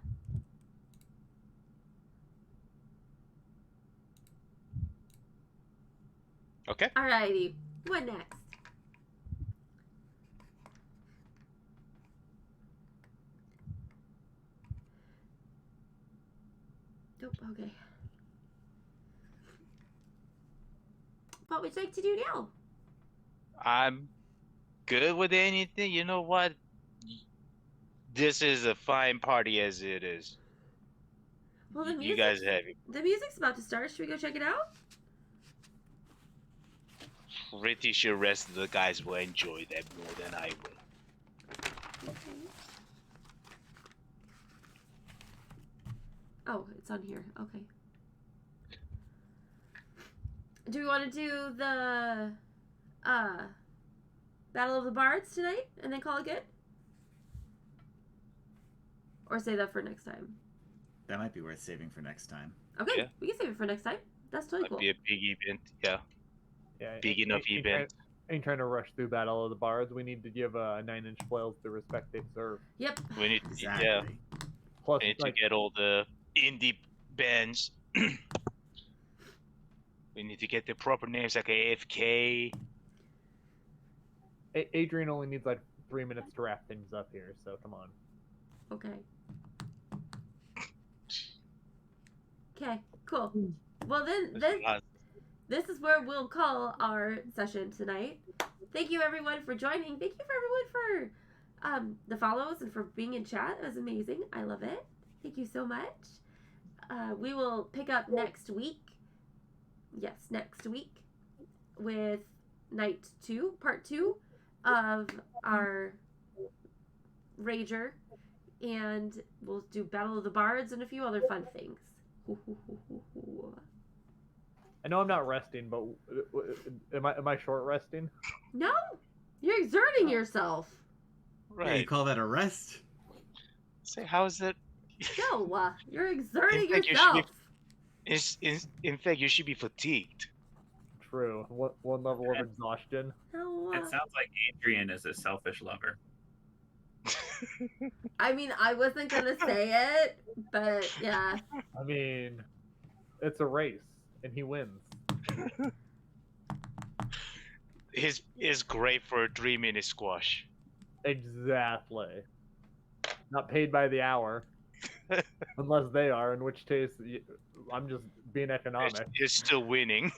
Okay. Alrighty. What next? Nope, okay. What would you like to do now? I'm good with anything. You know what? This is a fine party as it is. Well, the You guys have it. The music's about to start. Should we go check it out? Pretty sure the rest of the guys will enjoy that more than I will. Okay. Oh, it's on here. Okay. Do we want to do the Battle of the Bards tonight and then call it good? Or save that for next time? That might be worth saving for next time. Okay, Yeah. we can save it for next time. That's totally Might cool. be a big event. Yeah. Yeah, Big enough event. Ain't trying to rush through Battle of the Bards. We need to give 9-inch flails the respect they deserve. Yep. We need, Exactly. yeah, Plus, we need like, to get all the indie bands. We need to get the proper names like AFK. Adrian only needs like 3 minutes to wrap things up here, so come on. Okay. Okay, cool. Well, then Uh, this is where we'll call our session tonight. Thank you everyone for joining. Thank you for everyone for the follows and for being in chat. It was amazing. I love it. Thank you so much. We will pick up next week. Yes, next week with night 2, part 2 of our Rager, and we'll do Battle of the Bards and a few other fun things. I know I'm not resting, but am I short resting? No, you're exerting yourself. Yeah, you right. call that a rest? Say, how is that? No, you're exerting In fact, you should be- yourself. In fact, you should be fatigued. True. One level of exhaustion. No, It sounds like Adrian is a selfish lover. I mean, I wasn't gonna say it, but yeah. I mean, it's a race, and he wins. Is great for a 3-minute squash. Exactly. Not paid by the hour. Unless they are, in which case I'm just being economic. You're still winning.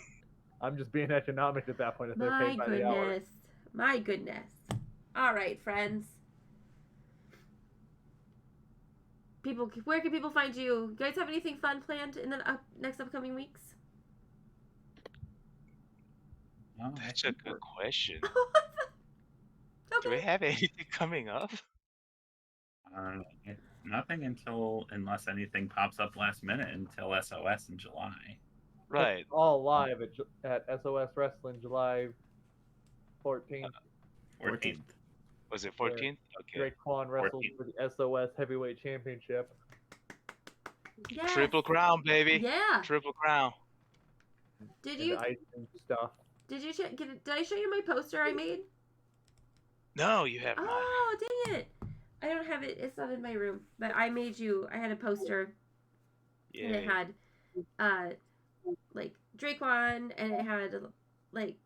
I'm just being economic at that point if they're My paid by the hour. goodness. My goodness. All right, friends. People, where can people find you? You guys have anything fun planned in the next upcoming weeks? Oh, That's a good question. Do we Okay. have anything coming up? Nothing unless anything pops up last minute until SOS in July. Right. All live at SOS Wrestling July 14th. 14th. Was it 14th? Okay. Drake Quan wrestles 14th. for the SOS Heavyweight Championship. Yes. Triple Crown, baby. Yeah. Triple Crown. Did And you ice and stuff. did I show you my poster I made? No, you have not. Oh, dang it. I don't have it. It's not in my room. But I had a poster and it Yeah. had like Draquan and it had like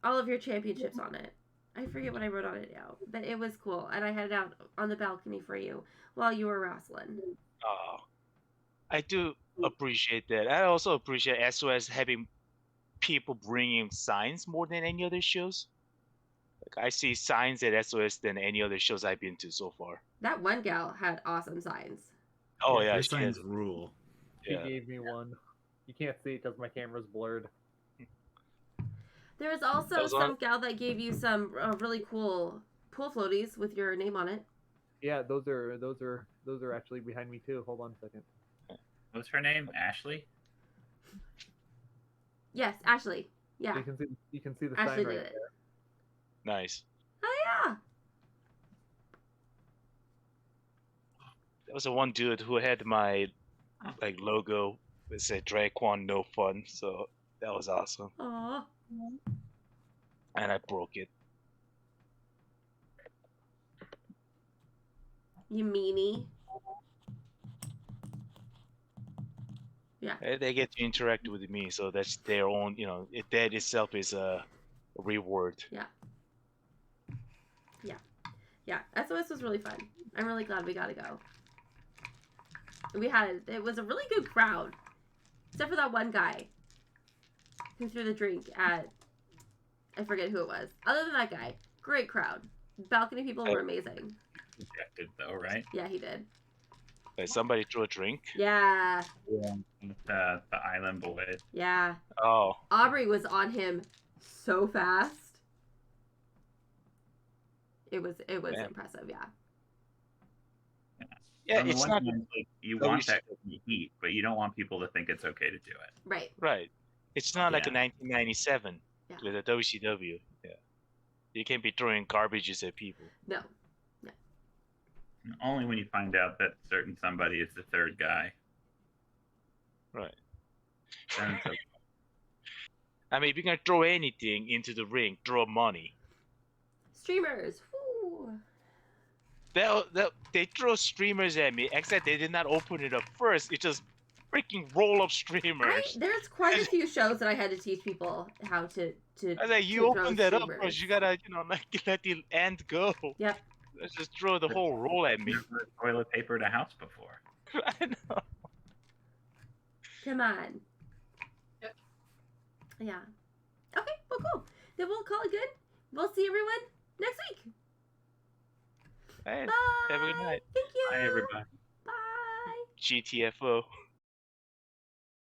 all of your championships on it. I forget what I wrote on it now, but it was cool, and I had it out on the balcony for you while you were wrestling. Oh, I do appreciate that. I also appreciate SOS having people bringing signs more than any other shows. Like I see signs at SOS than any other shows I've been to so far. That one gal had awesome signs. Oh yeah, Your she signs has. rule. She Yeah. gave me one. You can't see it because my camera's blurred. There was also Those some are- gal that gave you some really cool pool floaties with your name on it. Yeah, those are actually behind me too. Hold on a second. What's her name? Ashley? Yes, Ashley. Yeah. You can see the Ashley sign right did it. there. Nice. Oh yeah. There was the one dude who had my like logo that said Draquan No Fun, so that was awesome. Aw. And I broke it. You meanie. Yeah. They get to interact with me, so that's their own. That itself is a reward. Yeah. SOS was really fun. I'm really glad we got to go. It was a really good crowd. Except for that one guy who threw the drink at, I forget who it was. Other than that guy, great crowd. Balcony people were amazing. Rejected though, right? Yeah, he did. Like somebody threw a drink. Yeah. The Island Boys. Yeah. Oh, Aubrey was on him so fast. It was Man. impressive, yeah. yeah. On the It's one not hand, like, you No, want we- that to be heat, but you don't want people to think it's okay to do it. Right. right. It's not like a Yeah. 1997 Yeah. with a WCW. Yeah. You can't be throwing garbages at people. No. And only when you find out that certain somebody is the third guy. Right. Then it's okay. I mean, if you're gonna throw anything into the ring, throw money. Streamers. Woo. They throw streamers at me, except they did not open it up first. It just freaking roll up streamers. There's quite a few shows that I had to teach people how to I was like, you to throw open that up streamers. first. You gotta, like let the end go. Yep. Let's just throw the whole roll at me. Never toilet papered a house before. I know. Yep. I know. Come on. Yep. Yeah. Okay, well, cool. Then we'll call it good. We'll see everyone next week. Hey, Bye. have a good night. Thank you. Bye, everybody. Bye. GTFO.